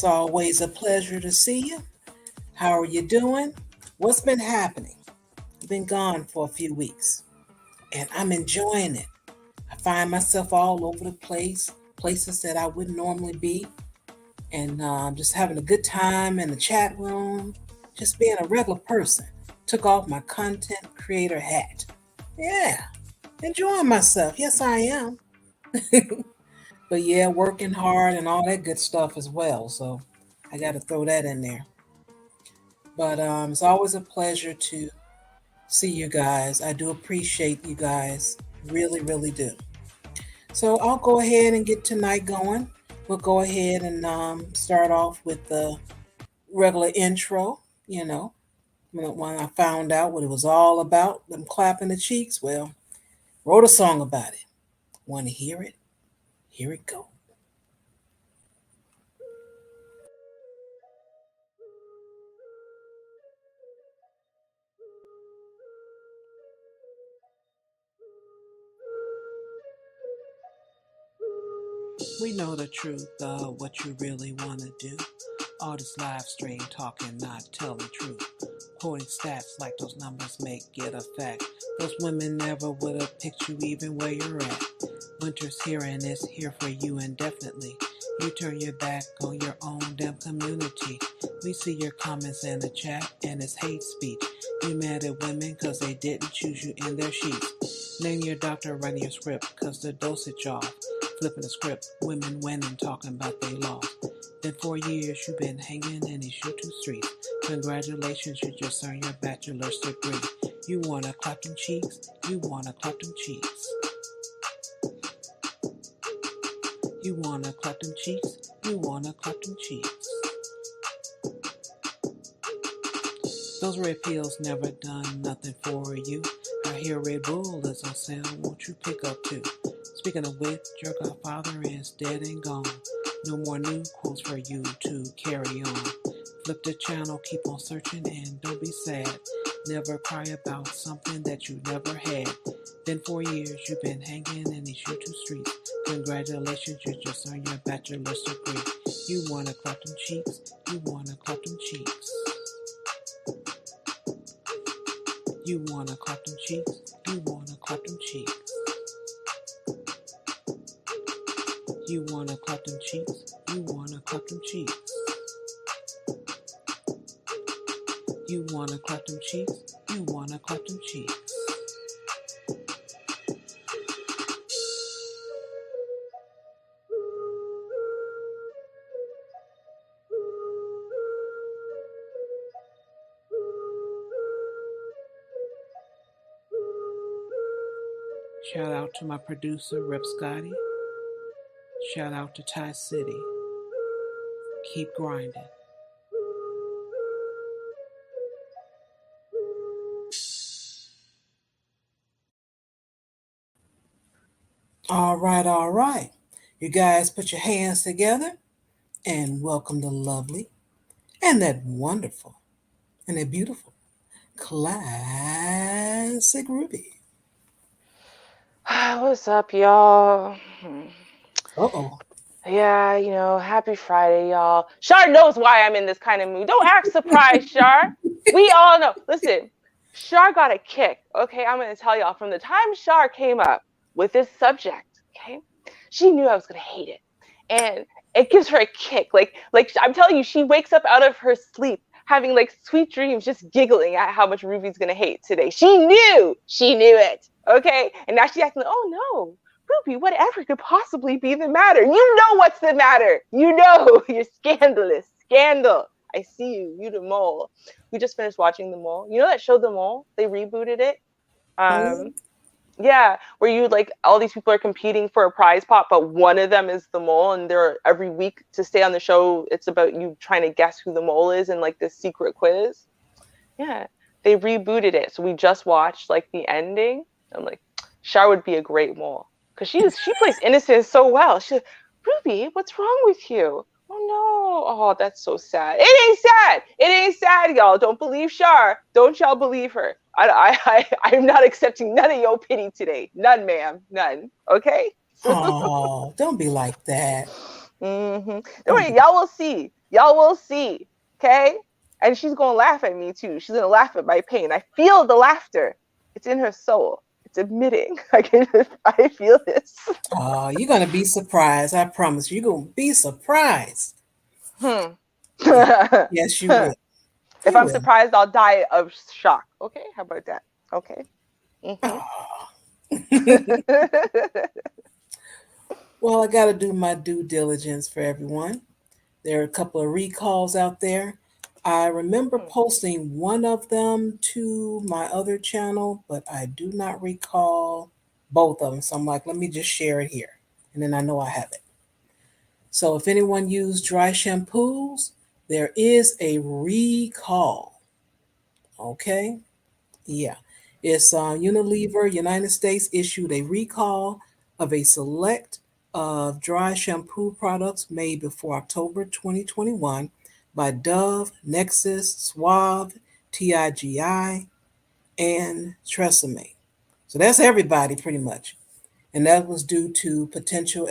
It's always a pleasure to see you. How are you doing? What's been happening? I've been gone for a few weeks and I'm enjoying it. I find myself all over the place, places that I wouldn't normally be, and just having a good time in the chat room, just being a regular person. Took off my content creator hat. Yeah, enjoying myself. Yes, I am. But yeah, working hard and all that good stuff as well. So I got to throw that in there. But it's always a pleasure to see you guys. I do appreciate you guys. Really, really do. So I'll go ahead and get tonight going. We'll go ahead and start off with the regular intro. You know, when I found out what it was all about, them clapping the cheeks, well, wrote a song about it. Want to hear it? Here it goes. We know the truth of what you really want to do. All this live stream talking, not telling truth. Quoting stats like those numbers make it a fact. Those women never would have picked you even where you're at. Winter's here and it's here for you indefinitely. You turn your back on your own damn community. We see your comments in the chat and it's hate speech. You mad at women cause they didn't choose you in their sheets. Name your doctor, writing your script cause the dosage off. Flipping the script, women winning, talking about they lost. Then 4 years you've been hanging in these YouTube streets. Congratulations, you just earned your bachelor's degree. You wanna clap them cheeks? You wanna clap them cheeks? You wanna clap them cheeks? You wanna clap them cheeks? Those red pills never done nothing for you. I hear Red Bull is on sale, won't you pick up too? Speaking of which, your godfather is dead and gone. No more new quotes for you to carry on. Flip the channel, keep on searching, and don't be sad. Never cry about something that you never had. Been 4 years, you've been hanging in these YouTube streets. Congratulations, you just earned your bachelor's degree. You wanna clap them cheeks? You wanna clap them cheeks? You wanna clap them cheeks? You wanna clap them cheeks? You wanna clap them cheeks? You wanna clap them cheeks? You wanna clap them cheeks? You wanna clap them cheeks? Shout out to my producer, Rep Scotty. Shout out to Ty City. Keep grinding. All right, all right. You guys put your hands together and welcome the lovely and that wonderful and that beautiful classic Ruby. What's up, y'all? Uh-oh. Yeah, happy Friday, y'all. Char knows why I'm in this kind of mood. Don't act surprised, Char. We all know. Listen, Char got a kick, okay? I'm going to tell y'all. From the time Char came up with this subject, okay, she knew I was going to hate it. And it gives her a kick. Like I'm telling you, she wakes up out of her sleep having like sweet dreams, just giggling at how much Ruby's going to hate today. She knew it, okay? And now she's acting like, oh, no. Ruby, whatever could possibly be the matter? You know what's the matter. You know you're scandalous. Scandal. I see you. You the mole. We just finished watching The Mole. You know that show The Mole? They rebooted it. Yeah, where you like all these people are competing for a prize pot, but one of them is the mole, and they're every week to stay on the show. It's about you trying to guess who the mole is in like this secret quiz. Yeah, they rebooted it, so we just watched like the ending. I'm like, Char would be a great mole. Because she plays innocent so well. She's like, Ruby, what's wrong with you? Oh, no. Oh, that's so sad. It ain't sad. It ain't sad, y'all. Don't believe Char. Don't y'all believe her. I'm not accepting none of your pity today. None, ma'am. None. Okay? Oh, don't be like that. Don't worry. Y'all will see. Y'all will see. Okay? And she's going to laugh at me too. She's going to laugh at my pain. I feel the laughter. It's in her soul. It's admitting. I feel this. Oh, you're gonna be surprised. I promise you. You're gonna be surprised. Hmm. Yeah. Yes, you will. If You I'm will. surprised, I'll die of shock. Okay? How about that? Okay. Mm-hmm. Oh. Well, I got to do my due diligence for everyone. There are a couple of recalls out there. I remember posting one of them to my other channel, but I do not recall both of them. So I'm like, let me just share it here. And then I know I have it. So if anyone used dry shampoos, there is a recall. Okay? Yeah. It's Unilever, United States issued a recall of a select of dry shampoo products made before October 2021 by Dove, Nexus, Suave, TIGI, and Tresemme. So that's everybody pretty much. And that was due to potential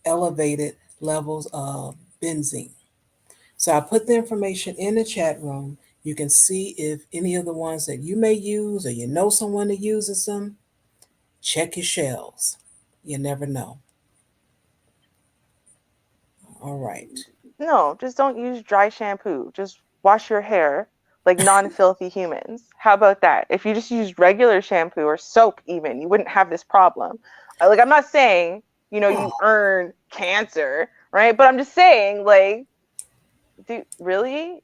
elevated levels of benzene. So I put the information in the chat room. You can see if any of the ones that you may use or you know someone that uses them, check your shelves. You never know. All right. No, just don't use dry shampoo. Just wash your hair like non-filthy humans. How about that? If you just use regular shampoo or soap even, you wouldn't have this problem. Like I'm not saying, Oh, you earn cancer, right? But I'm just saying like dude, really?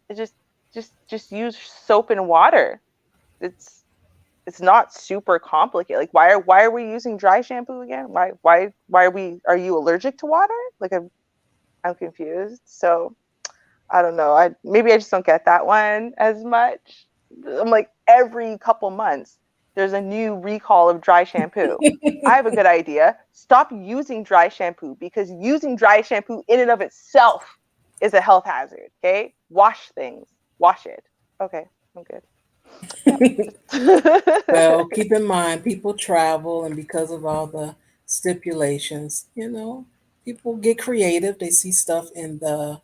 Just use soap and water. It's it's not super complicated. Like why are we using dry shampoo again? Why are you allergic to water? Like I'm confused. So I don't know. Maybe I just don't get that one as much. I'm like every couple months there's a new recall of dry shampoo. I have a good idea. Stop using dry shampoo because using dry shampoo in and of itself is a health hazard. Okay? Wash things. Wash it. Okay, I'm good. well, Yep. keep in mind people travel, and because of all the stipulations, people get creative. They see stuff in the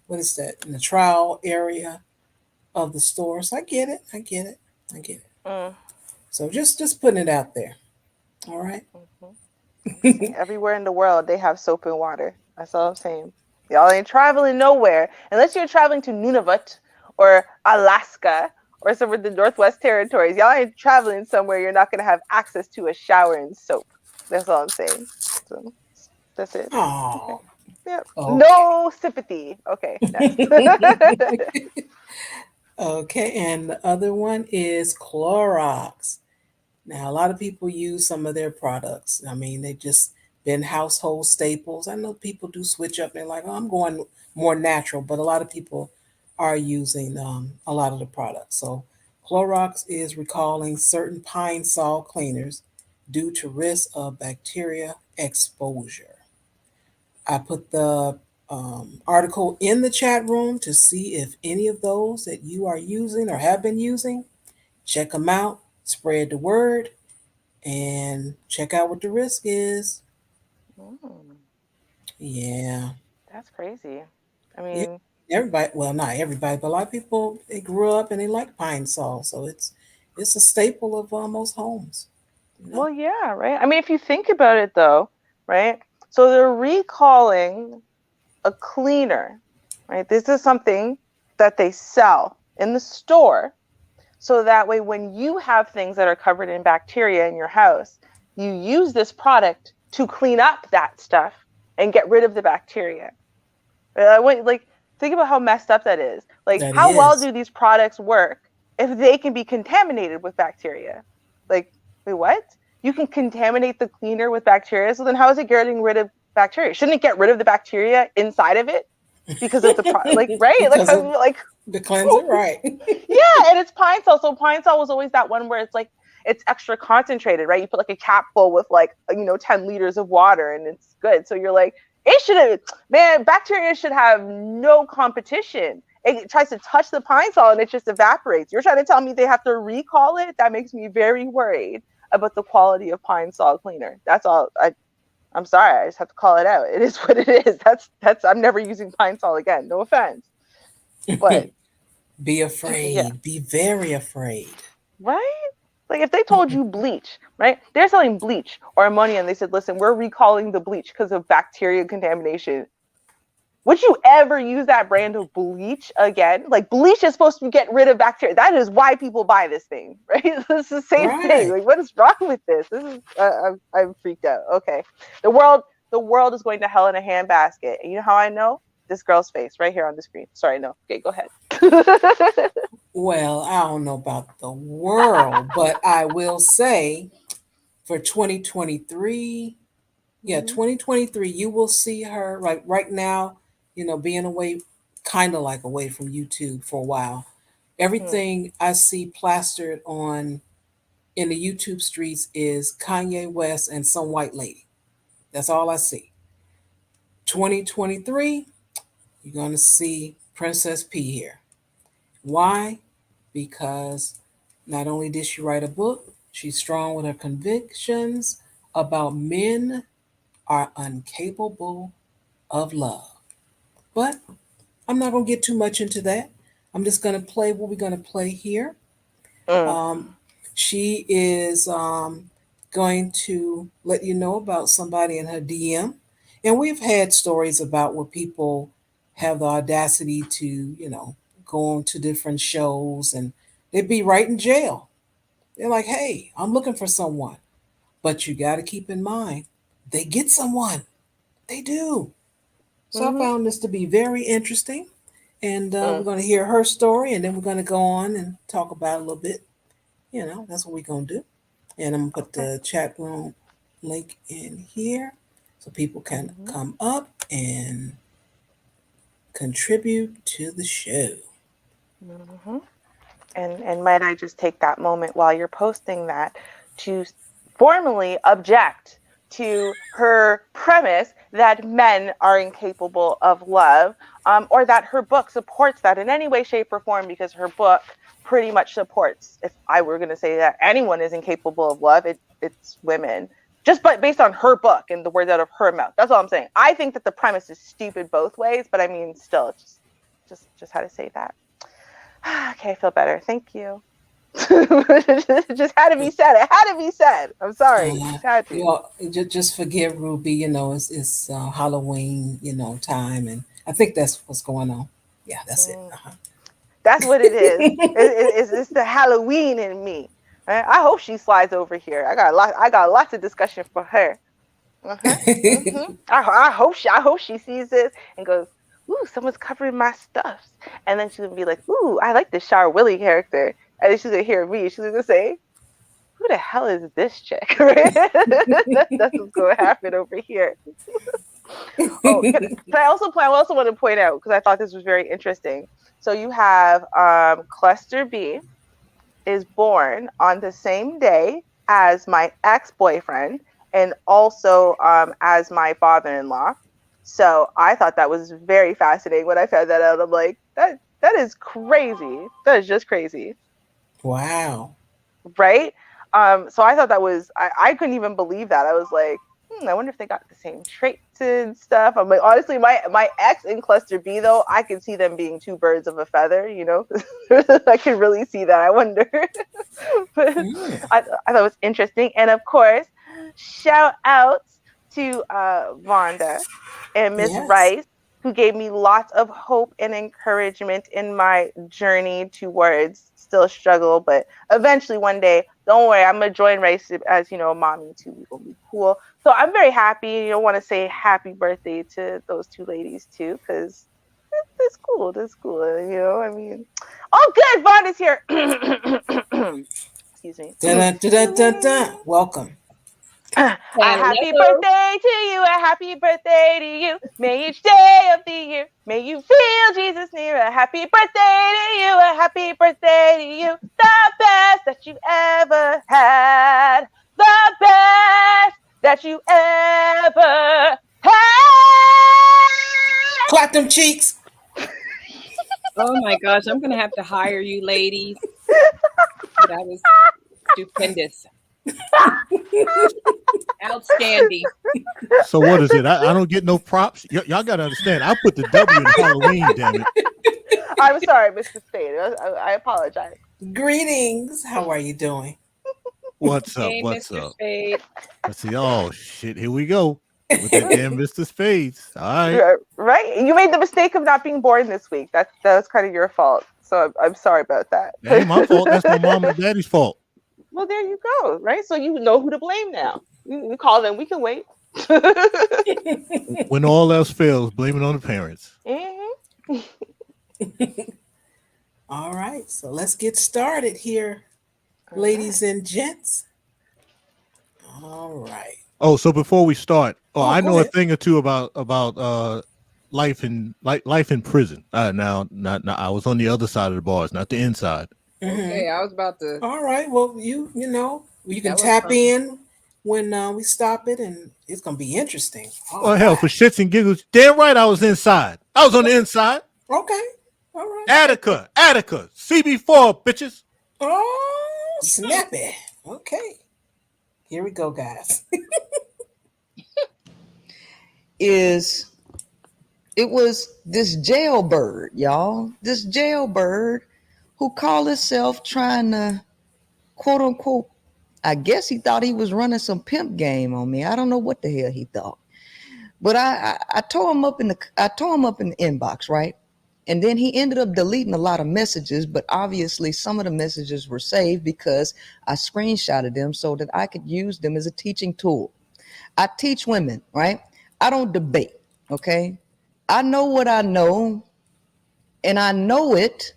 what is that, in the trial area of the store. So I get it. I get it. I get it. Mm, So just putting it out there. All right. mhm. I'm just saying, everywhere in the world they have soap and water. That's all I'm saying. Y'all ain't traveling nowhere unless you're traveling to Nunavut or Alaska or some of the Northwest Territories. Y'all ain't traveling somewhere you're not gonna have access to a shower and soap. That's all I'm saying. So that's it. Okay. Oh, Yep. okay. No sympathy. Okay. Next. Okay, and the other one is Clorox. Now, a lot of people use some of their products. I mean, they just been household staples. I know people do switch up. They're like, oh, I'm going more natural, but a lot of people are using a lot of the products. So, Clorox is recalling certain pine sol cleaners due to risk of bacteria exposure. I put the article in the chat room to see if any of those that you are using or have been using, check them out, spread the word, and check out what the risk is. Mm, Yeah. that's crazy. I Yeah. mean, Everybody, well, not everybody, but a lot of people, they grew up and they like pine sol, so it's a staple of most homes. You know. well, yeah, right. I mean, if you think about it though, right? So they're recalling a cleaner, right? This is something that they sell in the store. So that way, when you have things that are covered in bacteria in your house, you use this product to clean up that stuff and get rid of the bacteria. Like, think about how messed up that is. Like, That how well is. do these products work if they can be contaminated with bacteria? Like, wait, what? You can contaminate the cleaner with bacteria. So then, how is it getting rid of bacteria? Shouldn't it get rid of the bacteria inside of it because of the like, right? Like, Because of like, the cleanser, right? yeah, and it's pine sol. So pine sol was always that one where it's like it's extra concentrated, right? You put like a capful with like 10 liters of water, and it's good. So you're like, it should have, man, bacteria should have no competition. It tries to touch the pine sol and it just evaporates. You're trying to tell me they have to recall it? That makes me very worried about the quality of pine sol cleaner. That's all. I'm sorry, I just have to call it out. It is what it is. That's I'm never using Pine Sol again. No offense. But Be yeah, afraid. Be very afraid. right? Like if they told you bleach, right? They're selling bleach or ammonia and they said, listen, we're recalling the bleach because of bacteria contamination. Would you ever use that brand of bleach again? Like bleach is supposed to get rid of bacteria. That is why people buy this thing, right? It's the same thing. Right. Like, what is wrong with this? This is I'm freaked out. Okay, the world is going to hell in a handbasket. And you know how I know? This girl's face right here on the screen. Sorry, no. Okay, go ahead. Well, I don't know about the world, but I will say for 2023, yeah, Mm-hmm. 2023, you will see her right now, being away, kind of like away from YouTube for a while. Everything I see plastered on in the YouTube streets is Kanye West and some white lady. That's all I see. 2023, you're going to see Princess P here. Why? Because not only did she write a book, she's strong with her convictions about men are incapable of love. But I'm not going to get too much into that. I'm just going to play what we're going to play here. Mm. Um, she is going to let you know about somebody in her DM. And we've had stories about where people have the audacity to, go on to different shows and they'd be right in jail. They're like, hey, I'm looking for someone. But you got to keep in mind, they get someone. They do. So I Mm-hmm. found this to be very interesting. And we're Mm. going to hear her story and then we're going to go on and talk about it a little bit. That's what we're going to do. And I'm going to put Okay. the chat room link in here so people can Mm-hmm. come up and contribute to the show. Mm-hmm. And might I just take that moment while you're posting that to formally object to her premise that men are incapable of love, or that her book supports that in any way, shape, or form, because her book pretty much supports, if I were going to say that anyone is incapable of love, it's women. Just based on her book and the words out of her mouth. That's all I'm saying. I think that the premise is stupid both ways, but I mean, still, just how to say that. Okay, I feel better. Thank you. It just had to be said. It had to be said. I'm sorry. Uh, Just had to. just forgive Ruby. It's Halloween, time, and I think that's what's going on. Yeah, that's it. Mm, Uh-huh. that's what it is. It's the Halloween in me. Right? I hope she slides over here. I got lots of discussion for her. Uh-huh. Mm-hmm. I hope she sees this and goes, ooh, someone's covering my stuffs. And then she's gonna be like, ooh, I like this Char Willie character. And then she's gonna hear me. She's gonna say, who the hell is this chick? That's what's going to happen over here. Oh, I also want to point out, because I thought this was very interesting. So you have Cluster B is born on the same day as my ex-boyfriend and also as my father-in-law. So I thought that was very fascinating when I found that out. I'm like, that is crazy. That is just crazy. Wow. Right? So I thought that was, I couldn't even believe that. I was like, I wonder if they got the same traits and stuff. I'm like, honestly, my ex in Cluster B, though, I could see them being two birds of a feather, I could really see that. I wonder. But Mm, I thought it was interesting. And of course, shout outs to Vonda and Miss yes. Rice, who gave me lots of hope and encouragement in my journey towards still struggle, but eventually one day, don't worry, I'm gonna join Rice as a mommy too. We're gonna be cool. So I'm very happy. Want to say happy birthday to those two ladies too, because that's cool. That's cool. I mean, oh, good. Vaughn is here. Excuse me. Da da da da da. Welcome. A happy Hello. birthday to you. A happy birthday to you. May each day of the year, may you feel Jesus near. A happy birthday to you. A happy birthday to you. The best that you ever had. The best that you ever had. Clap them cheeks. Oh my gosh, I'm gonna have to hire you ladies. That was stupendous. Scandy. So what is it? I don't get no props. Y'all got to understand. I put the W in Halloween. Damn it. I'm sorry, Mr. Spade. I apologize. Greetings. How are you doing? What's up? Hey, What's Mr. up? Spade. Let's see. Oh shit! Here we go with that damn Mr. Spades. All right. Right? You made the mistake of not being born this week. That was kind of your fault. So I'm sorry about that. That ain't my fault. That's my mom and daddy's fault. Well, there you go. Right? So you know who to blame now. You call them. We can wait. When all else fails, blame it on the parents. Mm-hmm. All right, so let's get started here, ladies and gents. All right. Oh, so before we start, I Go know a ahead. thing or two about life in prison. Now, not I was on the other side of the bars, not the inside. Okay, I was about to. All right. Well, you know, you can That was tap something. in when we stop it, and it's gonna be interesting. All Oh hell, right. for shits and giggles, damn right I was inside. I was on the inside. Okay. All right. Attica, CB4 bitches. Oh, snappy. Okay. Here we go, guys. It was this jailbird, y'all. This jailbird who called himself trying to, quote unquote, I guess he thought he was running some pimp game on me. I don't know what the hell he thought. But I tore him up in the inbox, right? And then he ended up deleting a lot of messages, but obviously some of the messages were saved because I screenshotted them so that I could use them as a teaching tool. I teach women, right? I don't debate, okay? I know what I know, and I know it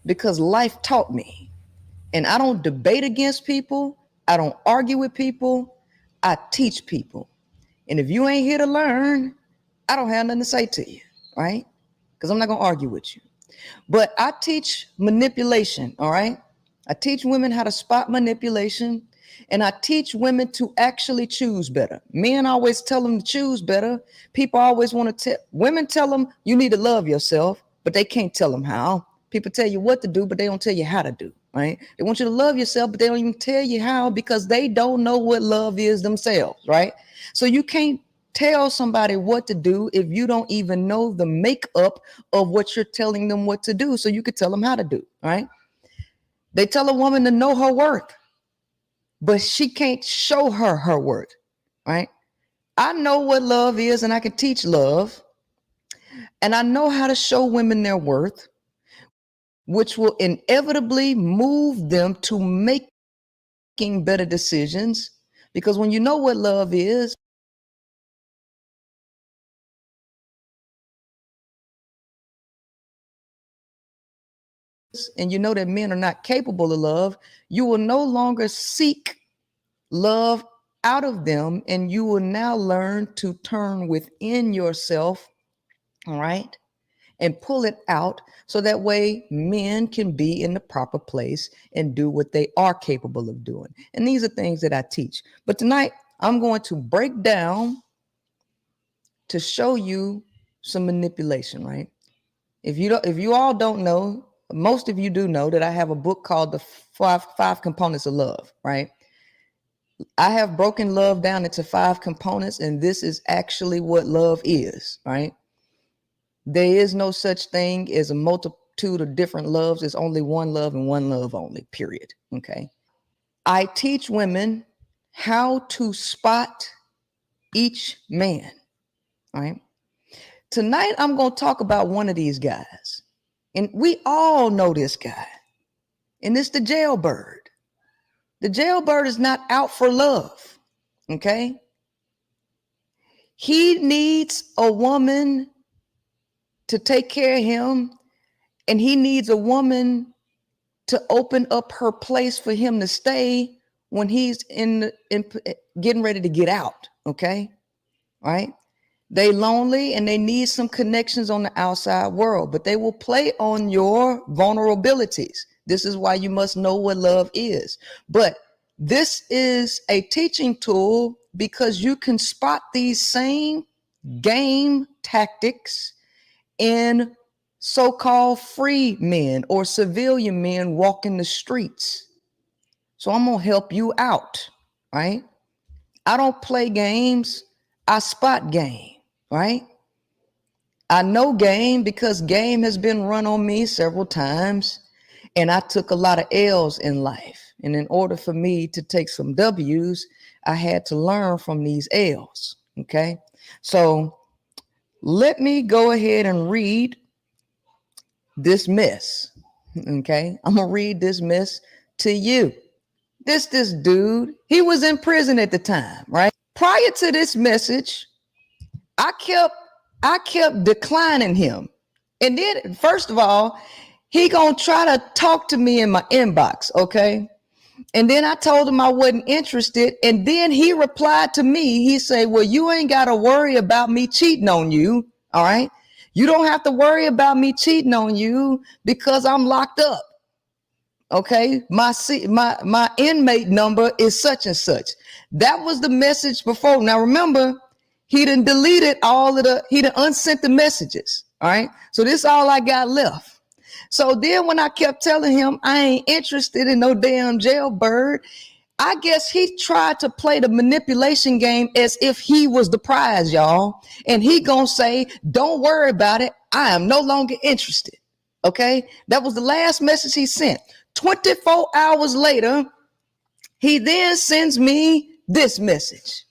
because life taught me. And I don't debate against people. I don't argue with people. I teach people. And if you ain't here to learn, I don't have nothing to say to you, right? Because I'm not going to argue with you. But I teach manipulation, all right? I teach women how to spot manipulation, and I teach women to actually choose better. Men always tell them to choose better. People always want to women tell them you need to love yourself, but they can't tell them how. People tell you what to do, but they don't tell you how to do, right? They want you to love yourself, but they don't even tell you how because they don't know what love is themselves, right? So you can't tell somebody what to do if you don't even know the makeup of what you're telling them what to do, so you could tell them how to do, right? They tell a woman to know her worth, but she can't show her worth, right? I know what love is and I can teach love, and I know how to show women their worth, which will inevitably move them to making better decisions, because when you know what love is, and you know that men are not capable of love, you will no longer seek love out of them, and you will now learn to turn within yourself, all right, and pull it out so that way men can be in the proper place and do what they are capable of doing. And these are things that I teach. But tonight I'm going to break down to show you some manipulation, right? If you all don't know, most of you do know that I have a book called The Five Components of Love, right? I have broken love down into 5 components, and this is actually what love is, right? There is no such thing as a multitude of different loves. It's only one love and one love only, period. Okay. I teach women how to spot each man, right? Tonight, I'm going to talk about one of these guys. And we all know this guy. And it's the jailbird. The jailbird is not out for love. Okay. He needs a woman to take care of him, and he needs a woman to open up her place for him to stay when he's in getting ready to get out. Okay. All right. They lonely and they need some connections on the outside world, but they will play on your vulnerabilities. This is why you must know what love is. But this is a teaching tool because you can spot these same game tactics in so-called free men or civilian men walking the streets. So I'm going to help you out, right? I don't play games. I spot game, right? I know game because game has been run on me several times, and I took a lot of L's in life. And in order for me to take some W's, I had to learn from these L's. Okay. So let me go ahead and read this mess. Okay. I'm going to read this mess to you. This dude, he was in prison at the time, right? Prior to this message, I kept declining him. And then, first of all, he gonna try to talk to me in my inbox, okay? And then I told him I wasn't interested. And then he replied to me. He said, well, you ain't got to worry about me cheating on you, all right? You don't have to worry about me cheating on you because I'm locked up, okay? My inmate number is such and such. That was the message before. Now, remember, he done deleted he done unsent the messages. All right. So this is all I got left. So then when I kept telling him I ain't interested in no damn jailbird, I guess he tried to play the manipulation game as if he was the prize, y'all. And he gonna say, don't worry about it. I am no longer interested. Okay. That was the last message he sent. 24 hours later, he then sends me this message.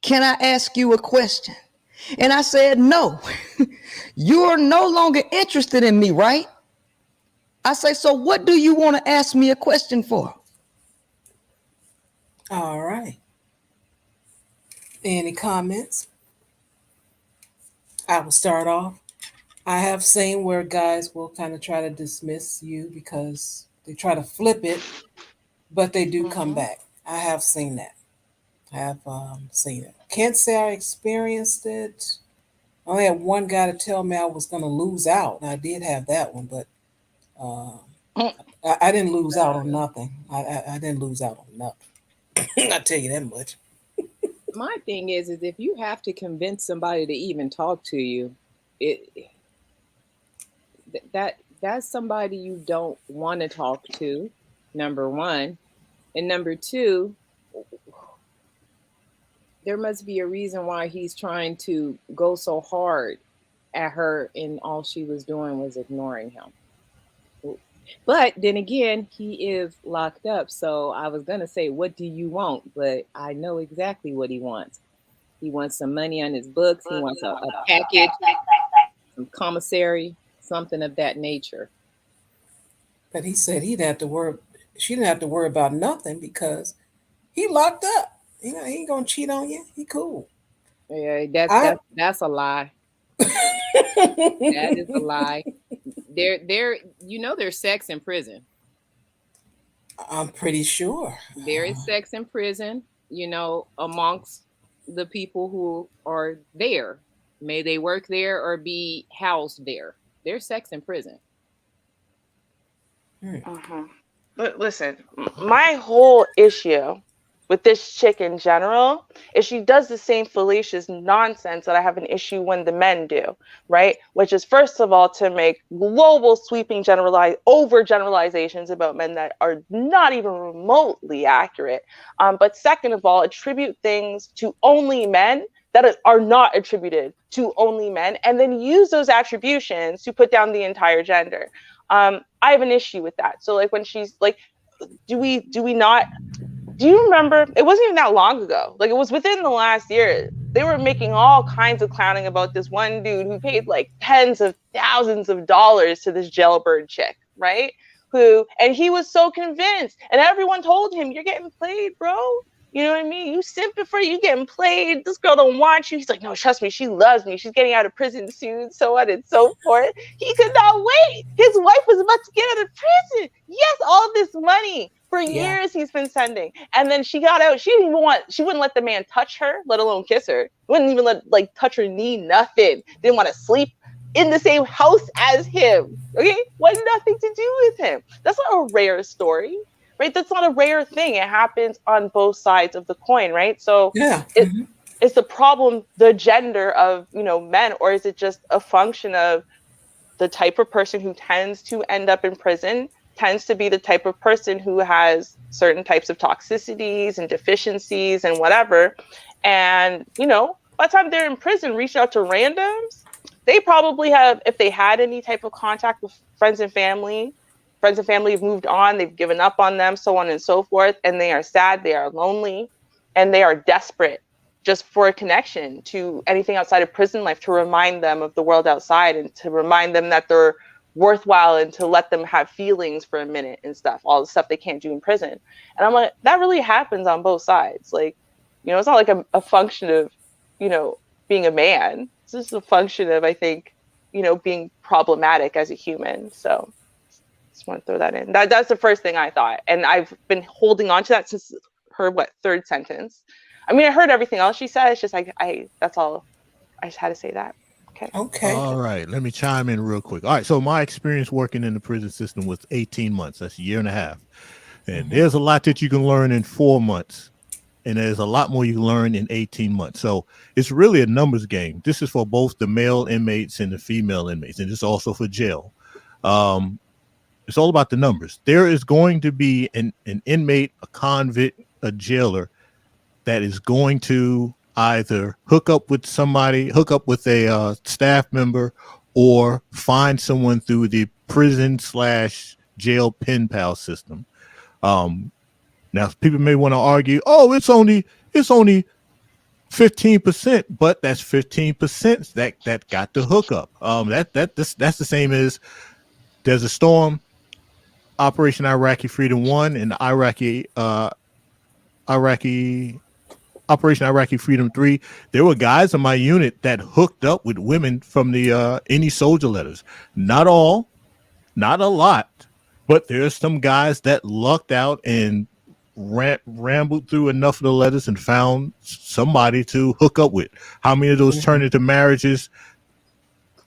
Can I ask you a question? And I said, no, you're no longer interested in me, right? I say, so what do you want to ask me a question for? All right. Any comments? I will start off. I have seen where guys will kind of try to dismiss you because they try to flip it, but they do come back. I have seen that. I have seen it. Can't say I experienced it. I only had one guy to tell me I was going to lose out. And I did have that one, but I didn't lose out on nothing. I didn't lose out on nothing. I'll tell you that much. My thing is if you have to convince somebody to even talk to you, that's somebody you don't want to talk to, number one. And number two, there must be a reason why he's trying to go so hard at her and all she was doing was ignoring him. But then again, he is locked up. So I was going to say, what do you want? But I know exactly what he wants. He wants some money on his books. He wants a package, some commissary, something of that nature. But he said she didn't have to worry about nothing because he locked up. You know, he ain't gonna cheat on you. He cool. Yeah, that's a lie. That is a lie. There's sex in prison. I'm pretty sure. There is sex in prison, amongst the people who are there. May they work there or be housed there. There's sex in prison. But listen, my whole issue with this chick in general is she does the same fallacious nonsense that I have an issue when the men do, right? Which is, first of all, to make global sweeping overgeneralizations about men that are not even remotely accurate. But second of all, attribute things to only men that are not attributed to only men, and then use those attributions to put down the entire gender. I have an issue with that. So like when she's like, do you remember? It wasn't even that long ago. Like it was within the last year. They were making all kinds of clowning about this one dude who paid like tens of thousands of dollars to this jailbird chick, right? And he was so convinced, and everyone told him, "You're getting played, bro. You know what I mean? You simping for you getting played. This girl don't want you." He's like, "No, trust me, she loves me. She's getting out of prison soon, so on and so forth." He could not wait. His wife was about to get out of prison. Yes, all this money. For years he's been sending. And then she got out. She wouldn't let the man touch her, let alone kiss her. Wouldn't even let touch her knee, nothing. Didn't want to sleep in the same house as him. Okay? What nothing to do with him. That's not a rare story, right? That's not a rare thing. It happens on both sides of the coin, right? So is the problem the gender of men, or is it just a function of the type of person who tends to end up in prison tends to be the type of person who has certain types of toxicities and deficiencies and whatever. And, you know, by the time they're in prison, reach out to randoms, they probably have, if they had any type of contact with friends and family have moved on, they've given up on them, so on and so forth, and they are sad, they are lonely, and they are desperate just for a connection to anything outside of prison life, to remind them of the world outside and to remind them that they're worthwhile and to let them have feelings for a minute and stuff, all the stuff they can't do in prison. And I'm like, that really happens on both sides. Like, you know, it's not like a function of, you know, being a man. It's just a function of, I think, you know, being problematic as a human. So just want to throw that in. That's the first thing I thought. And I've been holding on to that since her, third sentence. I mean, I heard everything else she said. It's just like, that's all. I just had to say that. Okay. All right. Let me chime in real quick. All right. So my experience working in the prison system was 18 months. That's a year and a half. And there's a lot that you can learn in 4 months. And there's a lot more you can learn in 18 months. So it's really a numbers game. This is for both the male inmates and the female inmates. And it's also for jail. It's all about the numbers. There is going to be an inmate, a convict, a jailer that is going to either hook up with a staff member, or find someone through the prison/jail pen pal system. Now people may want to argue, oh, it's only 15%, but that's 15% that got the hookup. That's the same as there's a storm, Operation Iraqi Freedom 1 and Operation Iraqi Freedom 3. There were guys in my unit that hooked up with women from the any soldier letters. Not all, not a lot, but there's some guys that lucked out and rambled through enough of the letters and found somebody to hook up with. How many of those turned into marriages?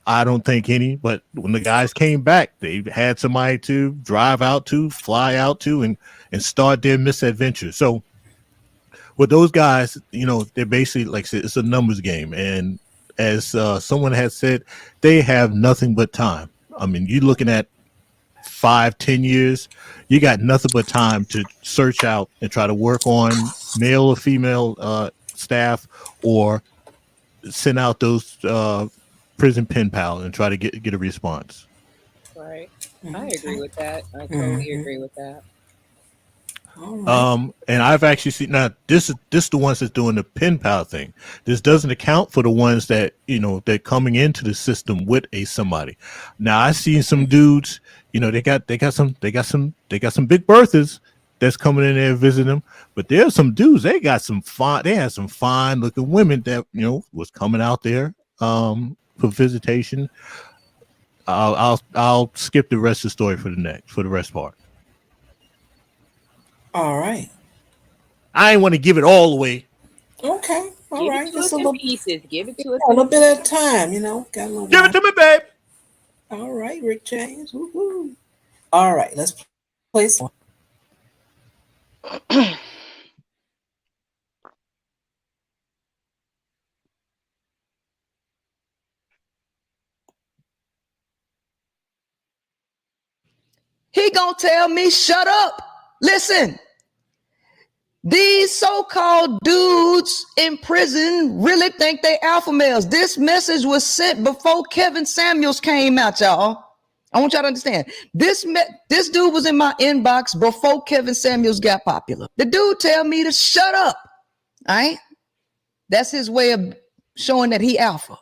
I don't think any, but when the guys came back, they had somebody to drive out to, fly out to, and start their misadventure. So with those guys, you know, they're basically, like I said, it's a numbers game. And as someone has said, they have nothing but time. I mean, you're looking at 5-10 years, you got nothing but time to search out and try to work on male or female staff, or send out those prison pen pal and try to get a response. Right. I agree with that. I totally agree with that. Right. And I've actually seen, now this is the ones that's doing the pen pal thing. This doesn't account for the ones that, you know, they're coming into the system with somebody. Now I seen some dudes, you know, they got some big Berthas that's coming in there visiting them, but there's some dudes, they had some fine looking women that, you know, was coming out there for visitation. I'll skip the rest of the story for the rest part. All right. I ain't want to give it all away. Okay. All right. Just a little pieces. Give it to us. A little bit at a time, you know. Got a little. Give it to me, babe. All right, Rick James. Woo-hoo. All right, let's play some. He gonna tell me, shut up. Listen, these so-called dudes in prison really think they alpha males. This message was sent before Kevin Samuels came out, y'all. I want y'all to understand. This dude was in my inbox before Kevin Samuels got popular. The dude tell me to shut up. All right? That's his way of showing that he alpha.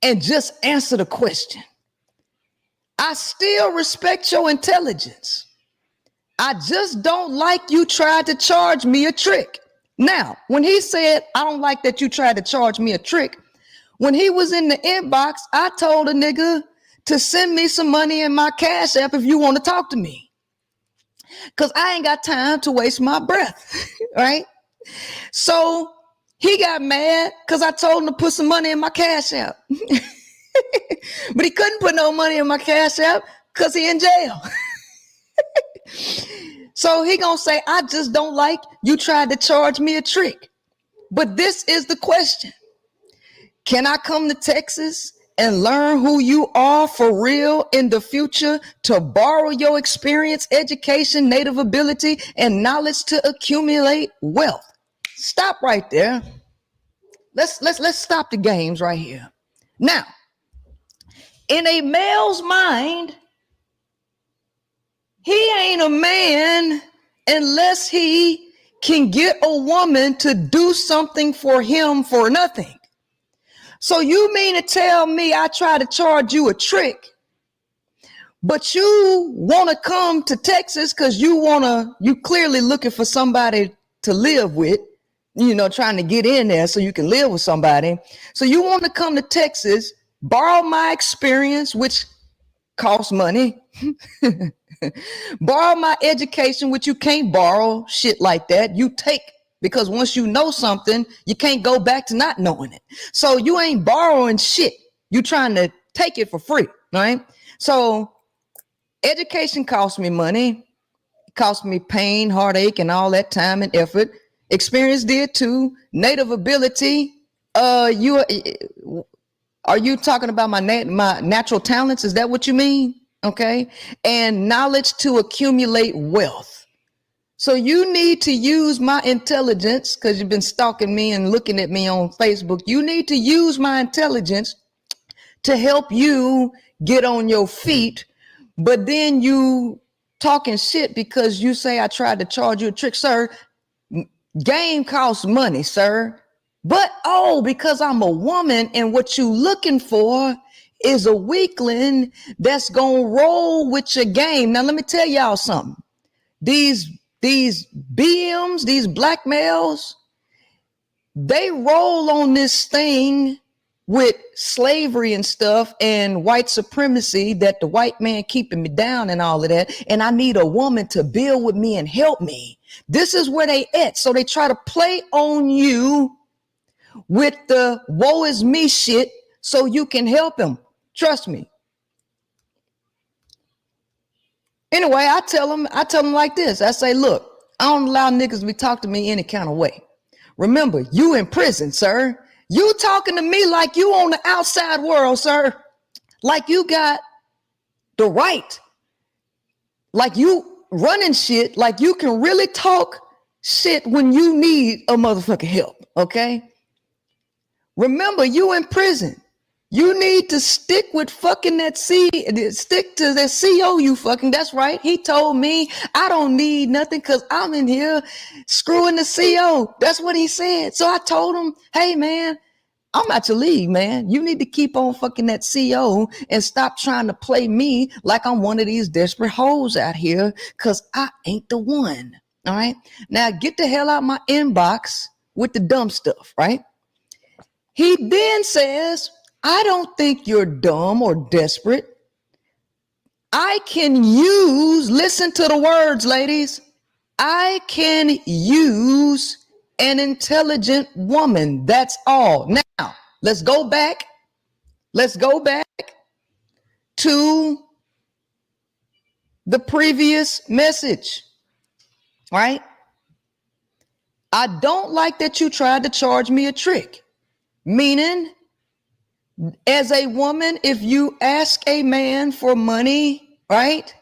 And just answer the question. I still respect your intelligence. I just don't like you tried to charge me a trick. Now, when he said, I don't like that you tried to charge me a trick, when he was in the inbox, I told a nigga to send me some money in my Cash App if you want to talk to me. Because I ain't got time to waste my breath, right? So he got mad because I told him to put some money in my Cash App. But he couldn't put no money in my Cash App because he in jail. So he gonna say, I just don't like you tried to charge me a trick. But this is the question. Can I come to Texas and learn who you are for real in the future, to borrow your experience, education, native ability, and knowledge to accumulate wealth. Stop right there. Let's stop the games right here. Now, in a male's mind, he ain't a man unless he can get a woman to do something for him for nothing. So you mean to tell me I try to charge you a trick, but you want to come to Texas because you clearly looking for somebody to live with, trying to get in there so you can live with somebody. So you want to come to Texas, borrow my experience, which costs money, borrow my education, which you can't borrow shit like that. You take, because once you know something, you can't go back to not knowing it. So you ain't borrowing shit. You trying to take it for free, right? So education costs me money. It cost me pain, heartache, and all that time and effort. Experience did too. Native ability. Are you talking about my natural talents? Is that what you mean? Okay. And knowledge to accumulate wealth. So you need to use my intelligence, because you've been stalking me and looking at me on Facebook. You need to use my intelligence to help you get on your feet. But then you talking shit because you say I tried to charge you a trick. Sir, game costs money, sir. But because I'm a woman and what you looking for is a weakling that's gonna roll with your game. Now let me tell y'all something. These BMs, these black males, they roll on this thing with slavery and stuff and white supremacy, that the white man keeping me down and all of that. And I need a woman to build with me and help me. This is where they at. So they try to play on you with the woe is me shit so you can help him. Trust me. Anyway, I tell them like this. I say, look, I don't allow niggas to be talking to me any kind of way. Remember, you in prison, sir. You talking to me like you on the outside world, sir. Like you got the right. Like you running shit. Like you can really talk shit when you need a motherfucking help, okay? Remember, you in prison. You need to stick with fucking stick to that CO you fucking. That's right. He told me I don't need nothing because I'm in here screwing the CO. That's what he said. So I told him, hey man, I'm out your league, man. You need to keep on fucking that CO and stop trying to play me like I'm one of these desperate hoes out here, because I ain't the one. All right. Now get the hell out my inbox with the dumb stuff, right? He then says, I don't think you're dumb or desperate. I can listen to the words, ladies. I can use an intelligent woman. That's all. Now, let's go back. Let's go back to the previous message, right? I don't like that you tried to charge me a trick, meaning, as a woman, if you ask a man for money, right?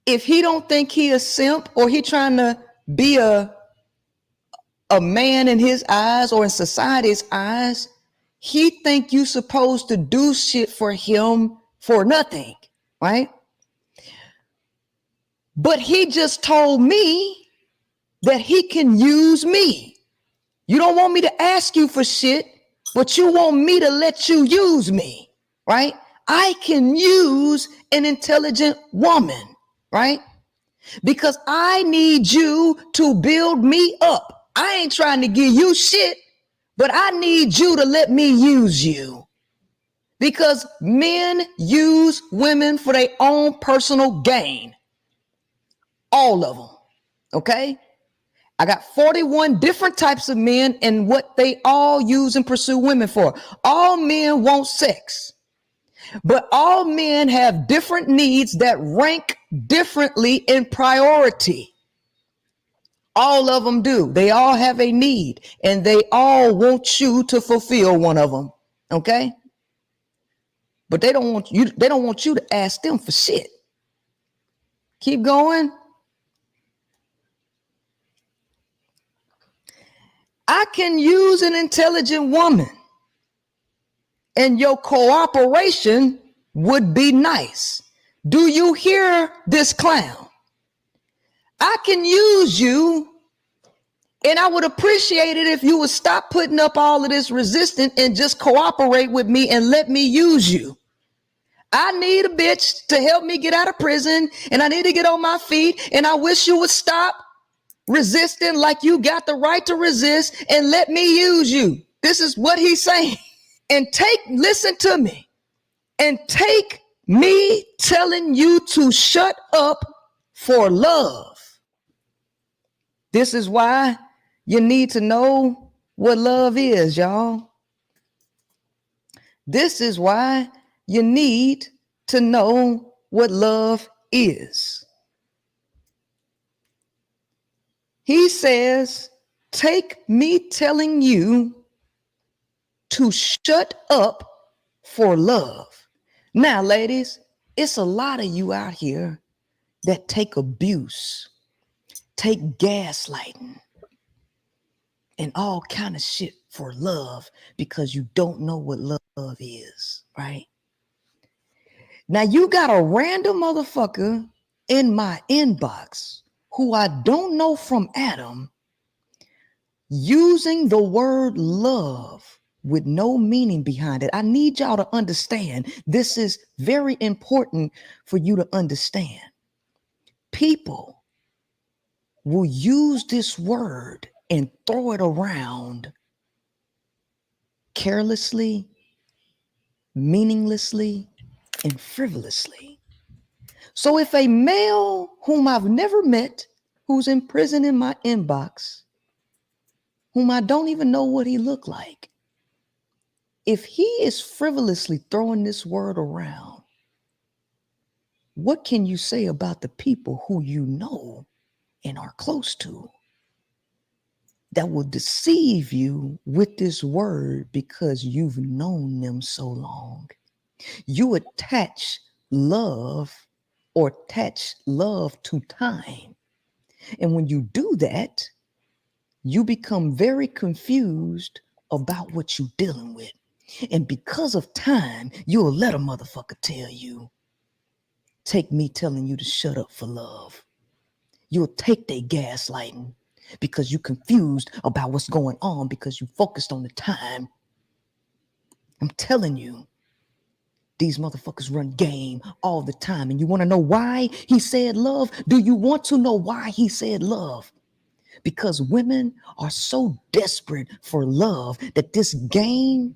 If he don't think he a simp or he trying to be a man in his eyes or in society's eyes, he think you supposed to do shit for him for nothing, right? But he just told me that he can use me. You don't want me to ask you for shit, but you want me to let you use me, right? I can use an intelligent woman, right? Because I need you to build me up. I ain't trying to give you shit, but I need you to let me use you. Because men use women for their own personal gain. All of them, okay? I got 41 different types of men and what they all use and pursue women for. All men want sex, but all men have different needs that rank differently in priority. All of them do. They all have a need and they all want you to fulfill one of them. Okay. but they don't want you to ask them for shit. Keep going. I can use an intelligent woman, and your cooperation would be nice. Do you hear this clown? I can use you, and I would appreciate it if you would stop putting up all of this resistance and just cooperate with me and let me use you. I need a bitch to help me get out of prison, and I need to get on my feet, and I wish you would stop resisting like you got the right to resist and let me use you. This is what he's saying. And listen to me, and take me telling you to shut up for love. This is why you need to know what love is, y'all. This is why you need to know what love is. He says, take me telling you to shut up for love. Now, ladies, it's a lot of you out here that take abuse, take gaslighting, and all kind of shit for love because you don't know what love is, right? Now, you got a random motherfucker in my inbox who I don't know from Adam using the word love with no meaning behind it. I need y'all to understand. This is very important for you to understand. People will use this word and throw it around carelessly, meaninglessly, and frivolously. So if a male whom I've never met, who's in prison in my inbox, whom I don't even know what he looked like, if he is frivolously throwing this word around, what can you say about the people who you know and are close to that will deceive you with this word because you've known them so long? You attach love to time. And when you do that, you become very confused about what you're dealing with. And because of time, you'll let a motherfucker tell you, take me telling you to shut up for love. You'll take their gaslighting because you're confused about what's going on because you focused on the time. I'm telling you, these motherfuckers run game all the time. And you want to know why he said love? Do you want to know why he said love? Because women are so desperate for love that this game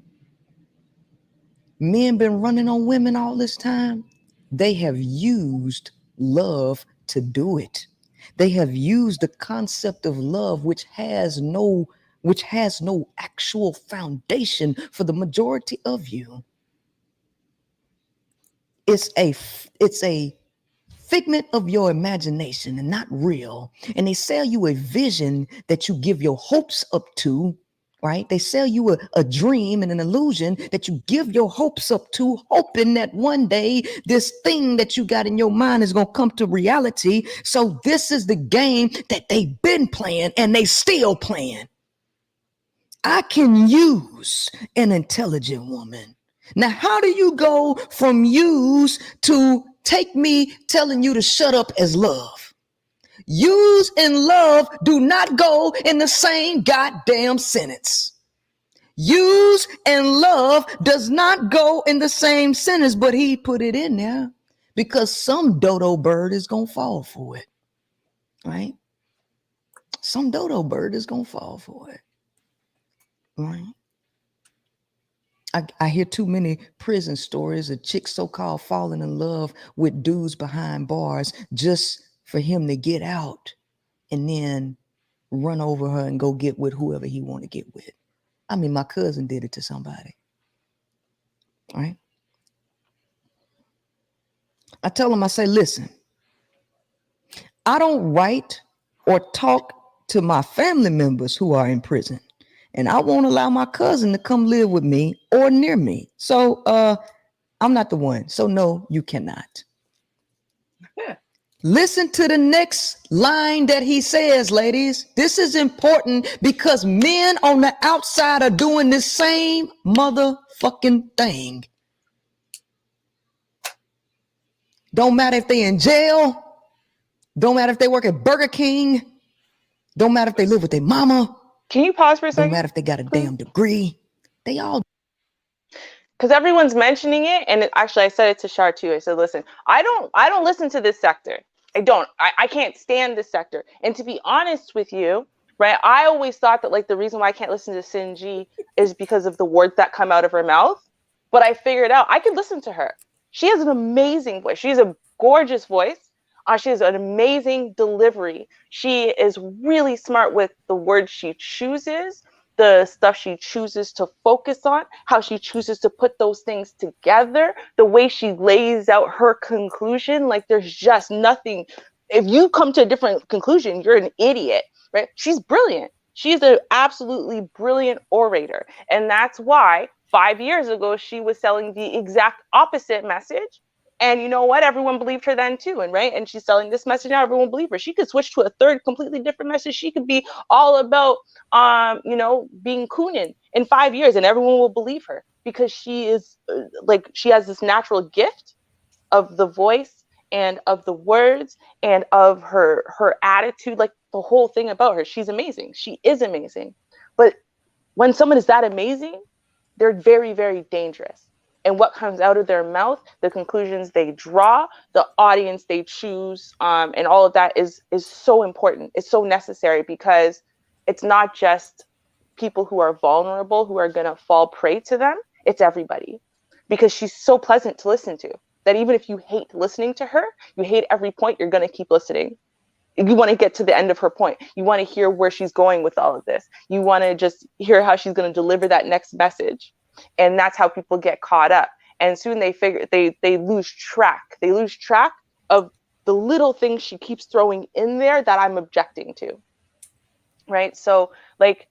men been running on women all this time. They have used love to do it. They have used the concept of love, which has no actual foundation for the majority of you. It's a figment of your imagination and not real. And they sell you a vision that you give your hopes up to, right? They sell you a dream and an illusion that you give your hopes up to, hoping that one day this thing that you got in your mind is going to come to reality. So this is the game that they've been playing and they still playing. I can use an intelligent woman. Now, how do you go from use to take me telling you to shut up as love? Use and love do not go in the same goddamn sentence. Use and love does not go in the same sentence, but he put it in there because some dodo bird is going to fall for it, right? Some dodo bird is going to fall for it, right? I hear too many prison stories of chicks so-called falling in love with dudes behind bars just for him to get out and then run over her and go get with whoever he want to get with. I mean, my cousin did it to somebody, right? I tell him, I say, listen, I don't write or talk to my family members who are in prison. And I won't allow my cousin to come live with me or near me. So I'm not the one. So no, you cannot. Listen to the next line that he says, ladies. This is important because men on the outside are doing the same motherfucking thing. Don't matter if they in jail. Don't matter if they work at Burger King. Don't matter if they live with their mama. Can you pause for a second? Don't matter if they got a damn degree. They all. Because everyone's mentioning it, and actually I said it to Shar too. I said, listen, I don't listen to this sector. I can't stand this sector. And to be honest with you, right, I always thought that like the reason why I can't listen to Sinji is because of the words that come out of her mouth. But I figured out I could listen to her. She has an amazing voice. She has a gorgeous voice. She has an amazing delivery. She is really smart with the words she chooses, the stuff she chooses to focus on, how she chooses to put those things together, the way she lays out her conclusion. Like there's just nothing. If you come to a different conclusion, you're an idiot, right? She's brilliant. She's an absolutely brilliant orator. And that's why 5 years ago, she was selling the exact opposite message. And you know what? Everyone believed her then too. And right. And she's selling this message now. Everyone believed her. She could switch to a third completely different message. She could be all about, being Kunin in 5 years and everyone will believe her because she is she has this natural gift of the voice and of the words and of her attitude, like the whole thing about her. She's amazing. She is amazing. But when someone is that amazing, they're very, very dangerous. And what comes out of their mouth, the conclusions they draw, the audience they choose, and all of that is so important. It's so necessary because it's not just people who are vulnerable who are going to fall prey to them. It's everybody. Because she's so pleasant to listen to that even if you hate listening to her, you hate every point, you're going to keep listening. You want to get to the end of her point. You want to hear where she's going with all of this. You want to just hear how she's going to deliver that next message. And that's how people get caught up. And soon they figure they lose track. They lose track of the little things she keeps throwing in there that I'm objecting to. Right? So like,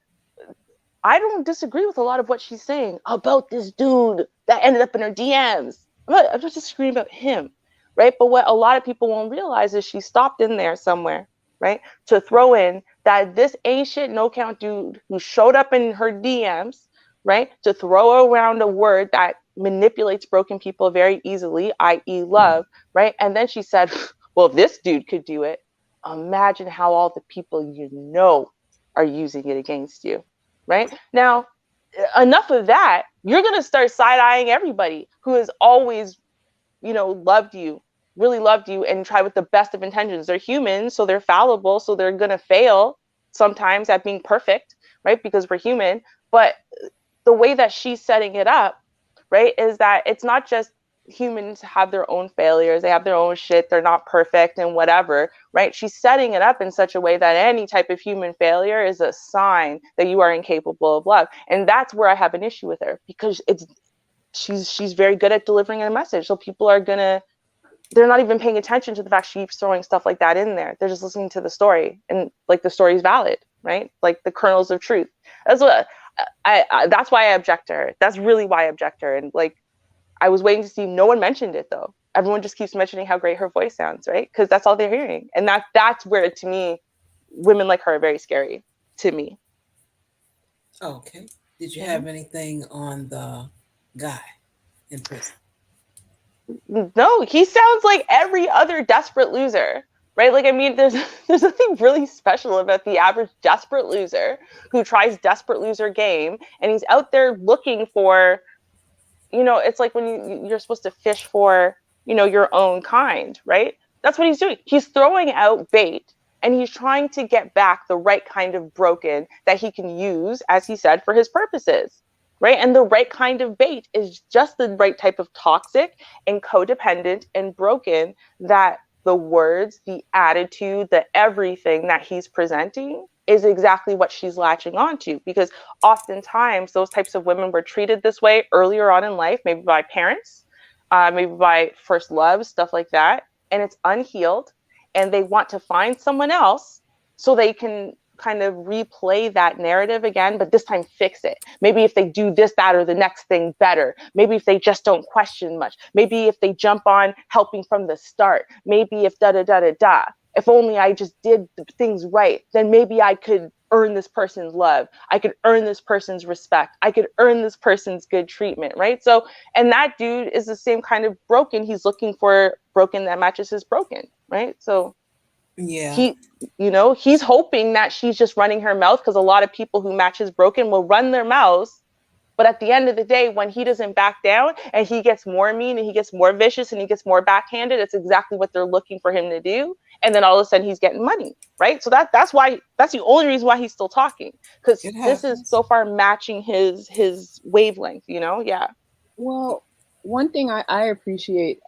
I don't disagree with a lot of what she's saying about this dude that ended up in her DMs. I'm just disagreeing about him. Right? But what a lot of people won't realize is she stopped in there somewhere, right? To throw in that this ain't shit, no count dude who showed up in her DMs, right? To throw around a word that manipulates broken people very easily, i.e. love, right? And then she said, well, if this dude could do it, imagine how all the people you know are using it against you, right? Now, enough of that. You're going to start side-eyeing everybody who has always, loved you, really loved you, and try with the best of intentions. They're humans, so they're fallible, so they're going to fail sometimes at being perfect, right? Because we're human. But the way that she's setting it up, right, is that it's not just humans have their own failures. They have their own shit. They're not perfect and whatever, right? She's setting it up in such a way that any type of human failure is a sign that you are incapable of love. And that's where I have an issue with her, because she's very good at delivering a message. So people are they're not even paying attention to the fact she keeps throwing stuff like that in there. They're just listening to the story, and like the story is valid, right? Like the kernels of truth. That's what that's why I object to her. That's really why I object to her. And like, I was waiting to see. No one mentioned it though. Everyone just keeps mentioning how great her voice sounds, right? Because that's all they're hearing, and that's where, to me, women like her are very scary to me. Okay. Did you have anything on the guy in prison? No, he sounds like every other desperate loser, right? Like, I mean, there's nothing really special about the average desperate loser who tries desperate loser game, and he's out there looking for, it's like when you're supposed to fish for, your own kind, right? That's what he's doing. He's throwing out bait, and he's trying to get back the right kind of broken that he can use, as he said, for his purposes. Right. And the right kind of bait is just the right type of toxic and codependent and broken that the words, the attitude, the everything that he's presenting is exactly what she's latching onto. Because oftentimes those types of women were treated this way earlier on in life, maybe by parents, maybe by first love, stuff like that. And it's unhealed. And they want to find someone else so they can kind of replay that narrative again, but this time fix it. Maybe if they do this, that, or the next thing better. Maybe if they just don't question much. Maybe if they jump on helping from the start. Maybe if da da da da da. If only I just did things right, then maybe I could earn this person's love. I could earn this person's respect. I could earn this person's good treatment, right? So, and that dude is the same kind of broken. He's looking for broken that matches his broken, right? So Yeah. he, you know, he's hoping that she's just running her mouth, because a lot of people who match his broken will run their mouths. But at the end of the day, when he doesn't back down and he gets more mean and he gets more vicious and he gets more backhanded, it's exactly what they're looking for him to do. And then all of a sudden he's getting money, right? So that's the only reason why he's still talking, because this is so far matching his wavelength, you know? Yeah. Well, one thing I appreciate,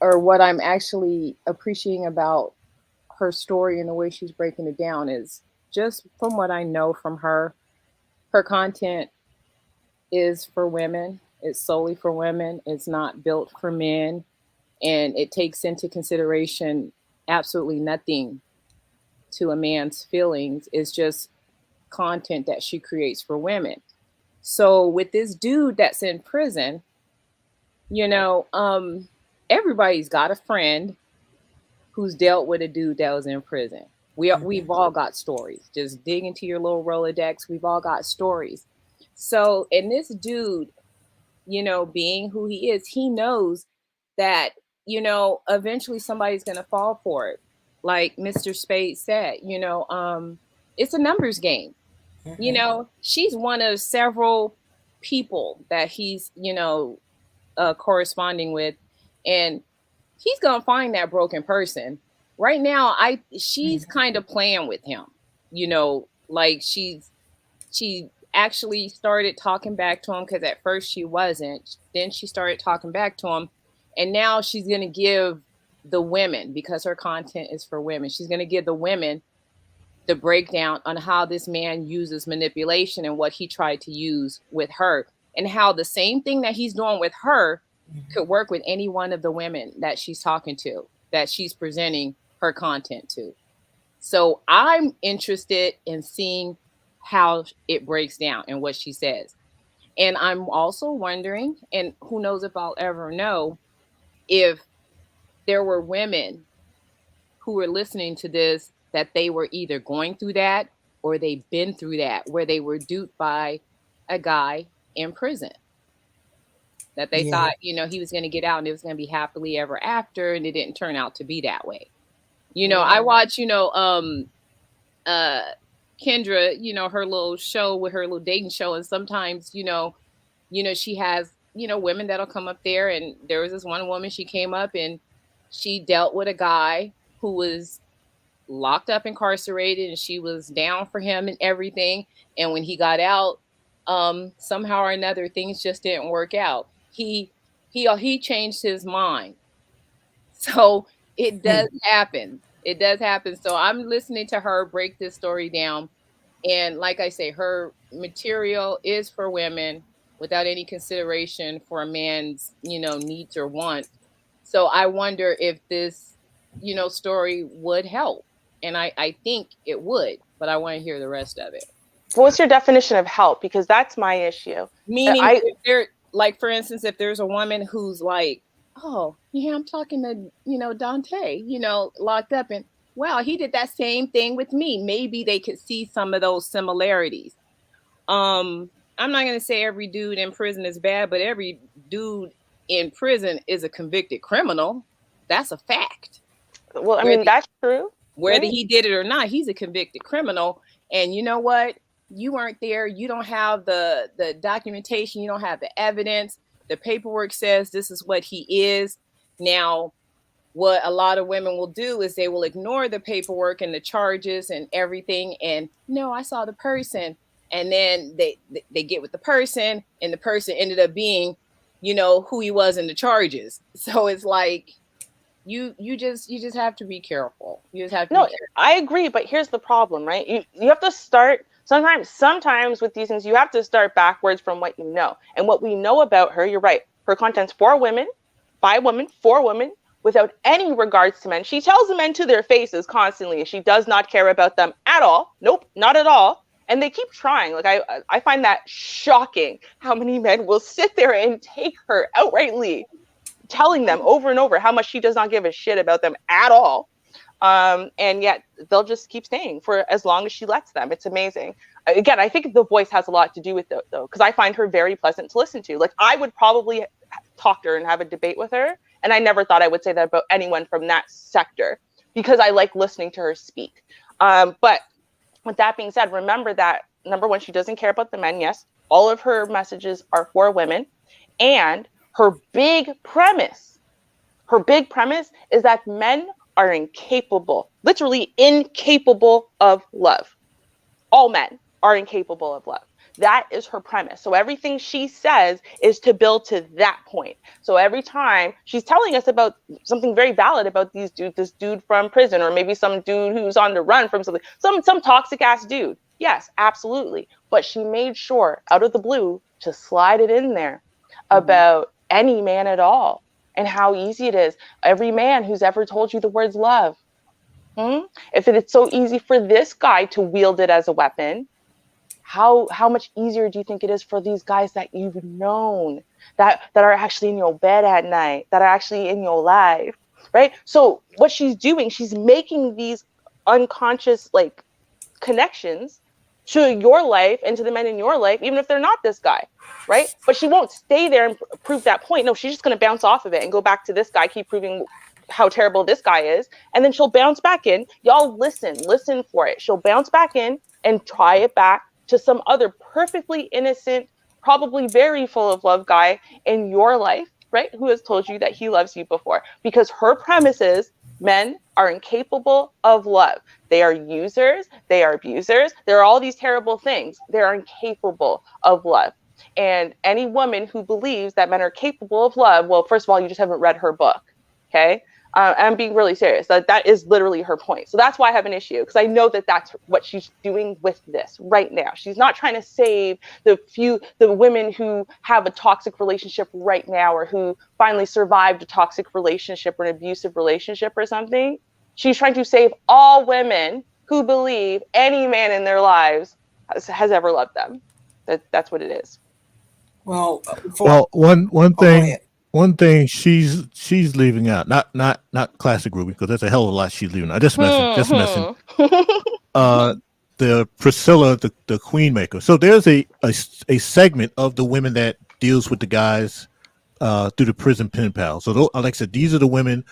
or what I'm actually appreciating about her story and the way she's breaking it down, is just from what I know from her content is for women. It's solely for women. It's not built for men. And it takes into consideration absolutely nothing to a man's feelings. It's just content that she creates for women. So with this dude that's in prison, you know, everybody's got a friend who's dealt with a dude that was in prison. We've all got stories. Just dig into your little Rolodex. We've all got stories. So, and this dude, you know, being who he is, he knows that, you know, eventually somebody's going to fall for it. Like Mr. Spade said, you know, it's a numbers game. You know, she's one of several people that he's, you know, corresponding with, and he's going to find that broken person. Right now, she's kind of playing with him, you know, like she actually started talking back to him, because at first she wasn't. Then she started talking back to him, and now she's going to give the women, because her content is for women, she's going to give the women the breakdown on how this man uses manipulation and what he tried to use with her, and how the same thing that he's doing with her could work with any one of the women that she's talking to, that she's presenting her content to. So I'm interested in seeing how it breaks down and what she says. And I'm also wondering, and who knows if I'll ever know, if there were women who were listening to this, that they were either going through that or they've been through that, where they were duped by a guy in prison. That they thought, you know, he was going to get out and it was going to be happily ever after, and it didn't turn out to be that way. You know, I watch, you know, Kendra, you know, her little show with her little dating show. And sometimes, you know, she has, you know, women that'll come up there. And there was this one woman, she came up and she dealt with a guy who was locked up, incarcerated, and she was down for him and everything. And when he got out, somehow or another, things just didn't work out. He changed his mind. So it does happen. It does happen. So I'm listening to her break this story down. And like I say, her material is for women without any consideration for a man's, you know, needs or wants. So I wonder if this, you know, story would help. And I think it would, but I want to hear the rest of it. What's your definition of help? Because that's my issue. Meaning, if there, like, for instance, if there's a woman who's like, oh, yeah, I'm talking to, you know, Dante, you know, locked up, and wow, he did that same thing with me. Maybe they could see some of those similarities. I'm not going to say every dude in prison is bad, but every dude in prison is a convicted criminal. That's a fact. Well, I mean, that's true. Whether he did it or not, he's a convicted criminal. And you know what? You weren't there. You don't have the documentation. You don't have the evidence. The paperwork says this is what he is. Now, what a lot of women will do is they will ignore the paperwork and the charges and everything. And no, I saw the person. And then they get with the person, and the person ended up being, you know, who he was in the charges. So it's like, you just have to be careful. You just have to. No, I agree, but here's the problem, right? You have to start. Sometimes with these things, you have to start backwards from what you know. And what we know about her, you're right. Her content's for women, by women, for women, without any regards to men. She tells the men to their faces constantly she does not care about them at all. Nope, not at all. And they keep trying. Like I find that shocking how many men will sit there and take her outrightly, telling them over and over how much she does not give a shit about them at all. And yet they'll just keep staying for as long as she lets them. It's amazing. Again, I think the voice has a lot to do with it, though, because I find her very pleasant to listen to. Like, I would probably talk to her and have a debate with her. And I never thought I would say that about anyone from that sector, because I like listening to her speak. But with that being said, remember that, number one, she doesn't care about the men. Yes, all of her messages are for women. And her big premise is that men are incapable, literally incapable of love. All men are incapable of love. That is her premise. So everything she says is to build to that point. So every time she's telling us about something very valid about this dude from prison, or maybe some dude who's on the run from something, some toxic ass dude. Yes, absolutely. But she made sure out of the blue to slide it in there about any man at all, and how easy it is. Every man who's ever told you the words love. If it's so easy for this guy to wield it as a weapon, how much easier do you think it is for these guys that you've known, that are actually in your bed at night, that are actually in your life, right? So what she's doing, she's making these unconscious like connections to your life and to the men in your life, even if they're not this guy, right? But she won't stay there and prove that point. No, she's just going to bounce off of it and go back to this guy, keep proving how terrible this guy is, and then she'll bounce back in. Y'all listen for it. She'll bounce back in and try it back to some other perfectly innocent, probably very full of love guy in your life, right? Who has told you that he loves you before. Because her premise is men are incapable of love. They are users, they are abusers, there are all these terrible things. They are incapable of love. And any woman who believes that men are capable of love, well, first of all, you just haven't read her book, okay? I'm being really serious. That is literally her point. So that's why I have an issue, because I know that that's what she's doing with this right now. She's not trying to save the women who have a toxic relationship right now, or who finally survived a toxic relationship or an abusive relationship or something. She's trying to save all women who believe any man in their lives has ever loved them. That's what it is. Well, one go thing ahead. one thing she's leaving out, not classic Ruby, because there's a hell of a lot she's leaving out. Just messing. The Priscilla, the Queen Maker. So there's a segment of the women that deals with the guys through the prison pen pal. So like I said, these are the women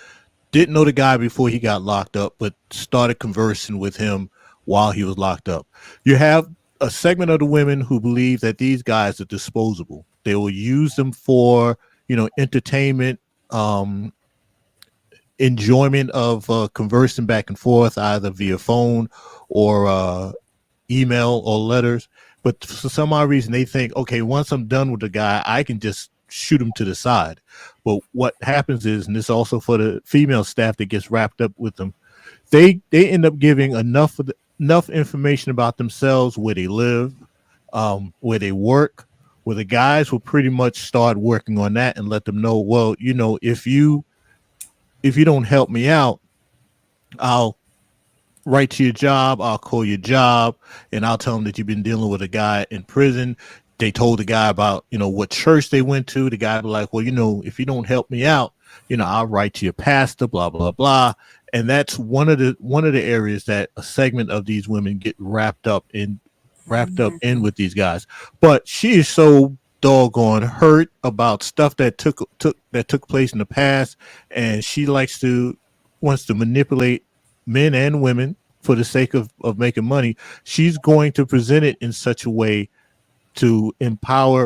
didn't know the guy before he got locked up, but started conversing with him while he was locked up. You have a segment of the women who believe that these guys are disposable. They will use them for, entertainment, enjoyment of conversing back and forth, either via phone or email or letters. But for some odd reason, they think, okay, once I'm done with the guy, I can just shoot him to the side. But what happens is, and this also for the female staff that gets wrapped up with them, they end up giving enough information about themselves, where they live, where they work, where the guys will pretty much start working on that and let them know, well, if you don't help me out, I'll write to your job, I'll call your job, and I'll tell them that you've been dealing with a guy in prison. They told the guy about, what church they went to. The guy was like, well, if you don't help me out, I'll write to your pastor, blah, blah, blah. And that's one of the areas that a segment of these women get wrapped up in with these guys. But she is so doggone hurt about stuff that took place in the past, and she wants to manipulate men and women for the sake of making money. She's going to present it in such a way to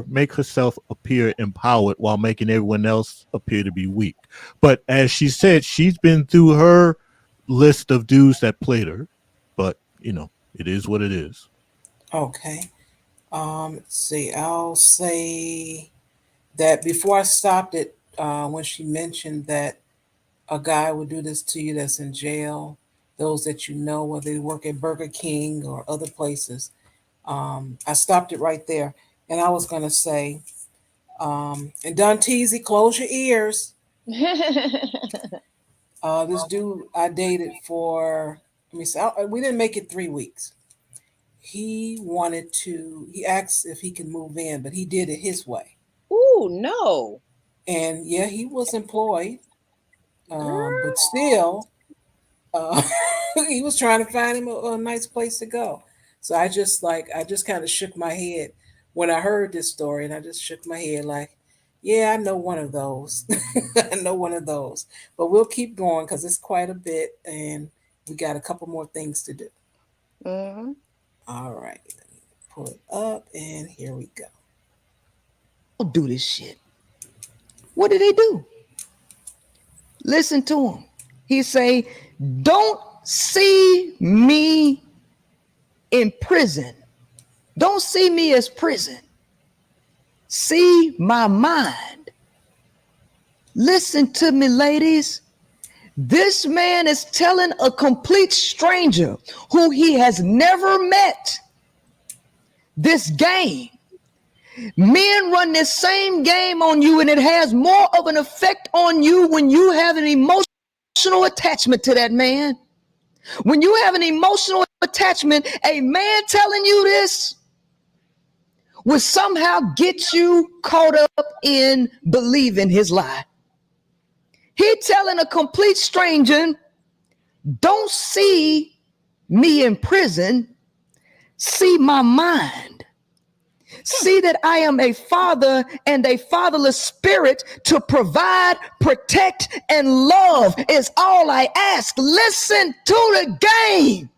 make herself appear empowered while making everyone else appear to be weak. But as she said, she's been through her list of dudes that played her. But it is what it is. Okay. Let's see. I'll say that before I stopped it, when she mentioned that a guy would do this to you that's in jail, those that whether they work at Burger King or other places, I stopped it right there. And I was going to say, and Don Teasy, close your ears. This dude I dated for, let me say, we didn't make it 3 weeks. He asked if he can move in, but he did it his way. Ooh, no. And yeah, he was employed, Girl. but still, uh, he was trying to find him a nice place to go. So I just kind of shook my head when I heard this story, and I just shook my head like, yeah, I know one of those. I know one of those. But we'll keep going because it's quite a bit, and we got a couple more things to do. Mm-hmm. All right, let me pull it up, and here we go. Don't do this shit. What did they do? Listen to him. He say, don't see me in prison. Don't see me as prison. See my mind. Listen to me, ladies. This man is telling a complete stranger who he has never met this game. Men run this same game on you, and it has more of an effect on you when you have an emotional attachment to that man. When you have an emotional attachment, a man telling you this will somehow get you caught up in believing his lie. He telling a complete stranger, don't see me in prison, see my mind. See that I am a father and a fatherless spirit to provide, protect, and love is all I ask. Listen to the game.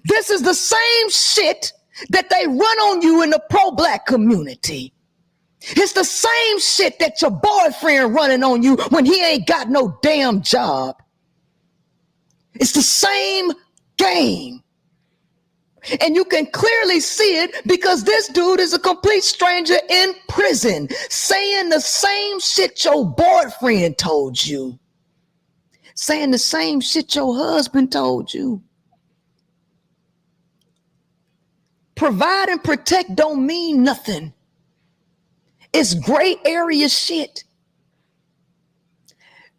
This is the same shit that they run on you in the pro-black community. It's the same shit that your boyfriend running on you when he ain't got no damn job. It's the same game. And you can clearly see it because this dude is a complete stranger in prison saying the same shit your boyfriend told you. Saying the same shit your husband told you. Provide and protect don't mean nothing. It's gray area shit.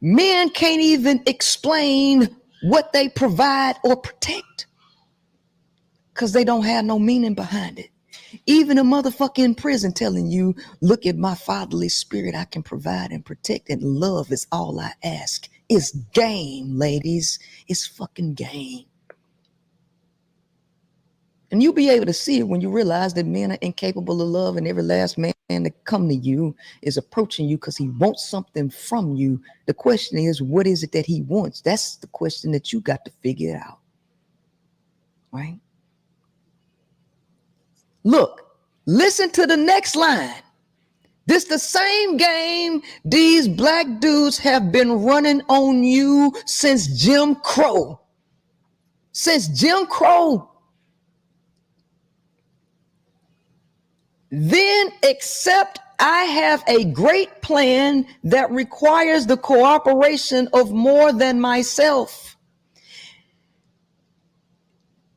Men can't even explain what they provide or protect because they don't have no meaning behind it. Even a motherfucker in prison telling you, look at my fatherly spirit, I can provide and protect, and love is all I ask. It's game, ladies. It's fucking game. And you'll be able to see it when you realize that men are incapable of love, and every last man that come to you is approaching you because he wants something from you. The question is, what is it that he wants? That's the question that you got to figure out. Right? Look, listen to the next line. This the same game these black dudes have been running on you since Jim Crow. Since Jim Crow. Then except I have a great plan that requires the cooperation of more than myself.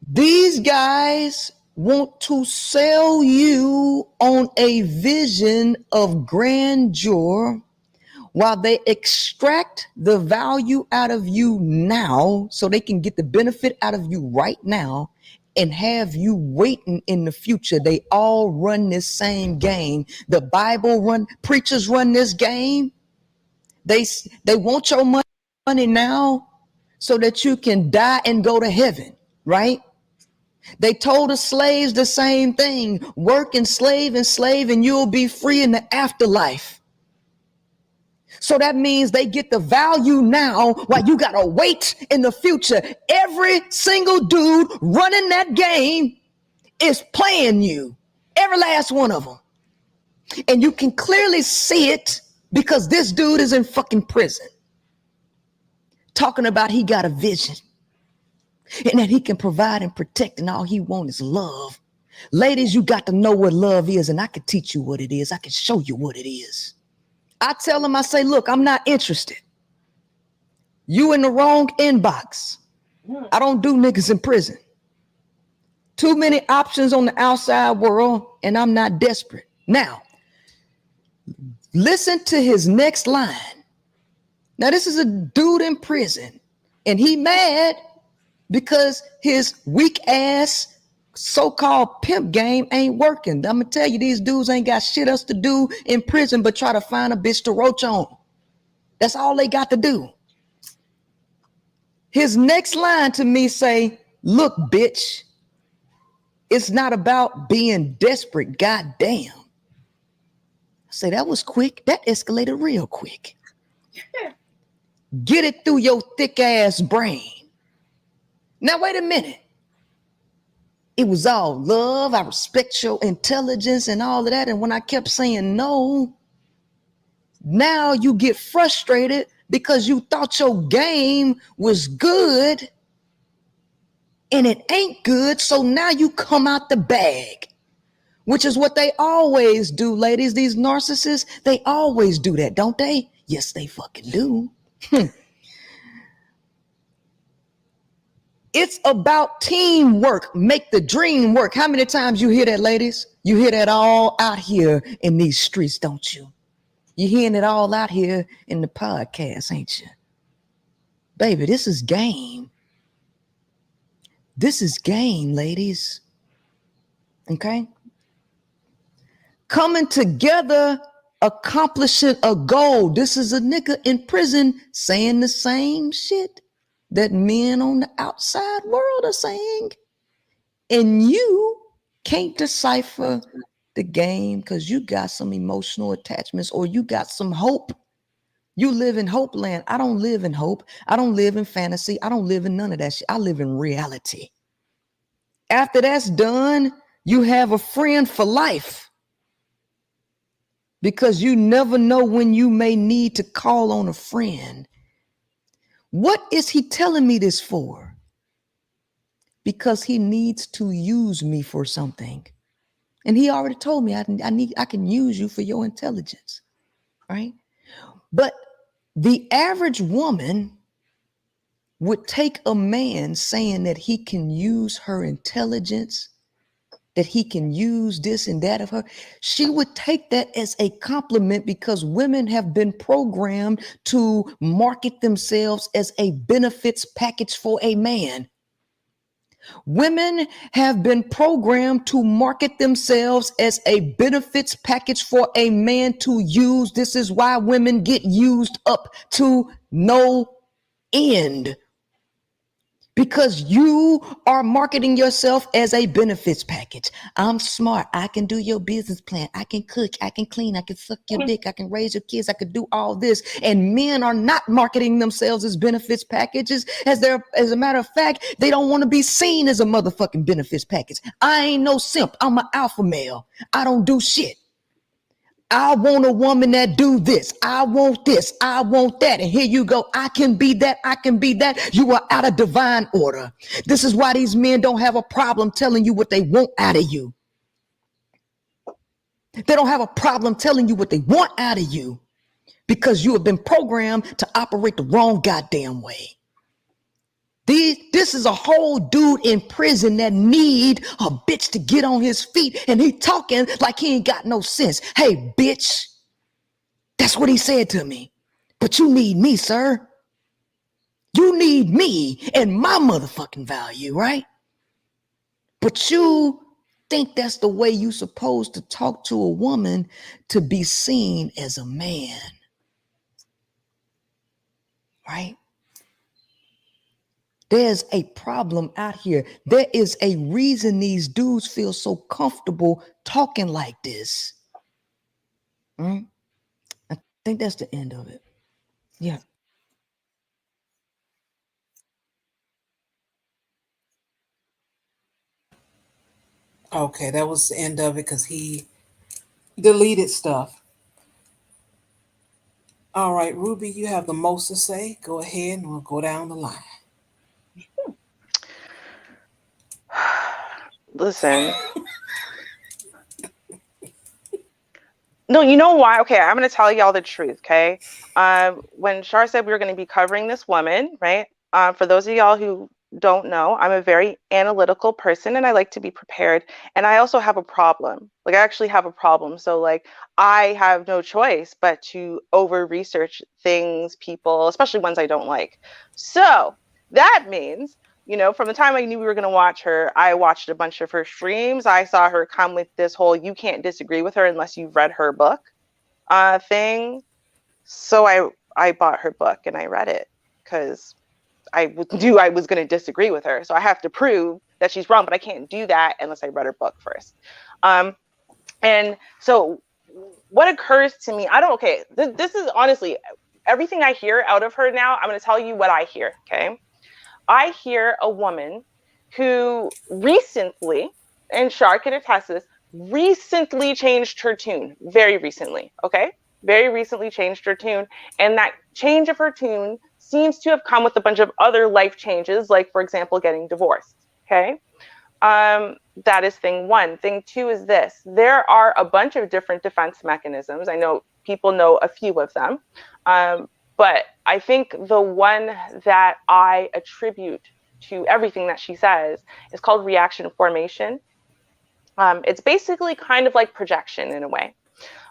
These guys want to sell you on a vision of grandeur while they extract the value out of you now so they can get the benefit out of you right now and have you waiting in the future. They all run this same game. The Bible preachers run this game. They want your money now so that you can die and go to heaven, right? They told the slaves the same thing. Work and slave, and you'll be free in the afterlife. So that means they get the value now while you got to wait in the future. Every single dude running that game is playing you. Every last one of them. And you can clearly see it because this dude is in fucking prison. Talking about he got a vision. And that he can provide and protect, and all he wants is love. Ladies, you got to know what love is, and I can teach you what it is. I can show you what it is. I tell him, I say, look, I'm not interested. You in the wrong inbox. I don't do niggas in prison. Too many options on the outside world, and I'm not desperate. Now, listen to his next line. Now, this is a dude in prison, and he mad because his weak ass so-called pimp game ain't working. I'm gonna tell you, these dudes ain't got shit else to do in prison but try to find a bitch to roach on. That's all they got to do. His next line to me say, look, bitch, it's not about being desperate. Goddamn. I say, that was quick. That escalated real quick. Get it through your thick ass brain. Now, wait a minute. It was all love. I respect your intelligence and all of that. And when I kept saying no, now you get frustrated because you thought your game was good and it ain't good. So now you come out the bag, which is what they always do, ladies. These narcissists, they always do that, don't they? Yes, they fucking do. It's about teamwork. Make the dream work. How many times you hear that, ladies? You hear that all out here in these streets, don't you? You're hearing it all out here in the podcast, ain't you? Baby, this is game. This is game, ladies. Okay? Coming together, accomplishing a goal. This is a nigga in prison saying the same shit that men on the outside world are saying. And you can't decipher the game because you got some emotional attachments or you got some hope. You live in hope land. I don't live in hope. I don't live in fantasy. I don't live in none of that shit. I live in reality. After that's done, you have a friend for life because you never know when you may need to call on a friend. What is he telling me this for? Because he needs to use me for something. And he already told me I can use you for your intelligence, right? But the average woman would take a man saying that he can use her intelligence, that he can use this and that of her. She would take that as a compliment because women have been programmed to market themselves as a benefits package for a man. Women have been programmed to market themselves as a benefits package for a man to use. This is why women get used up to no end. Because you are marketing yourself as a benefits package. I'm smart. I can do your business plan. I can cook. I can clean. I can suck your dick. I can raise your kids. I could do all this. And men are not marketing themselves as benefits packages. As a matter of fact, they don't want to be seen as a motherfucking benefits package. I ain't no simp. I'm an alpha male. I don't do shit. I want a woman that do this. I want this. I want that. And here you go. I can be that. I can be that. You are out of divine order. This is why these men don't have a problem telling you what they want out of you. They don't have a problem telling you what they want out of you because you have been programmed to operate the wrong goddamn way. This is a whole dude in prison that need a bitch to get on his feet, and he talking like he ain't got no sense. Hey, bitch, that's what he said to me. But you need me, sir. You need me and my motherfucking value, right? But you think that's the way you supposed to talk to a woman to be seen as a man, right? There's a problem out here. There is a reason these dudes feel so comfortable talking like this. I think that's the end of it. Yeah. Okay, that was the end of it because he deleted stuff. All right, Ruby, you have the most to say. Go ahead and we'll go down the line. Listen. No, you know why? Okay, I'm going to tell y'all the truth, okay? When Char said we were going to be covering this woman, right? For those of y'all who don't know, I'm a very analytical person and I like to be prepared. And I also have a problem. Like I actually have a problem. So like I have no choice but to over research things, people, especially ones I don't like. So that means, you know, from the time I knew we were going to watch her, I watched a bunch of her streams. I saw her come with this whole you can't disagree with her unless you've read her book thing. So I bought her book and I read it because I knew I was going to disagree with her. So I have to prove that she's wrong, but I can't do that unless I read her book first. And so what occurs to me, this is honestly, everything I hear out of her now, I'm going to tell you what I hear, okay? I hear a woman who recently, and Shar can attest to this, recently changed her tune, very recently, okay? Very recently changed her tune. And that change of her tune seems to have come with a bunch of other life changes, like, for example, getting divorced, okay? That is thing one. Thing two is this. There are a bunch of different defense mechanisms. I know people know a few of them. But I think the one that I attribute to everything that she says is called reaction formation. It's basically kind of like projection in a way.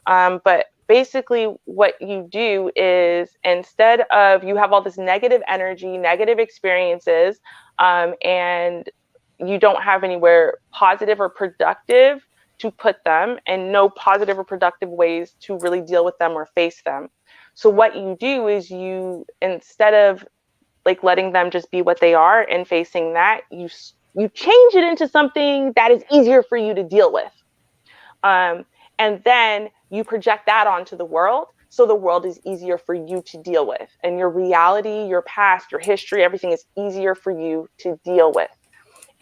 But basically what you do is instead of you have all this negative energy, negative experiences, and you don't have anywhere positive or productive to put them and no positive or productive ways to really deal with them or face them. So what you do is you, instead of like letting them just be what they are and facing that, you change it into something that is easier for you to deal with. And then you project that onto the world. So the world is easier for you to deal with. And your reality, your past, your history, everything is easier for you to deal with.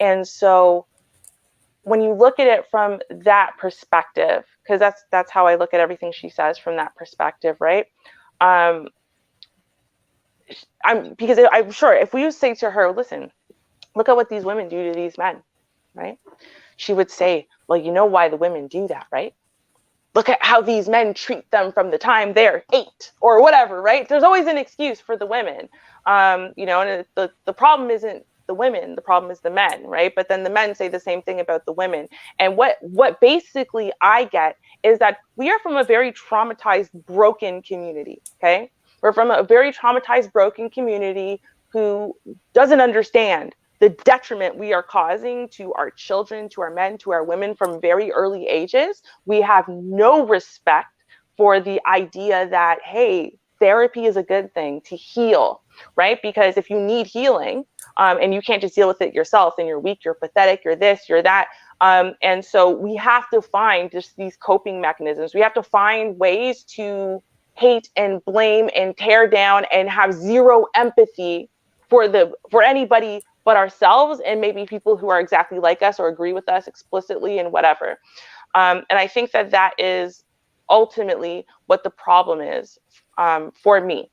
And so when you look at it from that perspective, because that's how I look at everything she says from that perspective, right? Because I'm sure if we say to her, listen, look at what these women do to these men, right? She would say, well, you know why the women do that, right? Look at how these men treat them from the time they're 8 or whatever, right? There's always an excuse for the women, you know, and the problem isn't the women, the problem is the men, right? But then the men say the same thing about the women. And what basically I get is that we are from a very traumatized, broken community, okay? We're from a very traumatized, broken community who doesn't understand the detriment we are causing to our children, to our men, to our women from very early ages. We have no respect for the idea that, hey, therapy is a good thing to heal, right? Because if you need healing and you can't just deal with it yourself, then you're weak, you're pathetic, you're this, you're that. And so we have to find just these coping mechanisms. We have to find ways to hate and blame and tear down and have zero empathy for anybody but ourselves and maybe people who are exactly like us or agree with us explicitly and whatever. And I think that is ultimately what the problem is for me.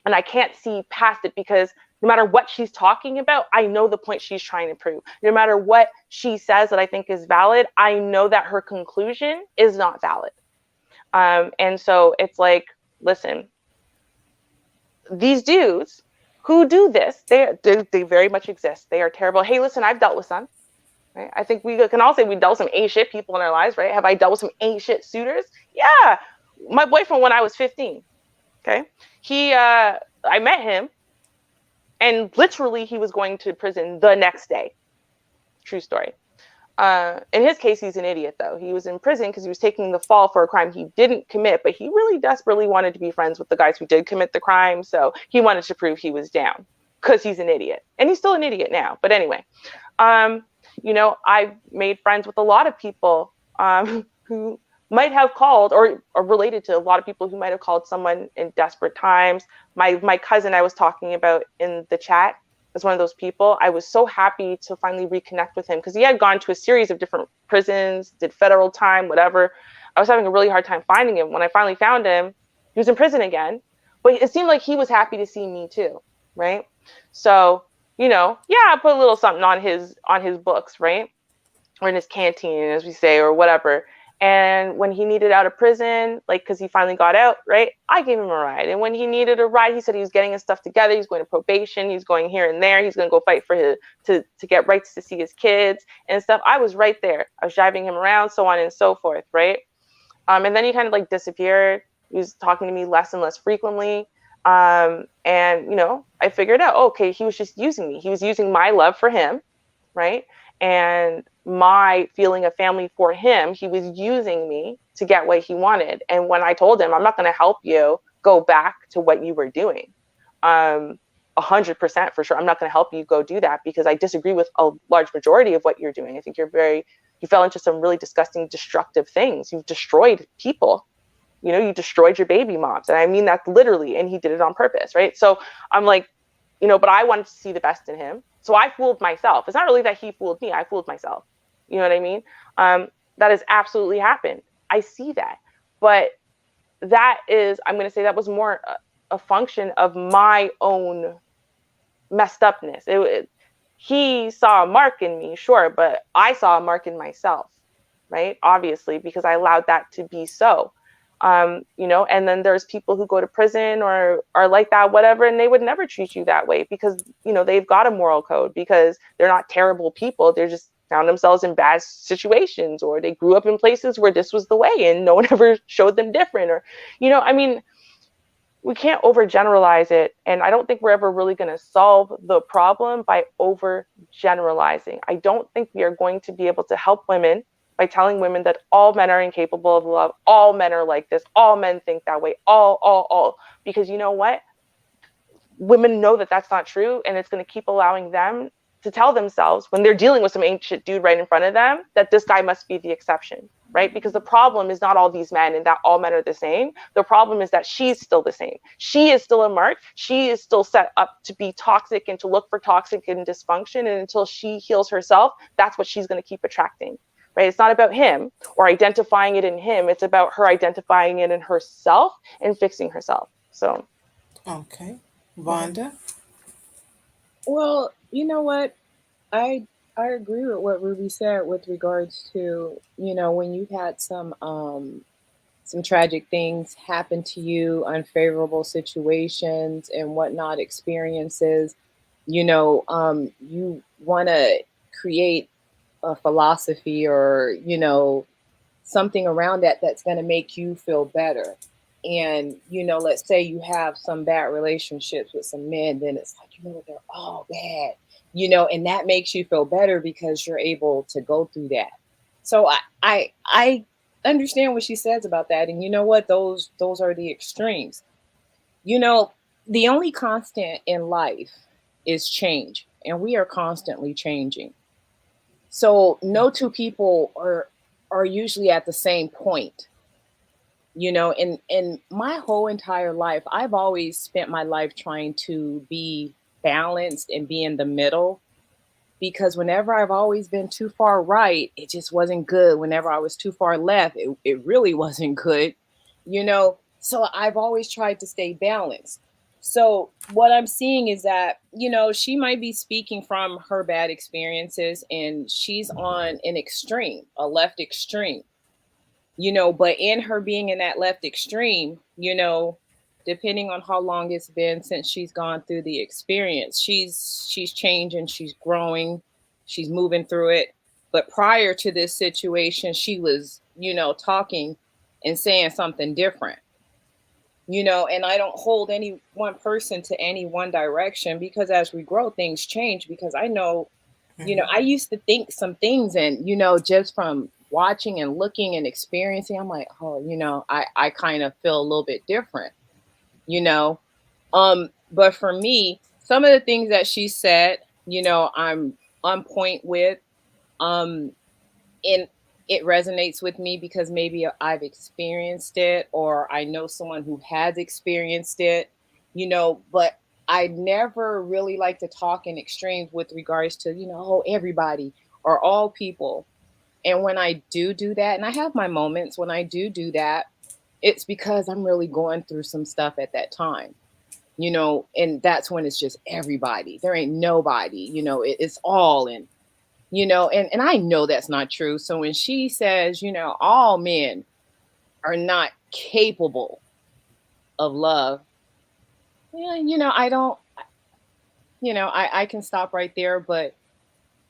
And I can't see past it because no matter what she's talking about, I know the point she's trying to prove. No matter what she says that I think is valid, I know that her conclusion is not valid. And so it's like, listen, these dudes who do this, they very much exist. They are terrible. Hey, listen, I've dealt with some. Right? I think we can all say we dealt with some A-shit people in our lives, right? Have I dealt with some A-shit suitors? Yeah. My boyfriend when I was 15, okay? I met him and literally he was going to prison the next day. True story. In his case, he's an idiot, though. He was in prison because he was taking the fall for a crime he didn't commit, but he really desperately wanted to be friends with the guys who did commit the crime. So he wanted to prove he was down because he's an idiot. And he's still an idiot now. But anyway, you know, I've made friends with a lot of people who might have called or related to a lot of people who might have called someone in desperate times. My cousin I was talking about in the chat as one of those people. I was so happy to finally reconnect with him because he had gone to a series of different prisons, did federal time, whatever. I was having a really hard time finding him. When I finally found him, he was in prison again, but it seemed like he was happy to see me too, right? So, you know, yeah, I put a little something on his books, right? Or in his canteen, as we say, or whatever. And when he needed out of prison, like, because he finally got out, right, I gave him a ride. And when he needed a ride, he said he was getting his stuff together. He's going to probation. He's going here and there. He's going to go fight for his to get rights to see his kids and stuff. I was right there. I was driving him around, so on and so forth, right? And then he kind of like disappeared. He was talking to me less and less frequently. And, you know, I figured out, okay, he was just using me. He was using my love for him, right? And my feeling of family for him. He was using me to get what he wanted. And when I told him, I'm not going to help you go back to what you were doing, 100% for sure. I'm not going to help you go do that because I disagree with a large majority of what you're doing. I think you fell into some really disgusting, destructive things. You've destroyed people. You know, you destroyed your baby moms. And I mean that literally. And he did it on purpose, right? So I'm like, you know, but I wanted to see the best in him. So I fooled myself. It's not really that he fooled me. I fooled myself. You know what I mean? That has absolutely happened. I see that. But that is, I'm going to say that was more a function of my own messed upness. He saw a mark in me, sure, but I saw a mark in myself, right? Obviously, because I allowed that to be so. You know, and then there's people who go to prison or are like that, whatever, and they would never treat you that way because, you know, they've got a moral code because they're not terrible people. They're just found themselves in bad situations, or they grew up in places where this was the way and no one ever showed them different, or, you know, I mean, we can't overgeneralize it. And I don't think we're ever really going to solve the problem by overgeneralizing. I don't think we are going to be able to help women by telling women that all men are incapable of love, all men are like this, all men think that way, all. Because you know what? Women know that that's not true, and it's going to keep allowing them to tell themselves when they're dealing with some ancient dude right in front of them that this guy must be the exception, right? Because the problem is not all these men and that all men are the same. The problem is that she's still the same. She is still a mark. She is still set up to be toxic and to look for toxic and dysfunction. And until she heals herself, that's what she's going to keep attracting. Right? It's not about him or identifying it in him. It's about her identifying it in herself and fixing herself. So, Okay. Vonda? Well, you know what? I agree with what Ruby said with regards to, you know, when you've had some tragic things happen to you, unfavorable situations and whatnot, experiences, you know, you want to create a philosophy or, you know, something around that that's going to make you feel better. And, you know, let's say you have some bad relationships with some men, then it's like, you know, they're all bad, you know, and that makes you feel better because you're able to go through that. So I understand what she says about that. And you know what? Those are the extremes. You know, the only constant in life is change, and we are constantly changing. So no two people are usually at the same point. You know, in my whole entire life, I've always spent my life trying to be balanced and be in the middle, because whenever I've always been too far right, it just wasn't good. Whenever I was too far left, it really wasn't good, you know. So I've always tried to stay balanced. So what I'm seeing is that, you know, she might be speaking from her bad experiences and she's on an extreme, a left extreme, you know, but in her being in that left extreme, you know, depending on how long it's been since she's gone through the experience, she's changing, she's growing, she's moving through it. But prior to this situation, she was, you know, talking and saying something different, you know. And I don't hold any one person to any one direction, because as we grow, things change. Because I know, you know, I used to think some things, and, you know, just from watching and looking and experiencing, I'm like, oh, you know, I kind of feel a little bit different, you know. But for me, some of the things that she said, you know, I'm on point with, and it resonates with me because maybe I've experienced it, or I know someone who has experienced it, you know. But I never really like to talk in extremes with regards to, you know, oh, everybody or all people. And when I do that, and I have my moments when I do that, it's because I'm really going through some stuff at that time, you know. And that's when it's just everybody. There ain't nobody, you know. It's all in. And I know that's not true. So when she says, all men are not capable of love, I don't, I can stop right there, but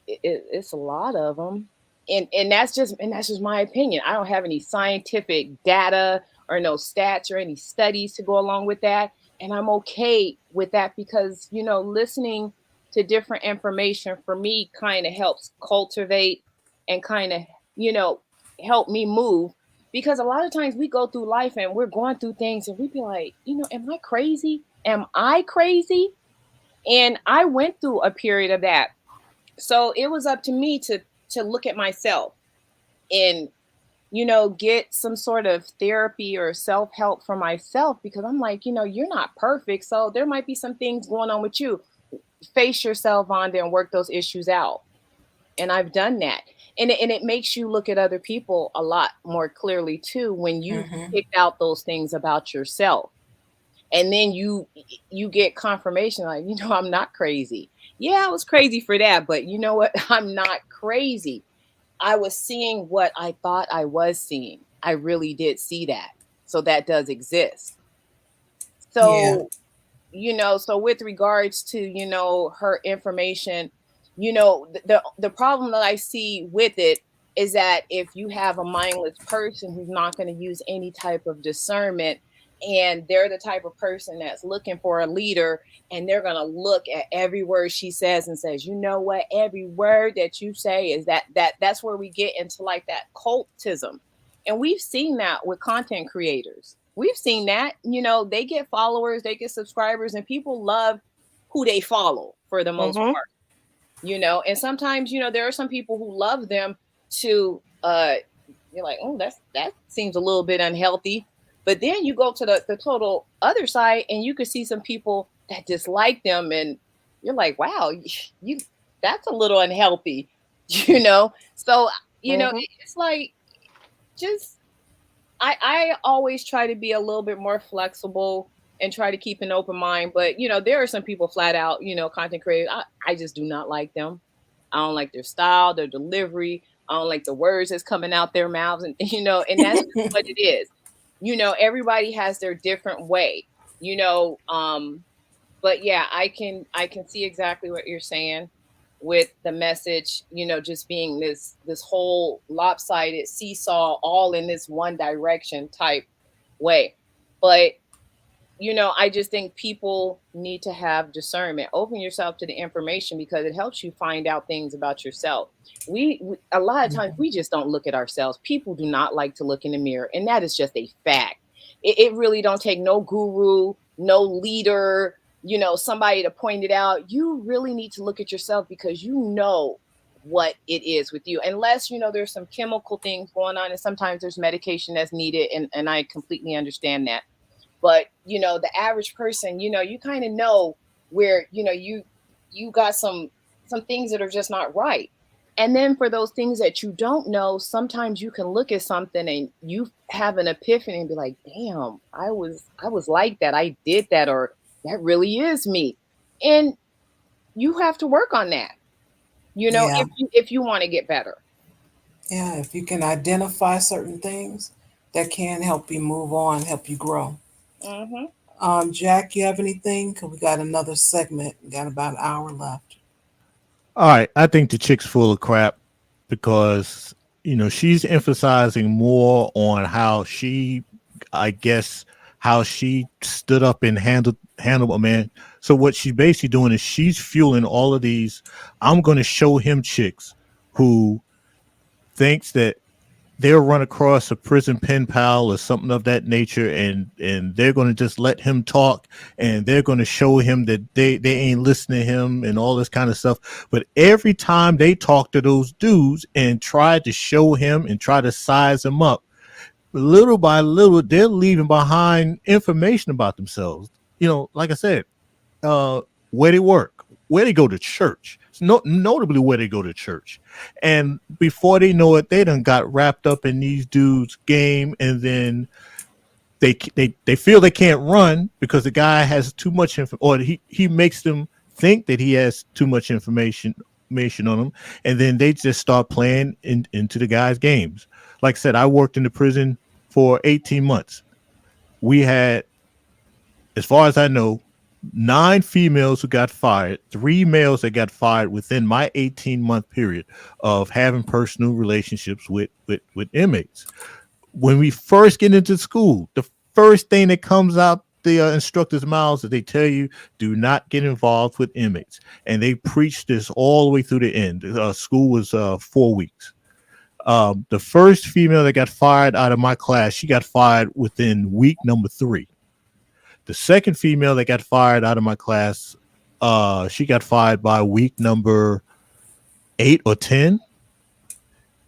it's a lot of them. And that's just my opinion. I don't have any scientific data or no stats or any studies to go along with that. And I'm okay with that because, listening to different information for me kind of helps cultivate and kind of, help me move. Because a lot of times we go through life and we're going through things and we be like, am I crazy? Am I crazy? And I went through a period of that. So it was up to me to look at myself and, get some sort of therapy or self-help for myself, because I'm like, you're not perfect. So there might be some things going on with you. Face yourself on there and work those issues out. And I've done that. And it makes you look at other people a lot more clearly too, when you pick out those things about yourself. And then you get confirmation like, I'm not crazy. Yeah, I was crazy for that, but you know what? I'm not crazy. I was seeing what I thought I was seeing. I really did see that. So that does exist. So, so with regards to, her information, the problem that I see with it is that if you have a mindless person who's not going to use any type of discernment, and they're the type of person that's looking for a leader, and they're going to look at every word she says and says, you know what, every word that you say is that's where we get into like that cultism. And we've seen that with content creators. We've seen that, they get followers, they get subscribers, and people love who they follow for the most part, and sometimes, there are some people who love them to, you're like, oh, that seems a little bit unhealthy. But then you go to the total other side and you could see some people that dislike them. And you're like, wow, that's a little unhealthy, So, it's like, just, I always try to be a little bit more flexible and try to keep an open mind. But, there are some people flat out, content creators, I just do not like them. I don't like their style, their delivery. I don't like the words that's coming out their mouths. And, and that's what it is. Everybody has their different way, but yeah, I can see exactly what you're saying with the message, just being this whole lopsided seesaw, all in this one direction type way. But, I just think people need to have discernment. Open yourself to the information because it helps you find out things about yourself. We a lot of times we just don't look at ourselves. People do not like to look in the mirror, and that is just a fact. It really don't take no guru, no leader, somebody to point it out. You really need to look at yourself because you know what it is with you. Unless, there's some chemical things going on, and sometimes there's medication that's needed, and I completely understand that. But, the average person, you kind of know where, you got some things that are just not right. And then for those things that you don't know, sometimes you can look at something and you have an epiphany and be like, damn, I was like that. I did that, or that really is me. And you have to work on that, if you want to get better. Yeah, if you can identify certain things that can help you move on, help you grow. Jack, you have anything? Because we got another segment. We got about an hour left. All right, I think the chick's full of crap because she's emphasizing more on how she stood up and handled a man. So what she's basically doing is she's fueling all of these I'm going to show him chicks who thinks that they'll run across a prison pen pal or something of that nature, and they're going to just let him talk, and they're going to show him that they ain't listening to him and all this kind of stuff. But every time they talk to those dudes and try to show him and try to size him up, little by little, they're leaving behind information about themselves. Like I said, where they work, where they go to church, notably where they go to church. And before they know it, they done got wrapped up in these dudes' game, and then they feel they can't run because the guy has too much information, or he makes them think that he has too much information, information on them, and then they just start playing into the guys' games. Like I said, I worked in the prison for 18 months. We had, as far as I know, 9 females who got fired, 3 males that got fired within my 18-month period of having personal relationships with inmates. When we first get into school, the first thing that comes out the instructors' mouths that they tell you, do not get involved with inmates. And they preach this all the way through the end. School was 4 weeks. The first female that got fired out of my class, she got fired within week number 3. The second female that got fired out of my class, she got fired by week number 8 or 10.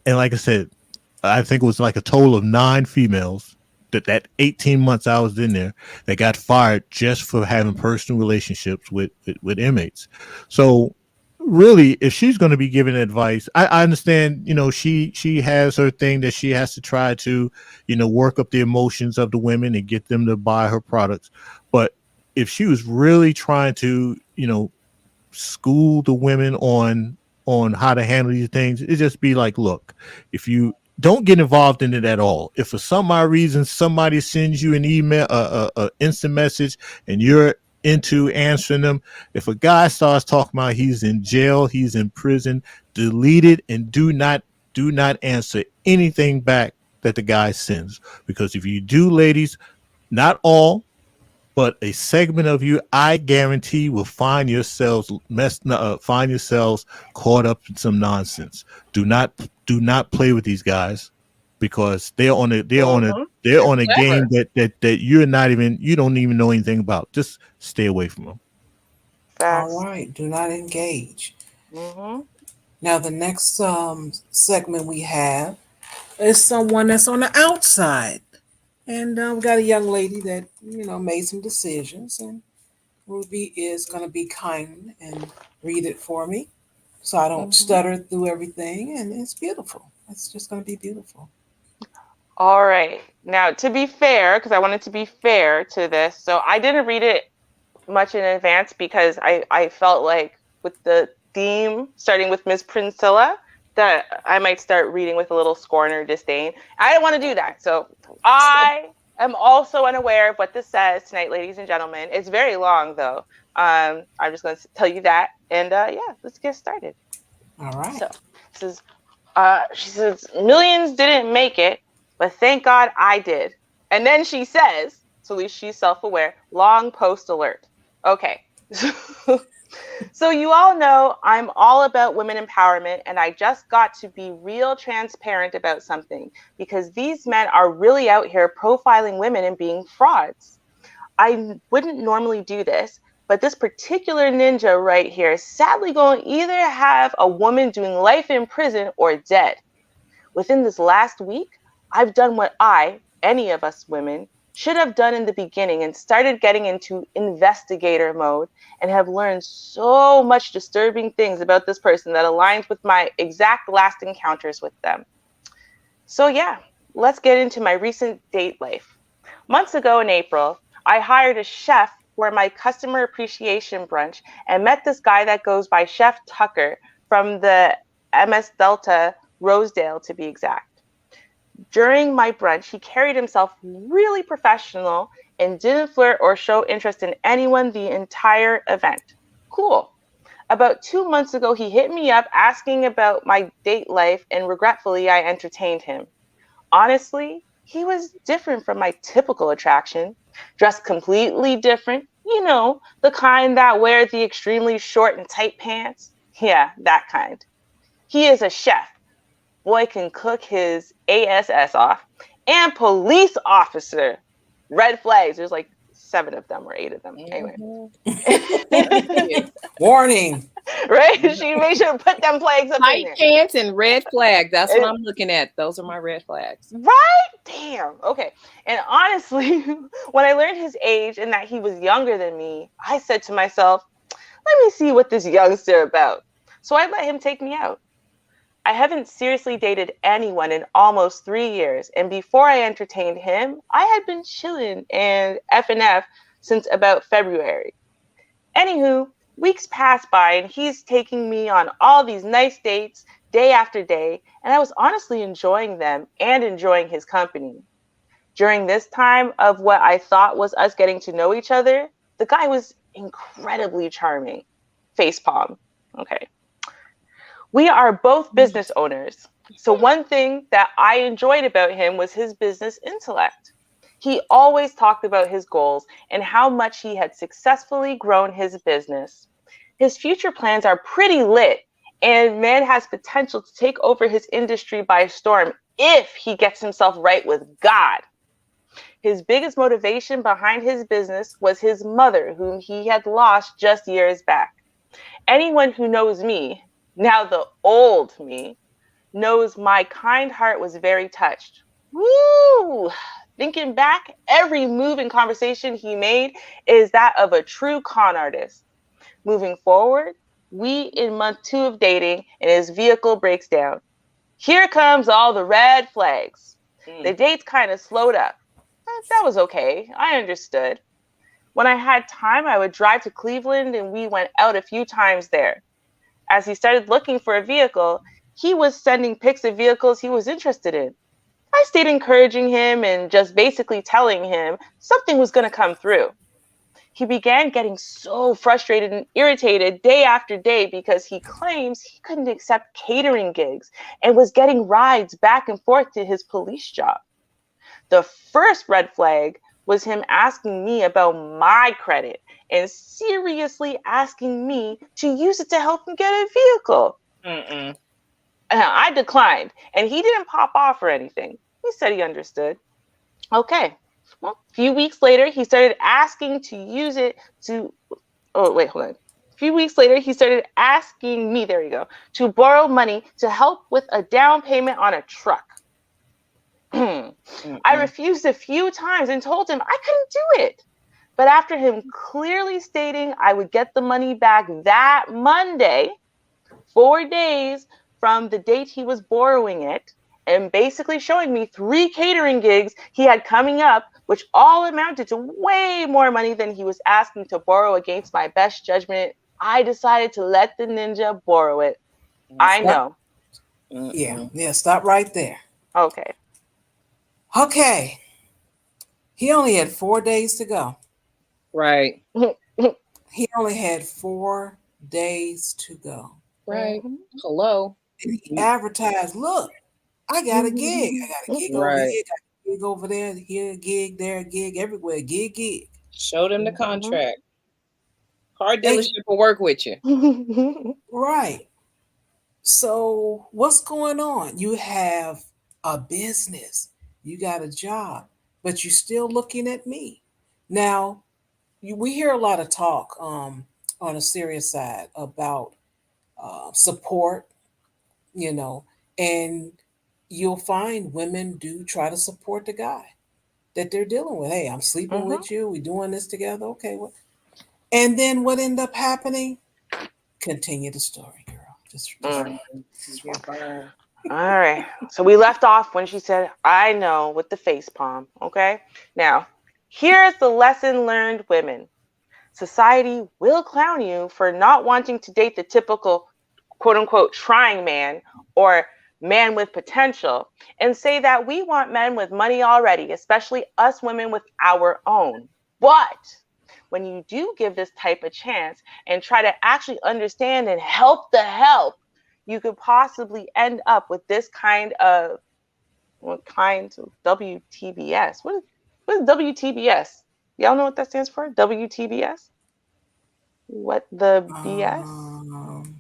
And like I said, I think it was like a total of 9 females that 18 months I was in there that got fired just for having personal relationships with inmates. So really, if she's going to be giving advice, I understand, she has her thing that she has to try to, work up the emotions of the women and get them to buy her products. But if she was really trying to, school the women on how to handle these things, it just be like, look, if you don't get involved in it at all. If for some odd reason somebody sends you an email, a instant message, and you're into answering them, if a guy starts talking about he's in jail, he's in prison, delete it and do not answer anything back that the guy sends. Because if you do, ladies, not all, but a segment of you, I guarantee, will find yourselves caught up in some nonsense. Do not play with these guys, because they're on a game that you don't even know anything about. Just stay away from them. All right, do not engage. Now the next segment we have is someone that's on the outside. And we got a young lady that, made some decisions, and Ruby is going to be kind and read it for me so I don't stutter through everything, and it's beautiful. It's just going to be beautiful. All right. Now, to be fair, because I wanted to be fair to this, so I didn't read it much in advance because I felt like with the theme starting with Miss Princella, that I might start reading with a little scorn or disdain. I didn't want to do that. So I am also unaware of what this says tonight, ladies and gentlemen. It's very long, though. I'm just going to tell you that. And let's get started. All right. So this is, she says, millions didn't make it, but thank God I did. And then she says, so at least she's self-aware, long post alert. Okay. So you all know I'm all about women empowerment, and I just got to be real transparent about something, because these men are really out here profiling women and being frauds. I wouldn't normally do this, but this particular ninja right here is sadly going to either have a woman doing life in prison or dead. Within this last week, I've done what any of us women, should have done in the beginning and started getting into investigator mode, and have learned so much disturbing things about this person that aligns with my exact last encounters with them. So let's get into my recent date life. Months ago in April, I hired a chef for my customer appreciation brunch and met this guy that goes by Chef Tucker from the MS Delta, Rosedale to be exact. During my brunch, he carried himself really professional and didn't flirt or show interest in anyone the entire event. Cool. About 2 months ago, he hit me up asking about my date life, and regretfully, I entertained him. Honestly, he was different from my typical attraction, dressed completely different, the kind that wear the extremely short and tight pants. Yeah, that kind. He is a chef. Boy can cook his ass off, and police officer. Red flags. There's like 7 of them or 8 of them. Anyway. Warning. Right? She made sure to put them flags up Tight in there. pants and red flags. That's what I'm looking at. Those are my red flags. Right? Damn. Okay. And honestly, when I learned his age and that he was younger than me, I said to myself, let me see what this youngster about. So I let him take me out. I haven't seriously dated anyone in almost 3 years, and before I entertained him, I had been chilling and F&F since about February. Anywho, Weeks passed by and he's taking me on all these nice dates day after day, and I was honestly enjoying them and enjoying his company. During this time of what I thought was us getting to know each other, the guy was incredibly charming. Facepalm. Okay. We are both business owners. So one thing that I enjoyed about him was his business intellect. He always talked about his goals and how much he had successfully grown his business. His future plans are pretty lit, and man has potential to take over his industry by storm if he gets himself right with God. His biggest motivation behind his business was his mother, whom he had lost just years back. Anyone who knows me, now the old me, knows my kind heart was very touched. Woo! Thinking back, every move and conversation he made is that of a true con artist. Moving forward, we in month 2 of dating, and his vehicle breaks down. Here comes all the red flags. The dates kind of slowed up. That was okay. I understood. When I had time, I would drive to Cleveland and we went out a few times there. As he started looking for a vehicle, he was sending pics of vehicles he was interested in. I stayed encouraging him and just basically telling him something was going to come through. He began getting so frustrated and irritated day after day because he claims he couldn't accept catering gigs and was getting rides back and forth to his police job. The first red flag was him asking me about my credit and seriously asking me to use it to help him get a vehicle. I declined, and he didn't pop off or anything. He said he understood. Okay. Well, a few weeks later, he started asking to use it to... Oh, wait, hold on. A few weeks later, he started asking me, there you go, to borrow money to help with a down payment on a truck. I refused a few times and told him I couldn't do it. But after him clearly stating I would get the money back that Monday, 4 days from the date he was borrowing it, and basically showing me 3 catering gigs he had coming up, which all amounted to way more money than he was asking to borrow against my best judgment, I decided to let the ninja borrow it. I know. Yeah, stop right there. Okay. He only had 4 days to go. Right. He only had 4 days to go. Right. Hello. And he advertised, look, I got a gig. I got a gig over here, got a gig over there, here a gig, there a gig, everywhere, gig. Show them the contract. Car dealership will work with you. Right. So what's going on? You have a business, you got a job, but you're still looking at me. Now, we hear a lot of talk on a serious side about support, and you'll find women do try to support the guy that they're dealing with. Hey, I'm sleeping with you. We're doing this together. Okay. And then what ended up happening? Continue the story, girl. Just All right. So we left off when she said, I know, with the face palm. Okay. Now, here's the lesson learned, women. Society will clown you for not wanting to date the typical quote unquote trying man or man with potential, and say that we want men with money already, especially us women with our own. But when you do give this type of chance and try to actually understand and help the help, you could possibly end up with this kind of WTBS. What is WTBS? Y'all know what that stands for? WTBS? What the BS?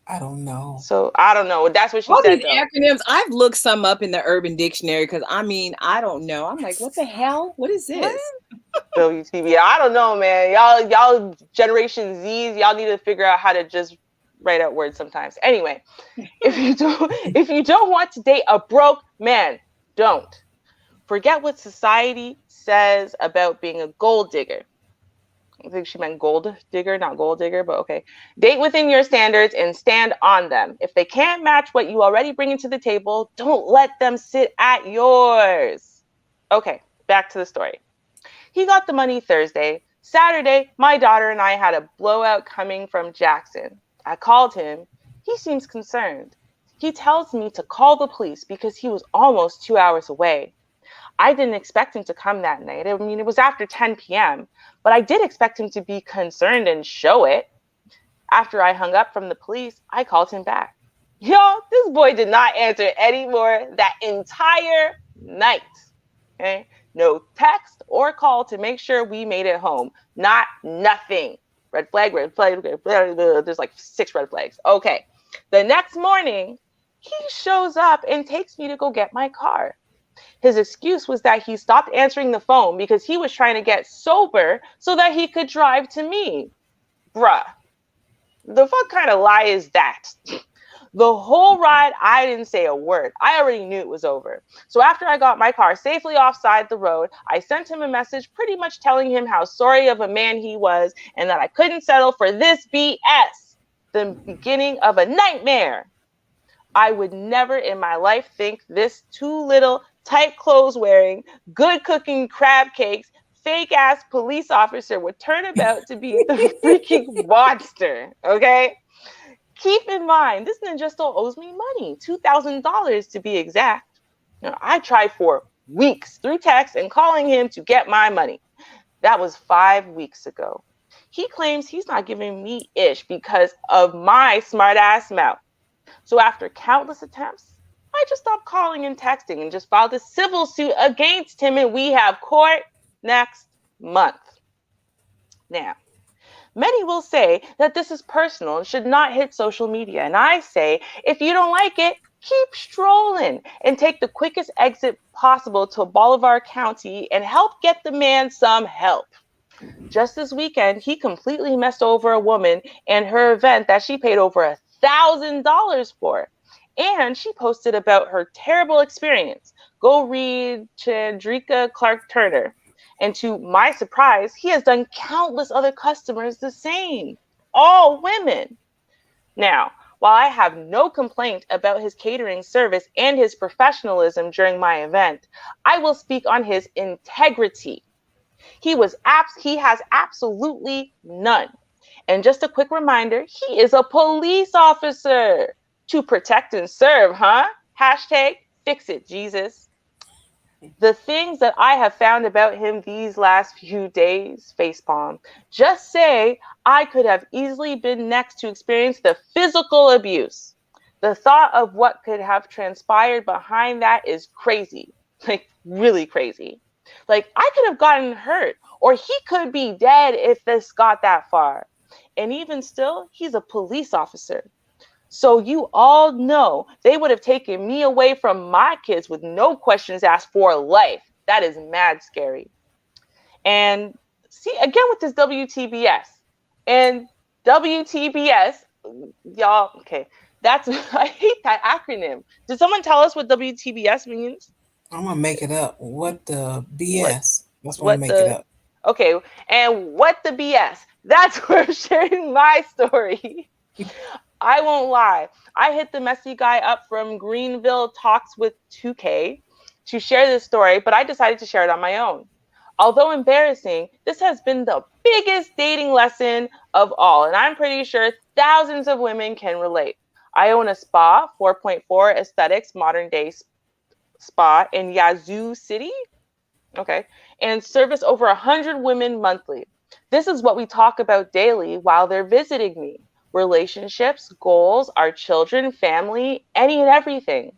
I don't know. So I don't know. That's what she All said. These acronyms. I've looked some up in the Urban Dictionary because I don't know. I'm like, what the hell? What is this? WTBS. I don't know, man. Y'all Generation Zs, y'all need to figure out how to just write out words sometimes. Anyway, if you don't want to date a broke man, don't. Forget what society says about being a gold digger. I think she meant gold digger, not gold digger, but okay. Date within your standards and stand on them. If they can't match what you already bring into the table, don't let them sit at yours. Okay, back to the story. He got the money Thursday, Saturday, my daughter and I had a blowout coming from Jackson. I called him. He seems concerned. He tells me to call the police because he was almost 2 hours away. I didn't expect him to come that night. I mean, it was after 10 p.m., but I did expect him to be concerned and show it. After I hung up from the police, I called him back. Y'all, this boy did not answer anymore that entire night. Okay? No text or call to make sure we made it home. Nothing. Red flag, red flag, red flag. There's like 6 red flags. Okay. The next morning, he shows up and takes me to go get my car. His excuse was that he stopped answering the phone because he was trying to get sober so that he could drive to me. Bruh, the fuck kind of lie is that? The whole ride, I didn't say a word. I already knew it was over. So after I got my car safely offside the road, I sent him a message pretty much telling him how sorry of a man he was and that I couldn't settle for this BS. The beginning of a nightmare. I would never in my life think this too little, tight clothes wearing, good cooking crab cakes, fake ass police officer would turn about to be the freaking monster. Okay? Keep in mind, this ninja still owes me money, $2,000 to be exact. Now, I tried for weeks through text and calling him to get my money. That was 5 weeks ago. He claims he's not giving me ish because of my smart ass mouth. So after countless attempts, I just stopped calling and texting and just filed a civil suit against him, and we have court next month. Now, many will say that this is personal and should not hit social media. And I say, if you don't like it, keep strolling and take the quickest exit possible to Bolivar County and help get the man some help. Just this weekend, he completely messed over a woman and her event that she paid over $1,000 for. And she posted about her terrible experience. Go read Chandrika Clark Turner. And to my surprise, he has done countless other customers the same, all women. Now, while I have no complaint about his catering service and his professionalism during my event, I will speak on his integrity. He has absolutely none. And just a quick reminder, he is a police officer to protect and serve, huh? Hashtag fix it, Jesus. The things that I have found about him these last few days, facepalm, just say I could have easily been next to experience the physical abuse. The thought of what could have transpired behind that is crazy, like really crazy. Like I could have gotten hurt or he could be dead if this got that far. And even still, he's a police officer. So you all know they would have taken me away from my kids with no questions asked for life. That is mad scary. And see, again with this WTBS. And WTBS, y'all, okay, that's, I hate that acronym. Did someone tell us what WTBS means? I'm going to make it up. What the BS? That's what I'm make it up. Okay, and what the BS? That's where I'm sharing my story. I won't lie. I hit the messy guy up from Greenville Talks with 2K to share this story, but I decided to share it on my own. Although embarrassing, this has been the biggest dating lesson of all, and I'm pretty sure thousands of women can relate. I own a spa, 4.4 Aesthetics Modern Day Spa in Yazoo City, okay, and service over 100 women monthly. This is what we talk about daily while they're visiting me. Relationships, goals, our children, family, any and everything.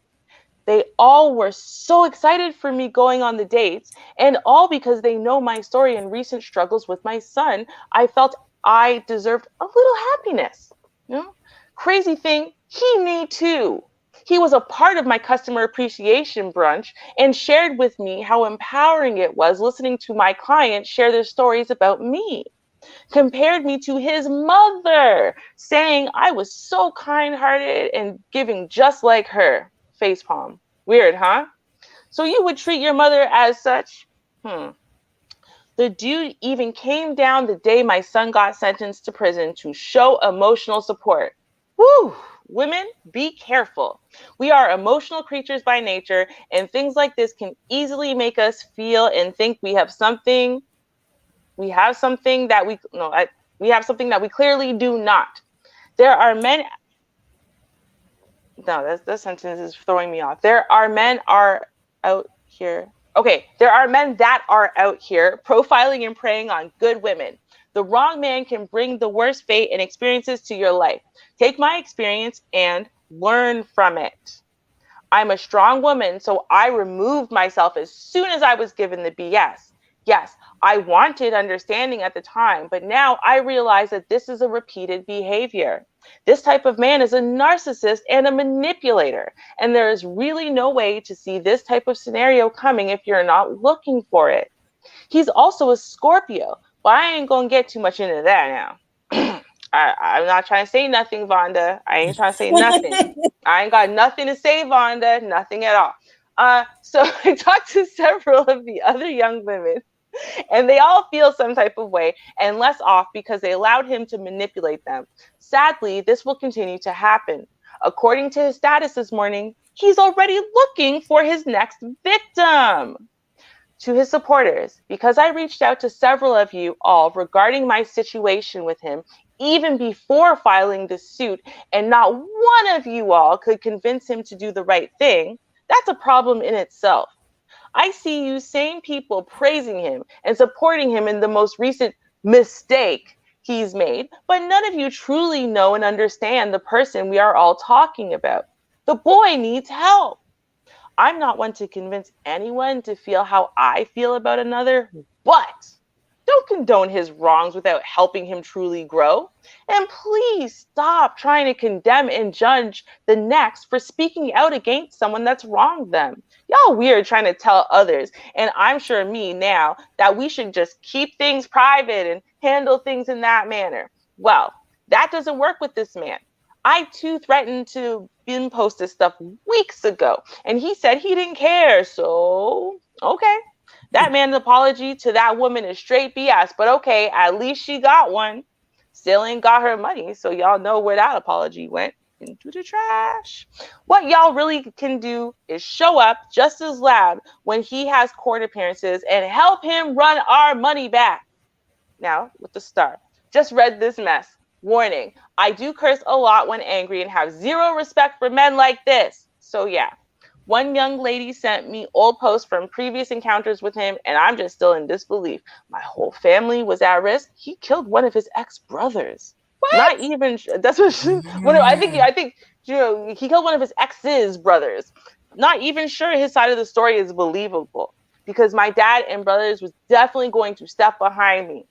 They all were so excited for me going on the dates, and all because they know my story and recent struggles with my son. I felt I deserved a little happiness. You know? Crazy thing, he knew too. He was a part of my customer appreciation brunch and shared with me how empowering it was listening to my clients share their stories about me. Compared me to his mother, saying I was so kind-hearted and giving just like her. Facepalm. Weird, huh? So you would treat your mother as such? The dude even came down the day my son got sentenced to prison to show emotional support. Woo! Women, be careful. We are emotional creatures by nature, and things like this can easily make us feel and think we have something We have something that we clearly do not. There are men. No, that sentence is throwing me off. There are men out here. Okay, there are men that are out here profiling and preying on good women. The wrong man can bring the worst fate and experiences to your life. Take my experience and learn from it. I'm a strong woman, so I removed myself as soon as I was given the BS. Yes, I wanted understanding at the time, but now I realize that this is a repeated behavior. This type of man is a narcissist and a manipulator, and there is really no way to see this type of scenario coming if you're not looking for it. He's also a Scorpio, but I ain't gonna get too much into that now. I'm not trying to say nothing, Vonda. I ain't trying to say nothing. I ain't got nothing to say, Vonda. Nothing at all. So I talked to several of the other young women, and they all feel some type of way and less off because they allowed him to manipulate them. Sadly, this will continue to happen. According to his status this morning, he's already looking for his next victim. To his supporters, because I reached out to several of you all regarding my situation with him, even before filing the suit, and not one of you all could convince him to do the right thing, that's a problem in itself. I see you same people praising him and supporting him in the most recent mistake he's made, but none of you truly know and understand the person we are all talking about. The boy needs help. I'm not one to convince anyone to feel how I feel about another, but don't condone his wrongs without helping him truly grow. And please stop trying to condemn and judge the next for speaking out against someone that's wronged them. Y'all weird trying to tell others, and I'm sure me now, that we should just keep things private and handle things in that manner. Well, that doesn't work with this man. I too threatened to bin post this stuff weeks ago, and he said he didn't care. So, okay. That man's apology to that woman is straight BS, but okay, at least she got one. Still ain't got her money, so y'all know where that apology went. Into the trash. What y'all really can do is show up just as loud when he has court appearances and help him run our money back. Now, with the star. Just read this mess. Warning, I do curse a lot when angry and have zero respect for men like this. So yeah, one young lady sent me old posts from previous encounters with him, and I'm just still in disbelief. My whole family was at risk. He killed one of his ex-brothers. What? Not even, that's what she, I think, you know, he killed one of his ex's brothers. Not even sure his side of the story is believable, because my dad and brothers was definitely going to step behind me.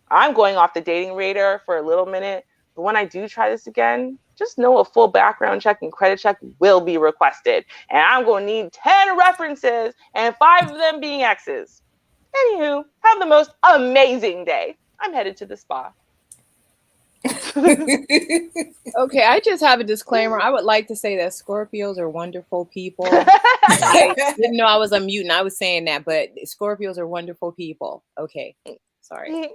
I'm going off the dating radar for a little minute, but when I do try this again, just know a full background check and credit check will be requested. And I'm going to need 10 references and 5 of them being exes. Anywho, have the most amazing day. I'm headed to the spa. Okay, I just have a disclaimer. I would like to say that Scorpios are wonderful people. I didn't know I was unmuting. I was saying that, but Scorpios are wonderful people. Okay, sorry.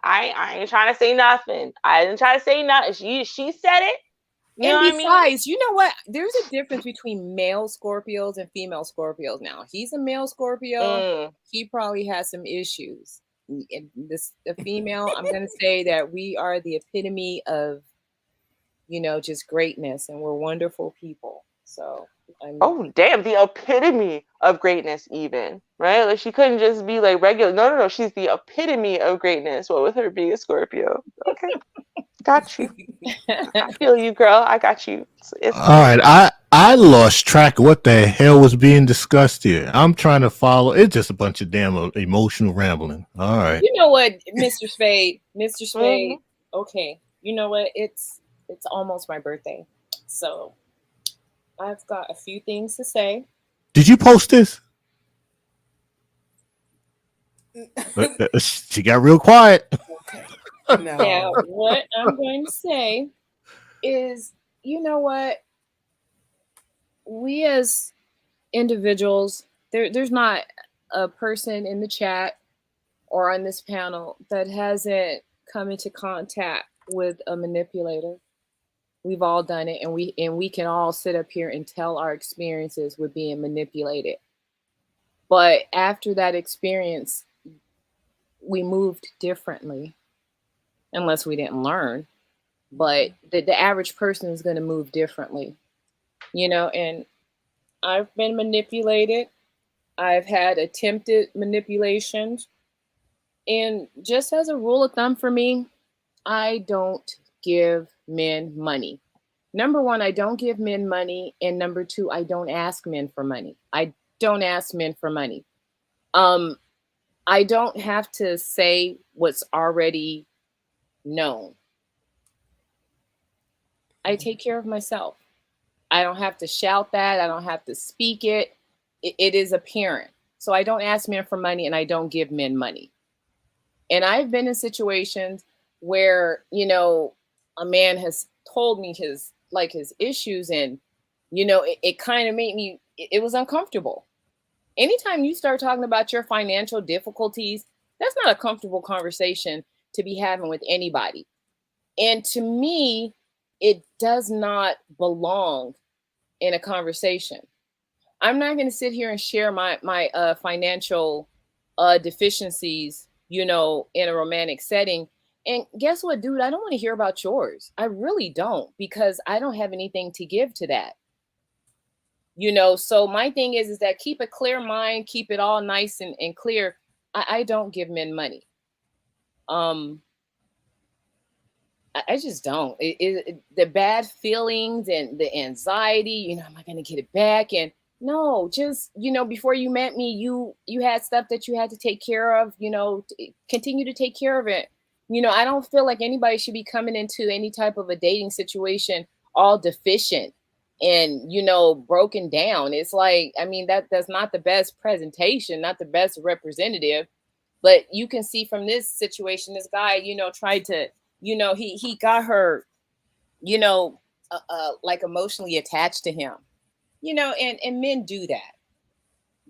I ain't trying to say nothing. I didn't try to say nothing. She said it. You know besides, you know what? There's a difference between male Scorpios and female Scorpios now. He's a male Scorpio. He probably has some issues. The female, I'm going to say that we are the epitome of, you know, just greatness, and we're wonderful people. So oh damn, the epitome of greatness, even, right? Like she couldn't just be like regular. No, she's the epitome of greatness. What with her being a Scorpio? Okay, got you. I feel you, girl. I got you. It's all right. I lost track of what the hell was being discussed here. I'm trying to follow. It's just a bunch of damn emotional rambling. All right. You know what, Mr. Spade? Okay. You know what? It's almost my birthday, so I've got a few things to say. Did you post this? She got real quiet. Okay. No. Yeah, what I'm going to say is, you know what? We as individuals, there's not a person in the chat or on this panel that hasn't come into contact with a manipulator. We've all done it, and we can all sit up here and tell our experiences with being manipulated. But after that experience, we moved differently, unless we didn't learn. But the average person is going to move differently, and I've been manipulated. I've had attempted manipulations. And just as a rule of thumb for me, I don't give men money. Number one, I don't give men money. And number two, I don't ask men for money. I don't ask men for money. I don't have to say what's already known. I take care of myself. I don't have to shout that. I don't have to speak it. It is apparent. So I don't ask men for money and I don't give men money. And I've been in situations where, a man has told me his issues, and, it kind of made me, it was uncomfortable. Anytime you start talking about your financial difficulties, that's not a comfortable conversation to be having with anybody. And to me, it does not belong in a conversation. I'm not going to sit here and share my financial deficiencies, in a romantic setting. And guess what, dude? I don't want to hear about yours. I really don't, because I don't have anything to give to that. So my thing is that keep a clear mind, keep it all nice and clear. I don't give men money. I just don't. The bad feelings and the anxiety, am I going to get it back? And no, just, before you met me, you had stuff that you had to take care of, continue to take care of it. I don't feel like anybody should be coming into any type of a dating situation all deficient and, broken down. It's like, that's not the best presentation, not the best representative. But you can see from this situation, this guy, tried to, he got her, like emotionally attached to him, and men do that.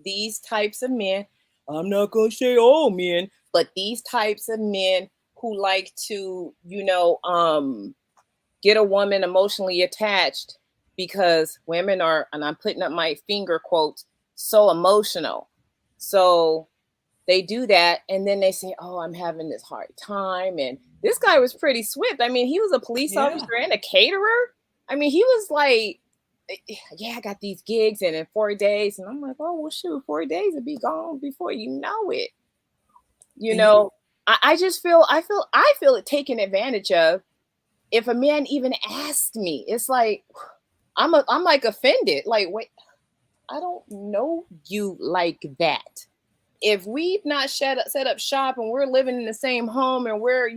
These types of men, I'm not going to say all men, but these types of men who like to, get a woman emotionally attached because women are, and I'm putting up my finger quotes, so emotional. So they do that. And then they say, oh, I'm having this hard time. And this guy was pretty swift. He was a police officer and a caterer. He was like, yeah, I got these gigs and in 4 days. And I'm like, oh, well, shoot, 4 days would be gone before you know it. I just feel it taken advantage of. If a man even asked me, it's like, I'm like offended. Like, wait, I don't know you like that. If we've not set up shop and we're living in the same home and we're,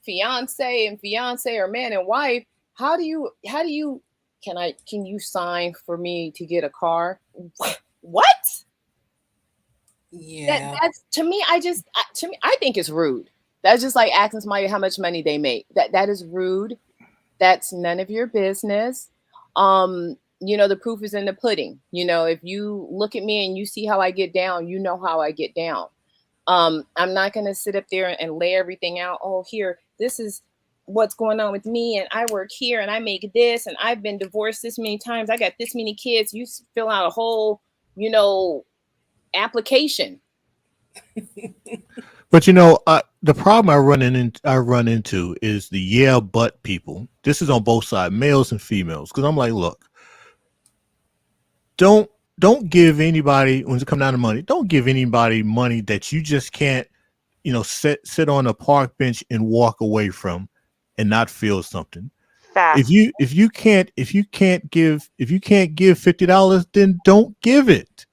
fiance and fiance or man and wife, can you sign for me to get a car? What? Yeah. That's to me, I think it's rude. That's just like asking somebody how much money they make. That is rude. That's none of your business. The proof is in the pudding. If you look at me and you see how I get down, you know how I get down. I'm not going to sit up there and lay everything out. Oh, here, this is what's going on with me. And I work here and I make this and I've been divorced this many times. I got this many kids. You fill out a whole, application. But the problem I run into is the yeah but people. This is on both sides, males and females. Because I'm like, look, don't give anybody, when it comes down to money, don't give anybody money that you just can't, sit on a park bench and walk away from and not feel something. Facts. If you can't give $50, then don't give it.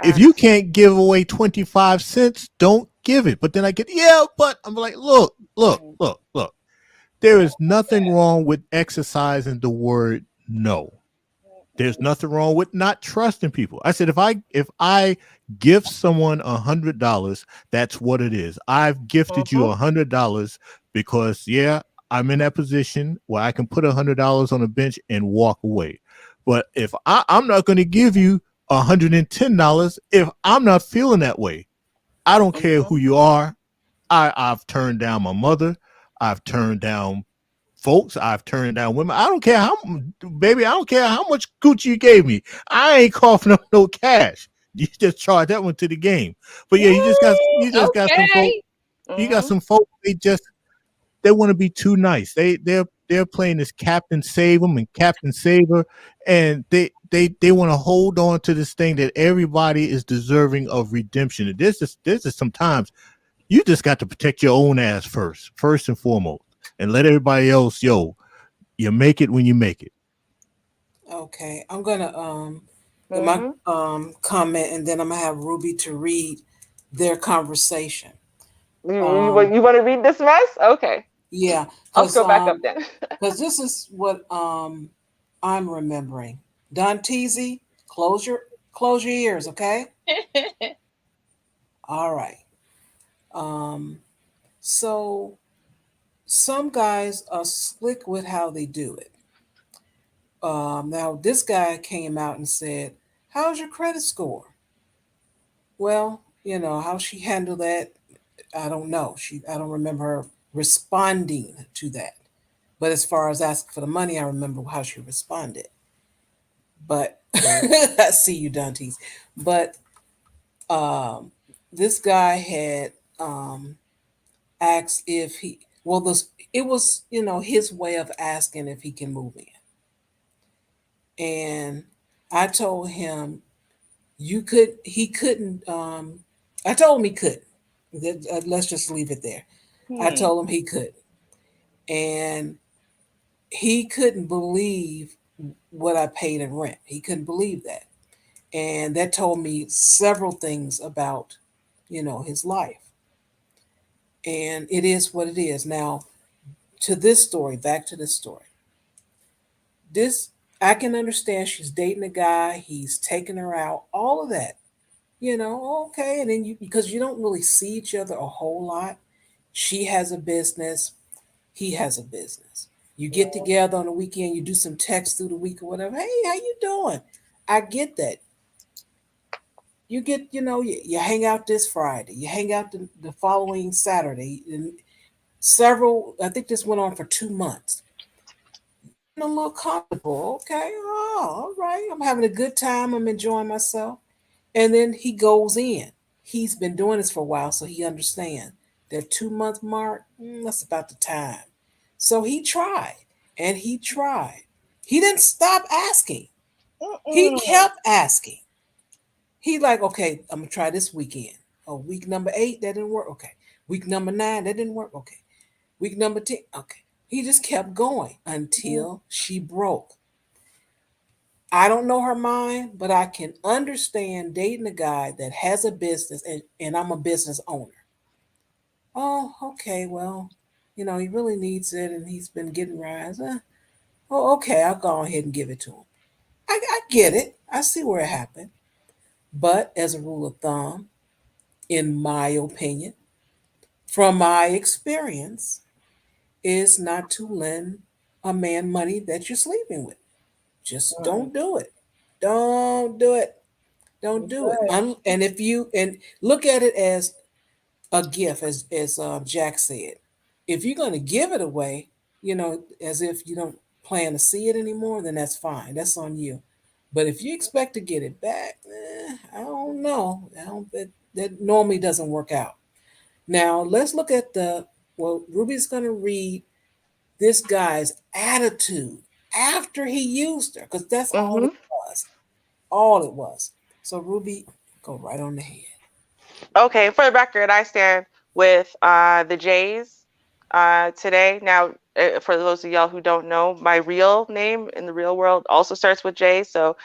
If you can't give away 25 cents, don't give it. But then I get, but I'm like, look. There is nothing wrong with exercising the word no. There's nothing wrong with not trusting people. I said, if I gift someone $100, that's what it is. I've gifted you $100 because, I'm in that position where I can put $100 on a bench and walk away. But if I'm not going to give you $110 if I'm not feeling that way. I don't care who you are. I've turned down my mother. I've turned down folks. I've turned down women. I don't care how much Gucci you gave me. I ain't coughing up no cash. You just charge that one to the game. But yeah, you just got some folks. Okay. You got some folks. They want to be too nice. They're playing this Captain Save 'em and Captain Saver, and they want to hold on to this thing that everybody is deserving of redemption. And there's just sometimes you just got to protect your own ass first and foremost, and let everybody else, you make it when you make it. Okay, I'm gonna get my Mm-hmm. comment, and then I'm gonna have Ruby to read their conversation. What Um, you want to read this mess? Okay, yeah, I'll because scroll back up then. this is what I'm remembering. Don Teasy, close your ears, okay? All right. Um, so some guys are slick with how they do it. Now this guy came out and said, "How's your credit score?" Well, how she handled that, I don't know. I don't remember her responding to that. But as far as asking for the money, I remember how she responded. But I see you, Dantes. But um, this guy had asked if he. Well, it was his way of asking if he can move in, and I told him you could. He couldn't. I told him he could. Let's just leave it there. I Hmm. told him he could, and he couldn't believe what I paid in rent. He couldn't believe that. And that told me several things about, his life. And it is what it is. Now, back to this story. This, I can understand she's dating a guy, he's taking her out, all of that. Okay. And then because you don't really see each other a whole lot, she has a business, he has a business. You get together on the weekend, you do some text through the week or whatever. Hey, how you doing? I get that. You get, you hang out this Friday, you hang out the following Saturday, and I think this went on for 2 months. Getting a little comfortable. Okay, oh, all right. I'm having a good time. I'm enjoying myself. And then he goes in. He's been doing this for a while, so he understands. That 2 month mark, that's about the time. So he tried and he tried. He didn't stop asking. He Mm-mm. kept asking. He like, okay, I'm gonna try this weekend. Oh, week number 8, that didn't work. Okay. Week number 9, that didn't work. Okay. Week number 10, okay. He just kept going until she broke. I don't know her mind, but I can understand dating a guy that has a business and I'm a business owner. Oh, okay, well, he really needs it and he's been getting rides. Oh, okay, I'll go ahead and give it to him. I get it. I see where it happened. But as a rule of thumb, in my opinion, from my experience, is not to lend a man money that you're sleeping with. Just Mm. don't do it. Don't do it. Don't That's do it. right. And if you and look at it as a gift, as Jack said, if you're going to give it away, as if you don't plan to see it anymore, then that's fine. That's on you. But if you expect to get it back, I don't know. That normally doesn't work out. Now let's look at Ruby's going to read this guy's attitude after he used her, because that's all Mm-hmm. it was. All it was. So Ruby, go right on the head. Okay, for the record, I stand with the Jays today. Now, for those of y'all who don't know, my real name in the real world also starts with J. So,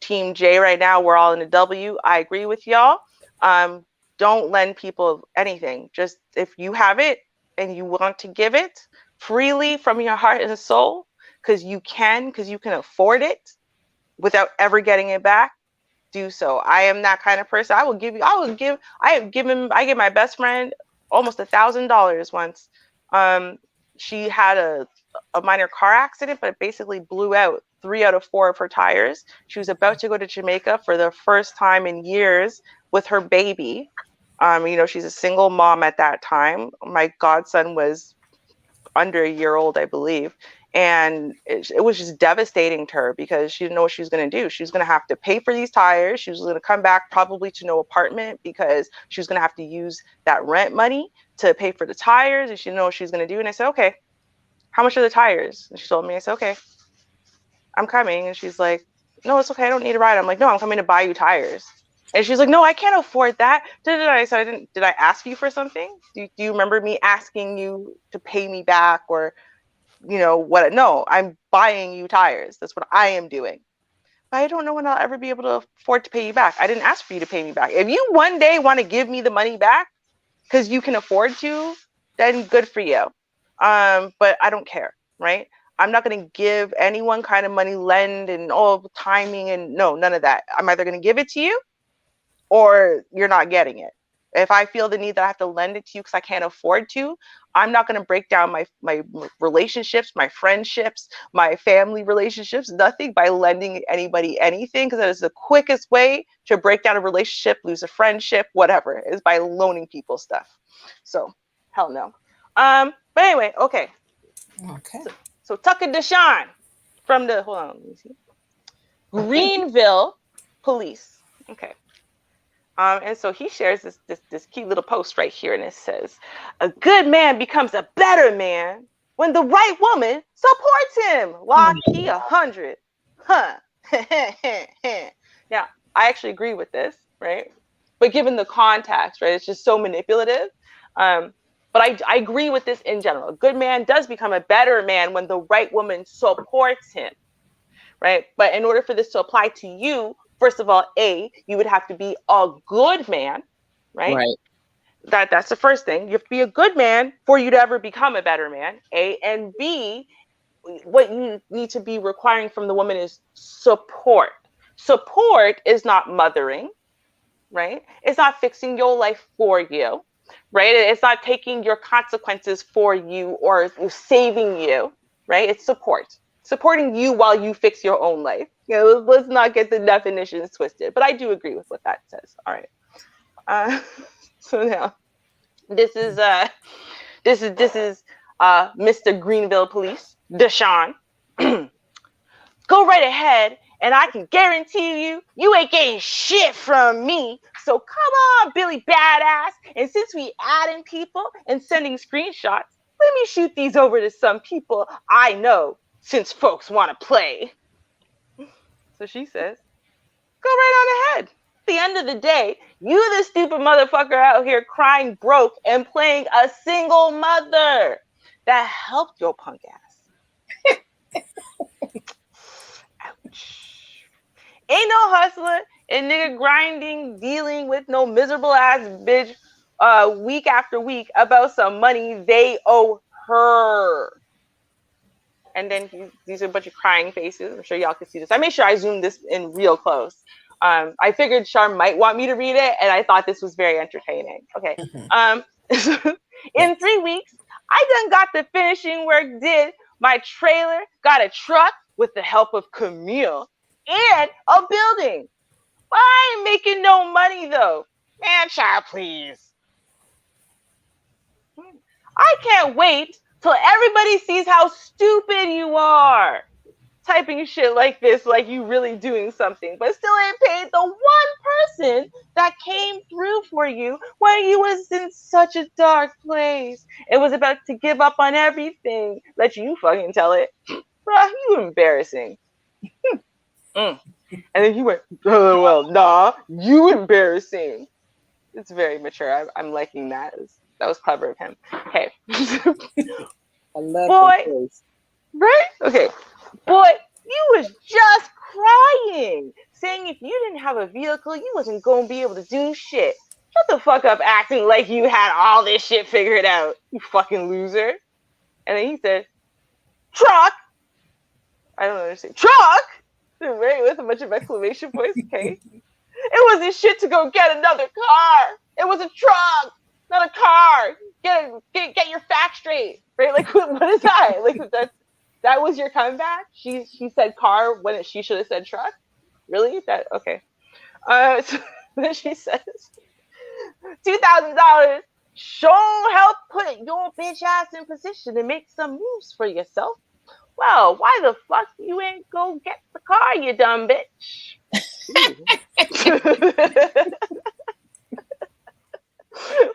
Team J right now, we're all in a W. I agree with y'all. Um, don't lend people anything. Just if you have it and you want to give it freely from your heart and soul, because you can afford it without ever getting it back, do so. I am that kind of person. I give my best friend almost $1,000 once. She had a minor car accident, but it basically blew out 3 out of 4 of her tires. She was about to go to Jamaica for the first time in years with her baby. She's a single mom at that time. My godson was under a year old, I believe. And it was just devastating to her because she didn't know what she was going to do. She was going to have to pay for these tires. She was going to come back probably to no apartment because she was going to have to use that rent money to pay for the tires, and she didn't know what she was going to do. And I said, okay, how much are the tires? And she told me. I said, okay, I'm coming. And she's like, no, it's okay. I don't need a ride. I'm like, no, I'm coming to buy you tires. And she's like, no, I can't afford that. I said, did I ask you for something? Do you remember me asking you to pay me back or, you know, what? No, I'm buying you tires. That's what I am doing. But I don't know when I'll ever be able to afford to pay you back. I didn't ask for you to pay me back. If you one day want to give me the money back because you can afford to, then good for you. But I don't care, right? I'm not going to give anyone kind of money, lend and timing and no, none of that. I'm either going to give it to you or you're not getting it. If I feel the need that I have to lend it to you because I can't afford to, I'm not going to break down my relationships, my friendships, my family relationships, nothing by lending anybody anything, because that is the quickest way to break down a relationship, lose a friendship, whatever, is by loaning people stuff. So, hell no. But anyway, okay. Okay. So Tucker Deshawn from the, hold on, let me see. Greenville Police. Okay. And so he shares this cute little post right here, and it says, a good man becomes a better man when the right woman supports him. Lock key 100. Huh. Now, I actually agree with this, right? But given the context, right, it's just so manipulative. But I agree with this in general. A good man does become a better man when the right woman supports him, right? But in order for this to apply to you, first of all, A, you would have to be a good man, right? Right. That's the first thing. You have to be a good man for you to ever become a better man, A. And B, what you need to be requiring from the woman is support. Support is not mothering, right? It's not fixing your life for you, right? It's not taking your consequences for you or saving you, right? It's support. Supporting you while you fix your own life. You know, let's not get the definitions twisted. But I do agree with what that says. All right. So now, this is Mr. Greenville Police, Deshawn. Go right ahead, and I can guarantee you ain't getting shit from me. So come on, Billy Badass. And since we adding people and sending screenshots, let me shoot these over to some people I know, since folks want to play. So she says, go right on ahead. At the end of the day, you the stupid motherfucker out here crying broke and playing a single mother that helped your punk ass. Ouch. Ain't no hustler and nigga grinding, dealing with no miserable ass bitch week after week about some money they owe her. And then these are a bunch of crying faces. I'm sure y'all can see this. I made sure I zoomed this in real close. I figured Char might want me to read it, and I thought this was very entertaining. Okay. In 3 weeks, I done got the finishing work did. My trailer got a truck with the help of Camille and a building. Well, I ain't making no money, though. Man, child, please. I can't wait till everybody sees how stupid you are. Typing shit like this, like you really doing something, but still ain't paid the one person that came through for you when you was in such a dark place. It was about to give up on everything. Let you fucking tell it. Bruh, you embarrassing. And then he went, oh, well, nah, you embarrassing. It's very mature. I'm liking that. That was clever of him. Okay. I love Boy, this. right? Okay. Boy, you was just crying, saying if you didn't have a vehicle, you wasn't going to be able to do shit. Shut the fuck up acting like you had all this shit figured out, you fucking loser. And then he said, truck? I don't understand. Truck? Right, with a bunch of exclamation points, okay. It wasn't shit to go get another car. It was a truck, not a car. Get your facts straight, right? Like, what is that? Like, that was your comeback? She said car when she should have said truck? Really? That okay. So then she says, $2,000 sure help put your bitch ass in position to make some moves for yourself. Well, why the fuck you ain't go get the car, you dumb bitch?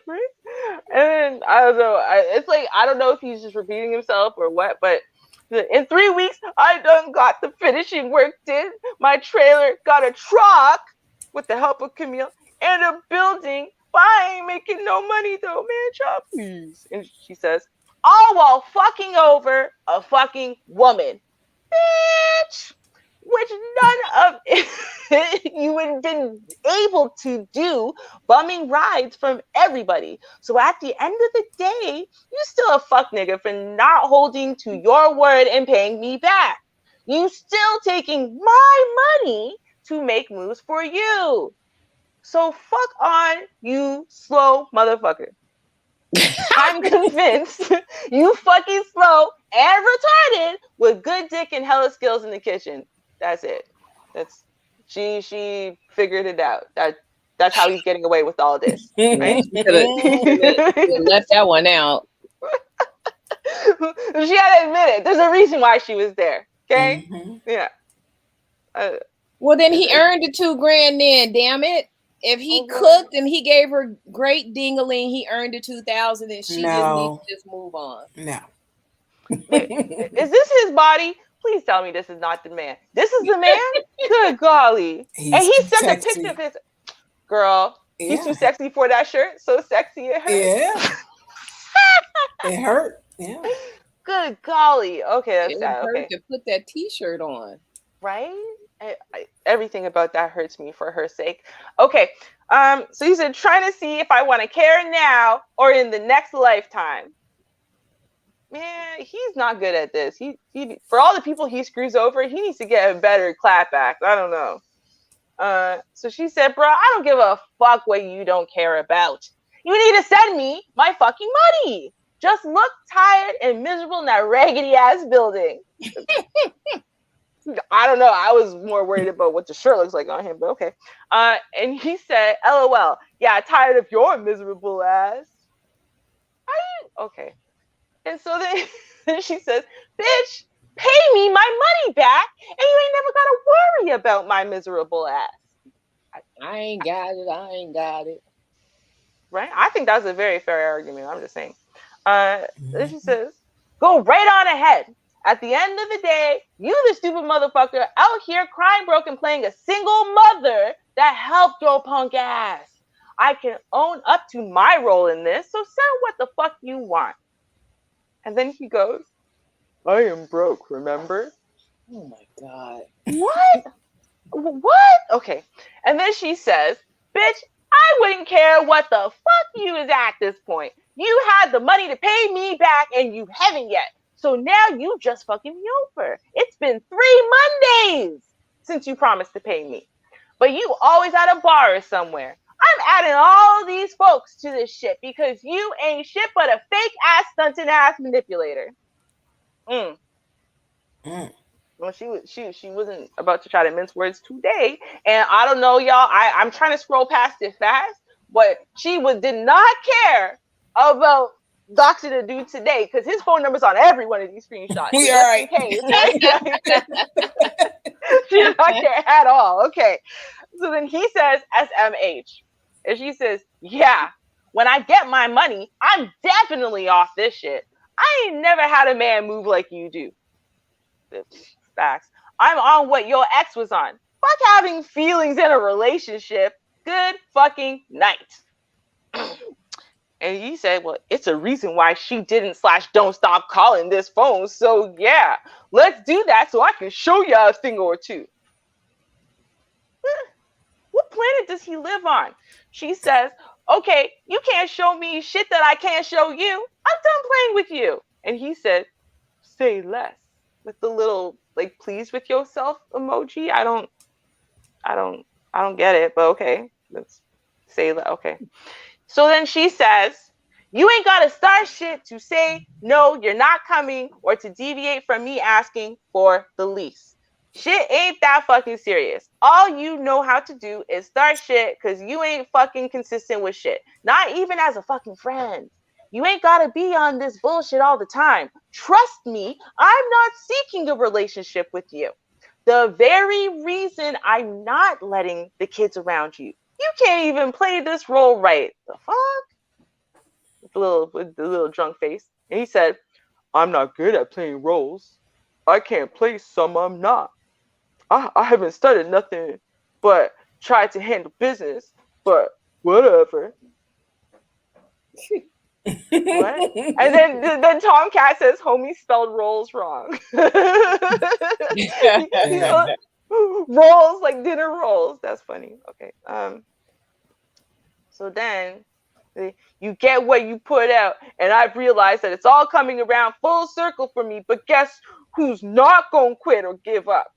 Right? And then I don't know. It's like I don't know if he's just repeating himself or what, but in 3 weeks I done got the finishing work did. My trailer got a truck with the help of Camille and a building. But I ain't making no money though, man. Child, please. And she says, all while fucking over a fucking woman, bitch. Which none of it you would have been able to do, bumming rides from everybody. So at the end of the day, you still a fuck nigga for not holding to your word and paying me back. You still taking my money to make moves for you. So fuck on, you slow motherfucker. I'm convinced you fucking slow and retarded with good dick and hella skills in the kitchen. That's it. That's she figured it out. That's how he's getting away with all this. Right? She left that one out. She had to admit it. There's a reason why she was there. Okay? Mm-hmm. Yeah. Well, then he earned the $2,000 then, damn it. If he cooked and he gave her great dingaling, he earned the $2,000 and she just needs to just move on. No. Wait, is this his body? Please tell me this is not the man. This is the man? Good golly. And he sent a picture of his girl. Yeah. He's too sexy for that shirt. So sexy it hurt. Yeah. It hurt. Yeah. Good golly. Okay, that's sad. It hurt okay. to put that t-shirt on. Right? Everything about that hurts me for her sake. Okay. So he said, trying to see if I want to care now or in the next lifetime. Man, he's not good at this. He for all the people he screws over, he needs to get a better clap act. I don't know. So she said, bro, I don't give a fuck what you don't care about. You need to send me my fucking money. Just look tired and miserable in that raggedy ass building. I don't know. I was more worried about what the shirt looks like on him, but okay. And he said, LOL. Yeah, tired of your miserable ass. Okay. And so then she says, bitch, pay me my money back, and you ain't never got to worry about my miserable ass. I ain't got it. Right? I think that's a very fair argument. I'm just saying. Then she says, go right on ahead. At the end of the day, you the stupid motherfucker out here crying broke and playing a single mother that helped your punk ass. I can own up to my role in this, so say what the fuck you want. And then he goes, I am broke, remember? Oh my God. What? What? Okay. And then she says, bitch, I wouldn't care what the fuck you is at this point. You had the money to pay me back and you haven't yet. So now you just fucking me over. It's been 3 Mondays since you promised to pay me. But you always at a bar or somewhere. I'm adding all these folks to this shit because you ain't shit but a fake ass stunting ass manipulator. Well, she wasn't about to try to mince words today, and I don't know, y'all. I'm trying to scroll past it fast, but she did not care about doxing the dude today because his phone number's on every one of these screenshots. So yeah, right. Case, right? She did not care at all. Okay, so then he says SMH. And she says, yeah, when I get my money, I'm definitely off this shit. I ain't never had a man move like you do. Facts. I'm on what your ex was on. Fuck having feelings in a relationship. Good fucking night. And he said, well, it's a reason why she didn't / don't stop calling this phone. So yeah, let's do that so I can show you a thing or two. What planet does he live on? She says, okay, you can't show me shit that I can't show you. I'm done playing with you. And he said, say less. With the little, like, please with yourself emoji. I don't get it, but okay. Let's say that. Okay. So then she says, you ain't got to start shit to say, no, you're not coming, or to deviate from me asking for the lease. Shit ain't that fucking serious. All you know how to do is start shit because you ain't fucking consistent with shit. Not even as a fucking friend. You ain't gotta be on this bullshit all the time. Trust me, I'm not seeking a relationship with you. The very reason I'm not letting the kids around you. You can't even play this role right. The fuck? With the little drunk face. And he said, I'm not good at playing roles. I can't play some I'm not. I haven't studied nothing but tried to handle business, but whatever. What? And then Tomcat says homie spelled rolls wrong. Rolls like dinner rolls. That's funny. Okay. So then you get what you put out, and I've realized that it's all coming around full circle for me. But guess who's not gonna quit or give up?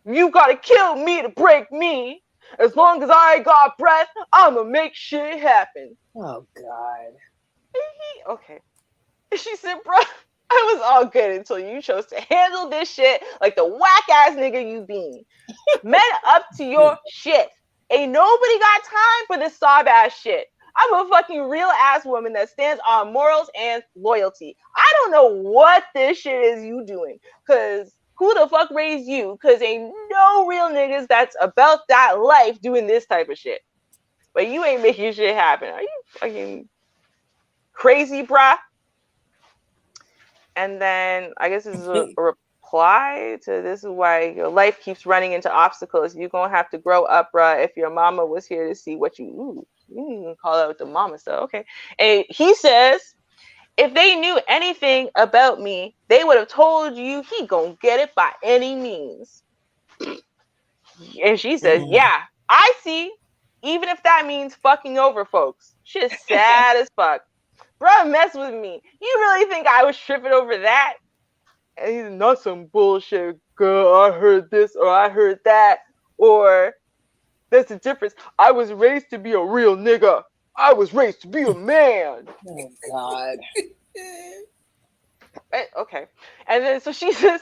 You gotta kill me to break me. As long as I got breath, I'ma make shit happen. Oh God. Okay. She said, bro, I was all good until you chose to handle this shit like the whack ass nigga you been. Men up to your shit. Ain't nobody got time for this sob ass shit. I'm a fucking real ass woman that stands on morals and loyalty. I don't know what this shit is you doing, cause who the fuck raised you? Cause ain't no real niggas that's about that life doing this type of shit. But you ain't making shit happen. Are you fucking crazy, bruh? And then I guess this is a reply to this is why your life keeps running into obstacles. You're gonna have to grow up, bruh. If your mama was here to see what you can call out the mama stuff. Okay. And he says, if they knew anything about me, they would have told you he gonna get it by any means. And she says, yeah, I see. Even if that means fucking over folks. Shit's sad as fuck. Bro, mess with me. You really think I was tripping over that? And he's not some bullshit, girl. I heard this or I heard that. Or there's a difference. I was raised to be a real nigga. I was raised to be a man. Oh God. Okay. And then so she says,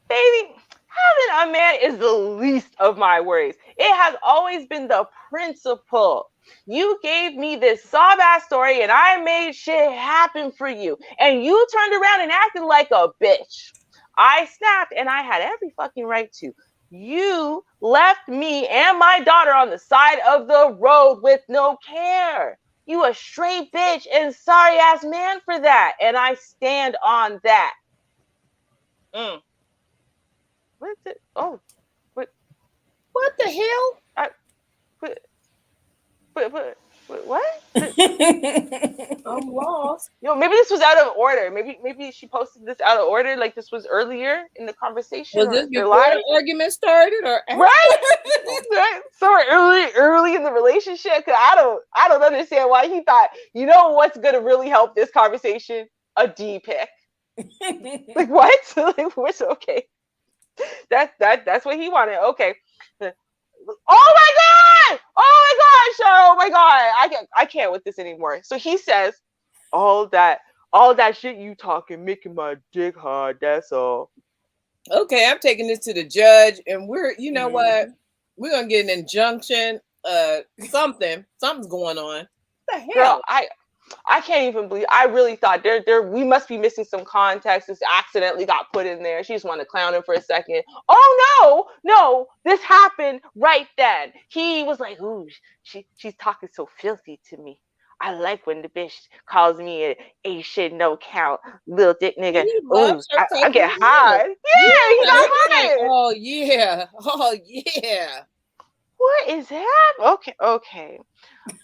baby, having a man is the least of my worries. It has always been the principle. You gave me this sob-ass story and I made shit happen for you. And you turned around and acted like a bitch. I snapped and I had every fucking right to. You left me and my daughter on the side of the road with no care. You a straight bitch and sorry ass man for that. And I stand on that. What's it? Oh, what the hell? What? I'm lost. Maybe this was out of order. Maybe she posted this out of order. Like this was earlier in the conversation. Was this before the argument started, or right? Somewhere early in the relationship. Cause I don't understand why he thought. You know what's gonna really help this conversation? A D pic. Like what? Like what's okay? That's what he wanted. Okay. Oh my god! Oh my god! I can't with this anymore. So he says, all that shit you talking making my dick hard. That's all. Okay, I'm taking this to the judge, and you know what? We're gonna get an injunction. Something's going on. What the hell? Girl, I can't even believe. I really thought we must be missing some context. This accidentally got put in there. She just wanted to clown him for a second. Oh no, this happened right then. He was like, "Ooh, she's talking so filthy to me. I like when the bitch calls me a shit no count little dick nigga. Ooh, I get high. Yeah, he got high. Oh yeah. What is happening? Okay.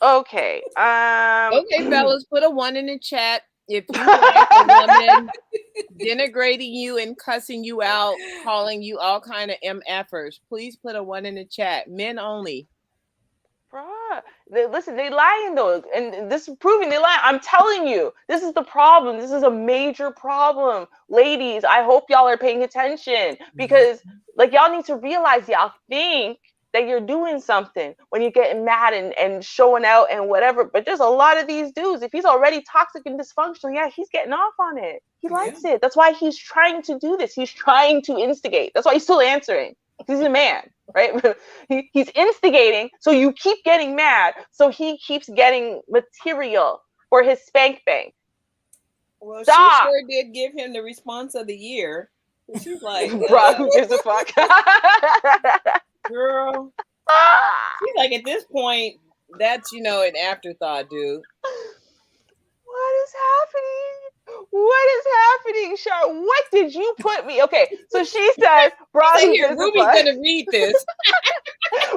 Okay, fellas, put a 1 in the chat if you like a woman denigrating you and cussing you out, calling you all kind of MFers. Please put a 1 in the chat. Men only. Bruh, they lying though, and this is proving they lie. I'm telling you, this is the problem. This is a major problem, ladies. I hope y'all are paying attention because, like, y'all need to realize y'all think that you're doing something when you're getting mad and showing out and whatever. But there's a lot of these dudes, if he's already toxic and dysfunctional, yeah, he's getting off on it. He likes it. That's why he's trying to do this. He's trying to instigate. That's why he's still answering. He's a man, right? He's instigating. So you keep getting mad. So he keeps getting material for his spank bank. Well, Stop. she sure did give him the response of the year. She's like, Bruh, who gives a fuck? girl. She's like, at this point, that's an afterthought, dude. What is happening? What is happening, Char? What did you put me? Okay, so she says, "Bro, Like, who here, gives a Ruby's fuck?" gonna read this.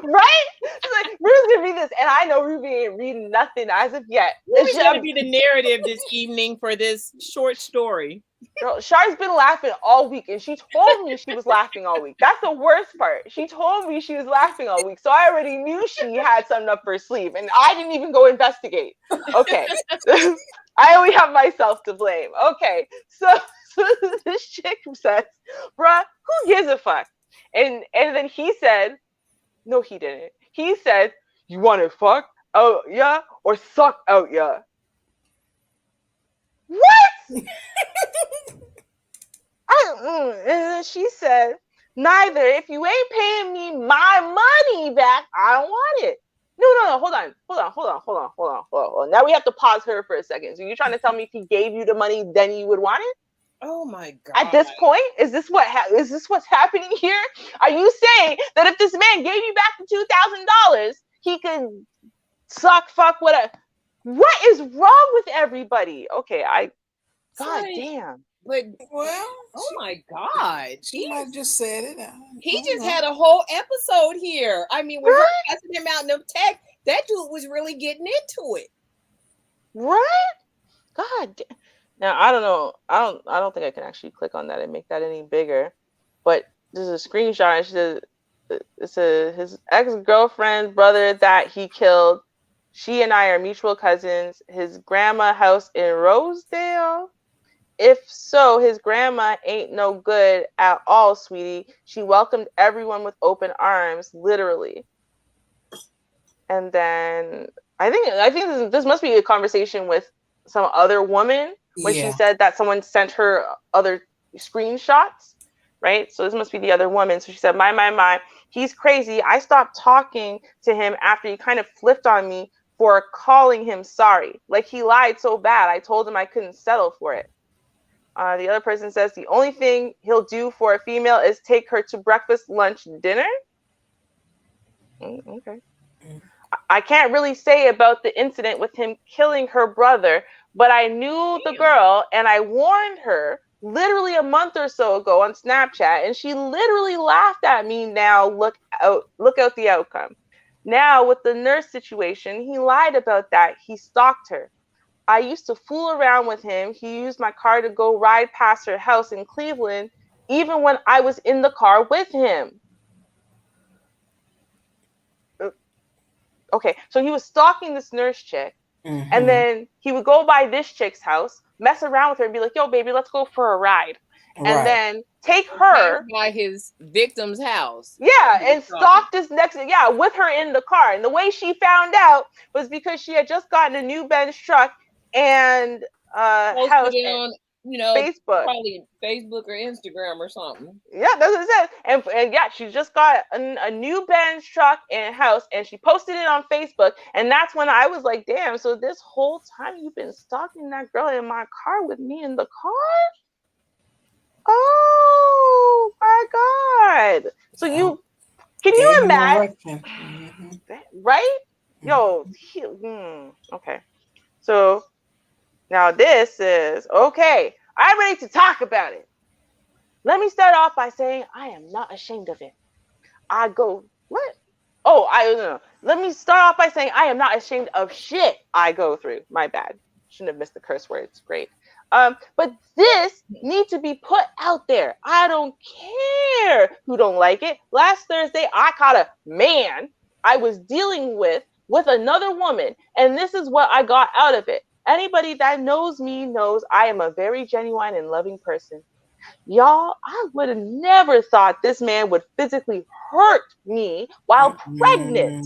Right? She's like, Ruby's gonna read this, and I know Ruby ain't reading nothing as of yet. Ruby's gonna be the narrative this evening for this short story. Girl, Char's been laughing all week, and she told me she was laughing all week. That's the worst part. She told me she was laughing all week, so I already knew she had something up her sleeve, and I didn't even go investigate. Okay. I only have myself to blame. Okay, so this chick says, "Bruh, who gives a fuck?" And then he said, no, he didn't. He said, "You want to fuck out, yeah, or suck out, yeah?" What? And then she said, "Neither. If you ain't paying me my money back, I don't want it." No. Hold on. Now we have to pause her for a second. So you're trying to tell me if he gave you the money, then you would want it? Oh my God. At this point, is this what's happening here? Are you saying that if this man gave you back the $2,000, he could suck, fuck, whatever? What is wrong with everybody? Okay, God damn. But Well, oh my God, she might have just said it. He just had a whole episode here. I mean, when her passing him out in the text, that dude was really getting into it. Right? God. Now I don't know. I don't think I can actually click on that and make that any bigger. But there's a screenshot. And she says it's his ex-girlfriend's brother that he killed. She and I are mutual cousins. His grandma house in Rosedale. If so, his grandma ain't no good at all, sweetie. She welcomed everyone with open arms, literally. And then I think this must be a conversation with some other woman when she said that someone sent her other screenshots, right? So this must be the other woman. So she said, my, he's crazy. I stopped talking to him after he kind of flipped on me for calling him sorry. Like he lied so bad. I told him I couldn't settle for it. The other person says the only thing he'll do for a female is take her to breakfast, lunch, dinner. Okay. I can't really say about the incident with him killing her brother, but I knew the girl and I warned her literally a month or so ago on Snapchat, and she literally laughed at me. Now look out the outcome. Now with the nurse situation, he lied about that. He stalked her. I used to fool around with him. He used my car to go ride past her house in Cleveland, even when I was in the car with him. Okay, so he was stalking this nurse chick, and then he would go by this chick's house, mess around with her, and be like, "Yo, baby, let's go for a ride." And then take her by his victim's house. Yeah, and stalk this with her in the car. And the way she found out was because she had just gotten a new Benz truck and house on, Facebook, probably Facebook or Instagram or something. Yeah, that's what it says. And yeah, she just got a new Benz truck and house, and she posted it on Facebook. And that's when I was like, "Damn! So this whole time you've been stalking that girl in my car with me in the car? Oh my God!" So can you imagine? Right? Yo, okay. So now this is okay. I'm ready to talk about it. Let me start off by saying I am not ashamed of it. Let me start off by saying I am not ashamed of shit I go through. My bad. Shouldn't have missed the curse word. It's great. But this needs to be put out there. I don't care who don't like it. Last Thursday, I caught a man I was dealing with another woman, and this is what I got out of it. Anybody that knows me knows I am a very genuine and loving person. Y'all, I would have never thought this man would physically hurt me while pregnant.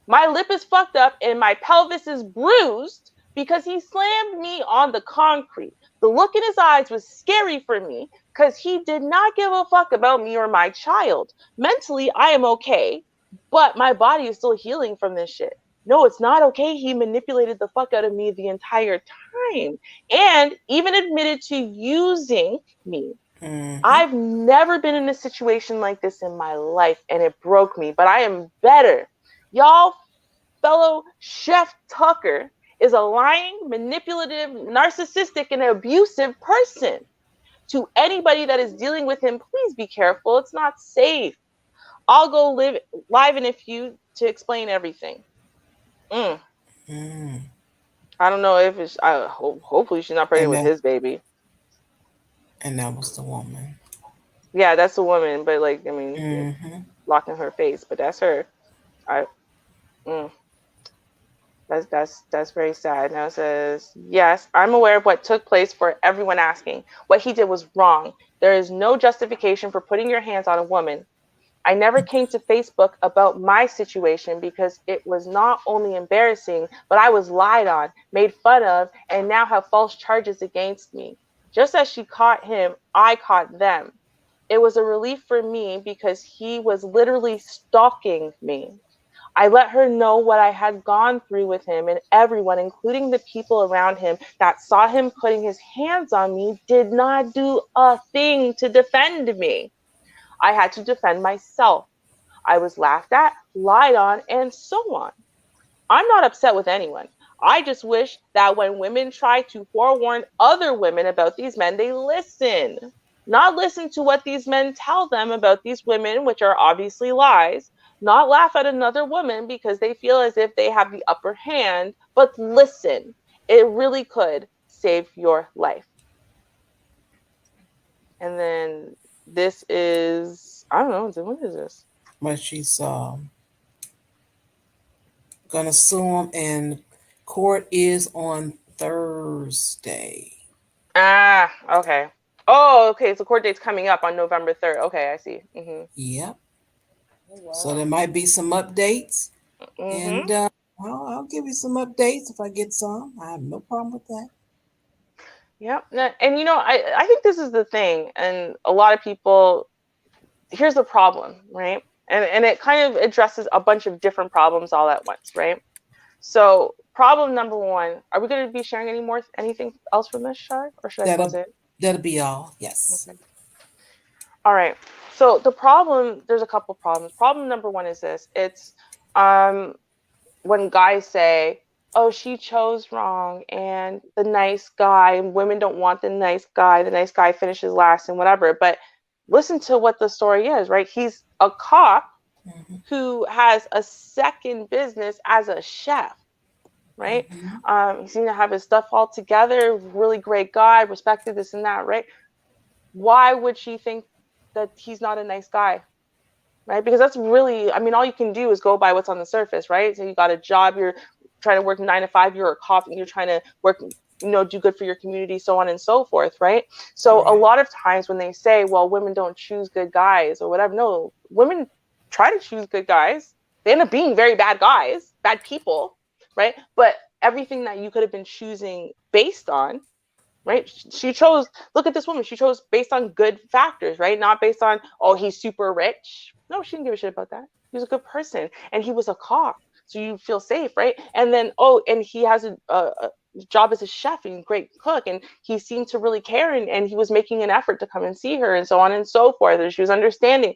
My lip is fucked up and my pelvis is bruised because he slammed me on the concrete. The look in his eyes was scary for me because he did not give a fuck about me or my child. Mentally, I am okay, but my body is still healing from this shit. No, it's not okay. He manipulated the fuck out of me the entire time and even admitted to using me. I've never been in a situation like this in my life, and it broke me, but I am better. Y'all, fellow Chef Tucker is a lying, manipulative, narcissistic, and abusive person. To anybody that is dealing with him, please be careful. It's not safe. I'll go live in a few to explain everything. I don't know if it's. Hopefully, she's not pregnant with his baby. And that was the woman. Yeah, that's a woman, but like, I mean, locking her face, but that's her. That's very sad. Now it says, yes, I'm aware of what took place for everyone asking. What he did was wrong. There is no justification for putting your hands on a woman. I never came to Facebook about my situation because it was not only embarrassing, but I was lied on, made fun of, and now have false charges against me. Just as she caught him, I caught them. It was a relief for me because he was literally stalking me. I let her know what I had gone through with him, and everyone, including the people around him that saw him putting his hands on me, did not do a thing to defend me. I had to defend myself. I was laughed at, lied on, and so on. I'm not upset with anyone. I just wish that when women try to forewarn other women about these men, they listen. Not listen to what these men tell them about these women, which are obviously lies. Not laugh at another woman because they feel as if they have the upper hand, but listen. It really could save your life. And then this is, I don't know, what is this? But she's gonna sue him, and court is on Thursday. Okay. Oh, okay. So court date's coming up on November 3rd. Okay, I see. Yep. Oh, wow. So there might be some updates, and I'll give you some updates if I get some. I have no problem with that. Yep. And you know, I think this is the thing, and a lot of people, here's the problem, right? And it kind of addresses a bunch of different problems all at once, right? So problem number one, are we going to be sharing anything else from this, Char? Or should I close it? That'll be all, yes. Okay. All right. So the problem, there's a couple problems. Problem number one is this. It's when guys say, oh, she chose wrong, and the nice guy, and women don't want the nice guy finishes last and whatever. But listen to what the story is, right? He's a cop who has a second business as a chef, right? He seemed to have his stuff all together, really great guy, respected this and that, right? Why would she think that he's not a nice guy? Right? Because that's really, I mean, all you can do is go by what's on the surface, right? So you got a job, you're trying to work 9 to 5, you're a cop, and you're trying to work, do good for your community, so on and so forth, right? So a lot of times when they say, well, women don't choose good guys or whatever, no, women try to choose good guys. They end up being very bad guys, bad people, right? But everything that you could have been choosing based on, right? She chose, look at this woman, she chose based on good factors, right? Not based on, oh, he's super rich. No, she didn't give a shit about that. He was a good person, and he was a cop, so you feel safe, right? And then, oh, and he has a job as a chef and great cook, and he seemed to really care, and he was making an effort to come and see her, and so on and so forth, and she was understanding.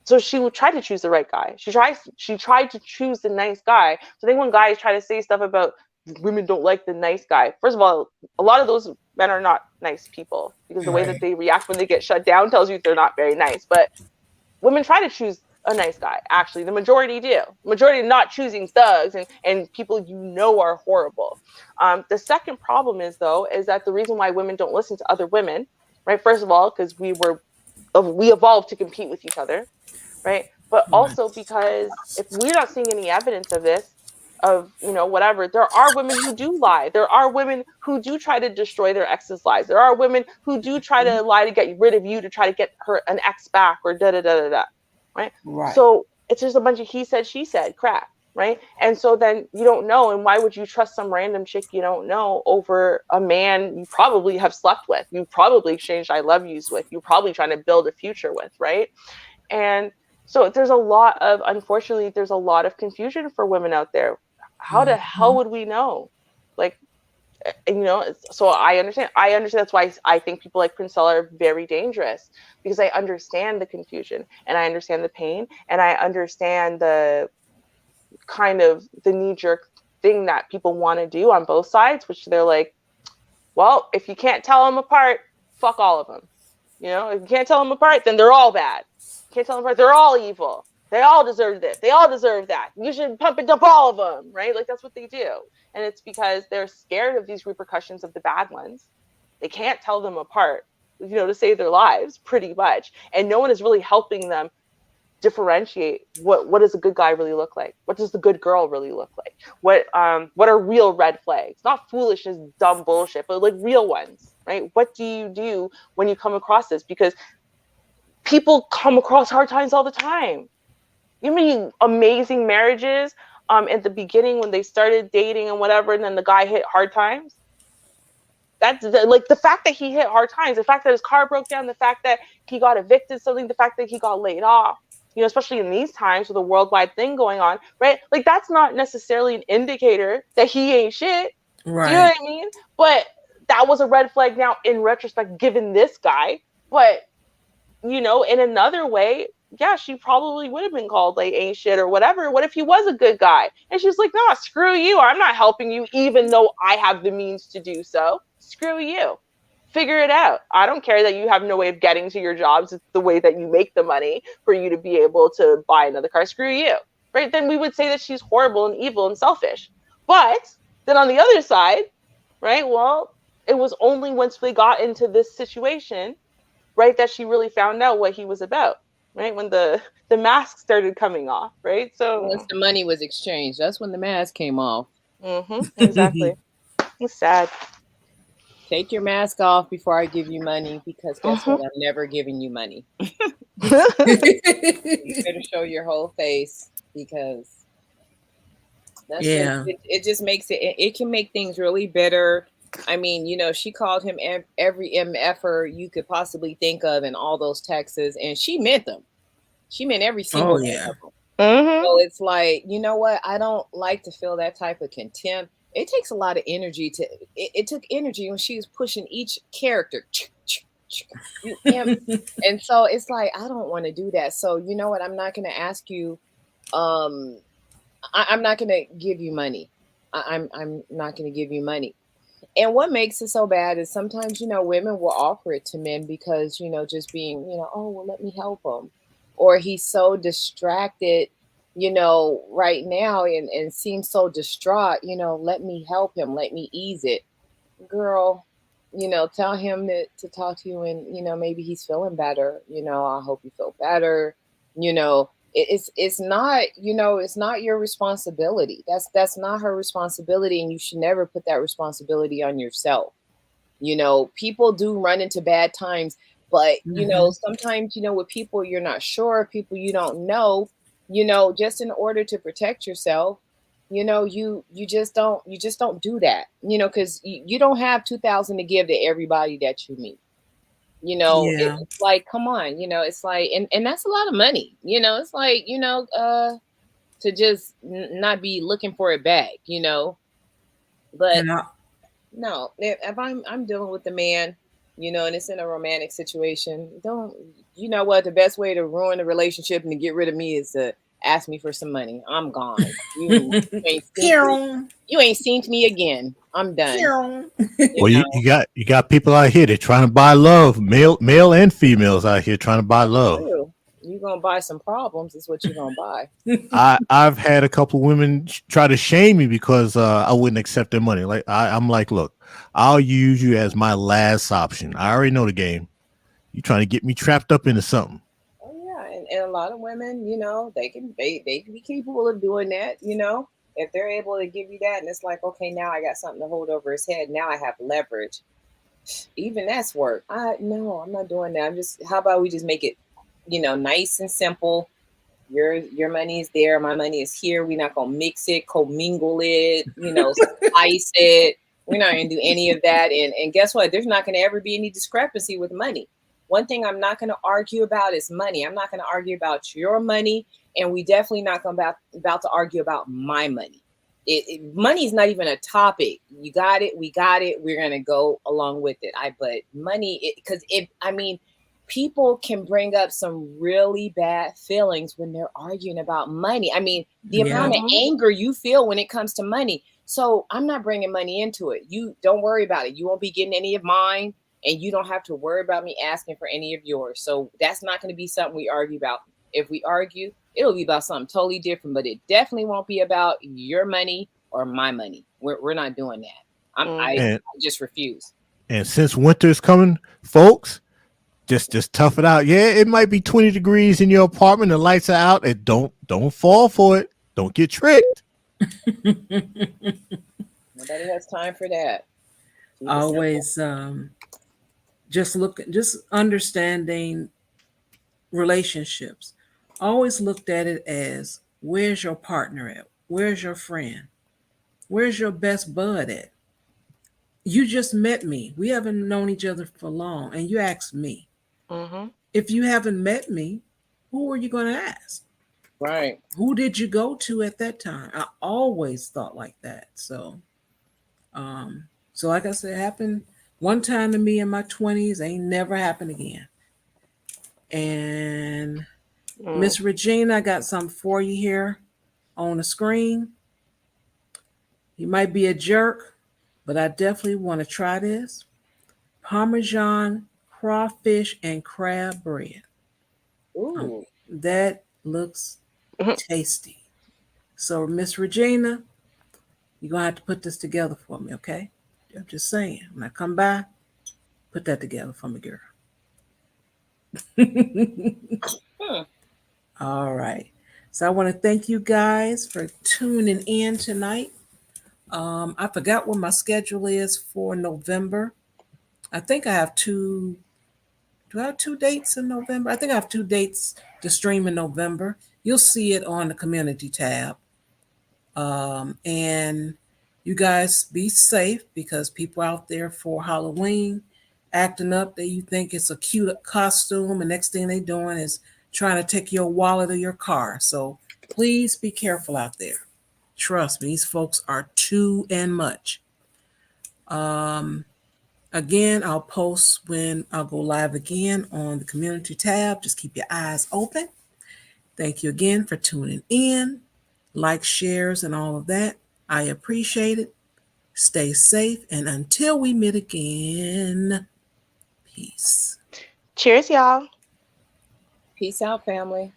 So she would try to choose the right guy. She tried to choose the nice guy. So I think when guys try to say stuff about women don't like the nice guy, first of all, a lot of those men are not nice people, because the way that they react when they get shut down tells you they're not very nice. But women try to choose a nice guy. Actually, the majority do. Majority not choosing thugs and people are horrible. The second problem is that the reason why women don't listen to other women, right? First of all, because we evolved to compete with each other, right? But also because if we're not seeing any evidence of this, of whatever, there are women who do lie. There are women who do try to destroy their ex's lives. There are women who do try to lie to get rid of you, to try to get an ex back, or right? So it's just a bunch of he said, she said crap, right? And so then you don't know, and why would you trust some random chick you don't know over a man you probably have slept with, you probably exchanged I love yous with, you're probably trying to build a future with, right? And So unfortunately, there's a lot of confusion for women out there. How the hell would we know? Like, so I understand. That's why I think people like Princella are very dangerous, because I understand the confusion and I understand the pain and I understand the kind of the knee-jerk thing that people want to do on both sides, which they're like, well, if you can't tell them apart, fuck all of them. If you can't tell them apart, then they're all bad. You can't tell them apart, they're all evil. They all deserve this. They all deserve that. You should pump and dump all of them, right? Like, that's what they do. And it's because they're scared of these repercussions of the bad ones. They can't tell them apart, to save their lives, pretty much. And no one is really helping them differentiate what does a good guy really look like? What does the good girl really look like? What are real red flags? Not foolishness, dumb bullshit, but like real ones, right? What do you do when you come across this? Because people come across hard times all the time. You mean amazing marriages at the beginning when they started dating and whatever, and then the guy hit hard times? That's the fact that he hit hard times, the fact that his car broke down, the fact that he got evicted, the fact that he got laid off, especially in these times with a worldwide thing going on, right? Like, that's not necessarily an indicator that he ain't shit. Right. Do you know what I mean? But that was a red flag now in retrospect, given this guy. But, in another way, yeah, she probably would have been called like ain't shit or whatever. What if he was a good guy? And she's like, no, screw you. I'm not helping you, even though I have the means to do so. Screw you. Figure it out. I don't care that you have no way of getting to your jobs. It's the way that you make the money for you to be able to buy another car. Screw you. Right? Then we would say that she's horrible and evil and selfish. But then on the other side, right? Well, it was only once we got into this situation, right, that she really found out what he was about. Right? When the mask started coming off, right? So once the money was exchanged, that's when the mask came off. Exactly. It's sad. Take your mask off before I give you money, because guess what? I'm never giving you money. You better show your whole face, because that's it just makes it can make things really bitter. I mean, she called him every MFer you could possibly think of in all those texts, and she meant them. She meant every single one of them. So it's like, you know what? I don't like to feel that type of contempt. It takes a lot of energy it took energy when she was pushing each character. And so it's like, I don't want to do that. So you know what? I'm not going to ask you. I'm not going to give you money. I'm not going to give you money. And what makes it so bad is sometimes, women will offer it to men because, just being, oh, well, let me help him. Or he's so distracted, right now and seems so distraught, let me help him, let me ease it. Girl, tell him to talk to you and, maybe he's feeling better. I hope you feel better. It's not, it's not your responsibility. That's not her responsibility. And you should never put that responsibility on yourself. People do run into bad times, but, sometimes, with people you're not sure, people you don't know, just in order to protect yourself, you just don't do that, because you don't have 2,000 to give to everybody that you meet. It's like, come on, it's like, and that's a lot of money, it's like, to just not be looking for it back, but no, if I'm dealing with a man, and it's in a romantic situation, the best way to ruin the relationship and to get rid of me is to ask me for some money. I'm gone. You ain't seen me again. I'm done. Well, you got people out here, they're trying to buy love, male and females out here trying to buy love. You're gonna buy some problems, is what you're gonna buy. I've had a couple of women try to shame me because I wouldn't accept their money. Like I'm like, look, I'll use you as my last option. I already know the game. You're trying to get me trapped up into something. Oh yeah, and a lot of women, they can be capable of doing that. If they're able to give you that, and it's like, okay, now I got something to hold over his head. Now I have leverage. Even that's work. No, I'm not doing that. How about we just make it, nice and simple. Your money is there, my money is here. We're not gonna mix it, commingle it, spice it. We're not gonna do any of that. And guess what? There's not gonna ever be any discrepancy with money. One thing I'm not going to argue about is money. I'm not going to argue about your money, and we definitely not going to about to argue about my money. Money is not even a topic. You got it, we got it. We're going to go along with it. But money, because I mean, people can bring up some really bad feelings when they're arguing about money. I mean, the amount of anger you feel when it comes to money. So I'm not bringing money into it. You don't worry about it. You won't be getting any of mine, and you don't have to worry about me asking for any of yours. So that's not going to be something we argue about. If we argue, it'll be about something totally different, but it definitely won't be about your money or my money. We're not doing that. I just refuse. And since winter's coming, folks, just tough it out. Yeah, it might be 20 degrees in your apartment, the lights are out, and don't fall for it. Don't get tricked. Nobody has time for that. Always just understanding relationships. Always looked at it as, where's your partner at? Where's your friend? Where's your best bud at? You just met me. We haven't known each other for long, and you asked me. Mm-hmm. If you haven't met me, who are you going to ask? Right. Who did you go to at that time? I always thought like that. So like I said, it happened one time to me in my 20s. Ain't never happened again. And Miss Regina, I got something for you here on the screen. You might be a jerk, but I definitely want to try this. Parmesan crawfish and crab bread. Ooh. That looks tasty. So, Miss Regina, you're going to have to put this together for me, okay? I'm just saying. When I come by, put that together for me, girl. All right. So I want to thank you guys for tuning in tonight. I forgot what my schedule is for November. I think I have two. Do I have 2 dates in November? I think I have 2 dates to stream in November. You'll see it on the community tab. And you guys be safe, because people out there for Halloween acting up that you think it's a cute costume, and next thing they doing is trying to take your wallet or your car. So please be careful out there. Trust me, these folks are too and much. Again, I'll post when I'll go live again on the community tab. Just keep your eyes open. Thank you again for tuning in. Like, shares, and all of that. I appreciate it. Stay safe, and until we meet again, peace. Cheers, y'all. Peace out, family.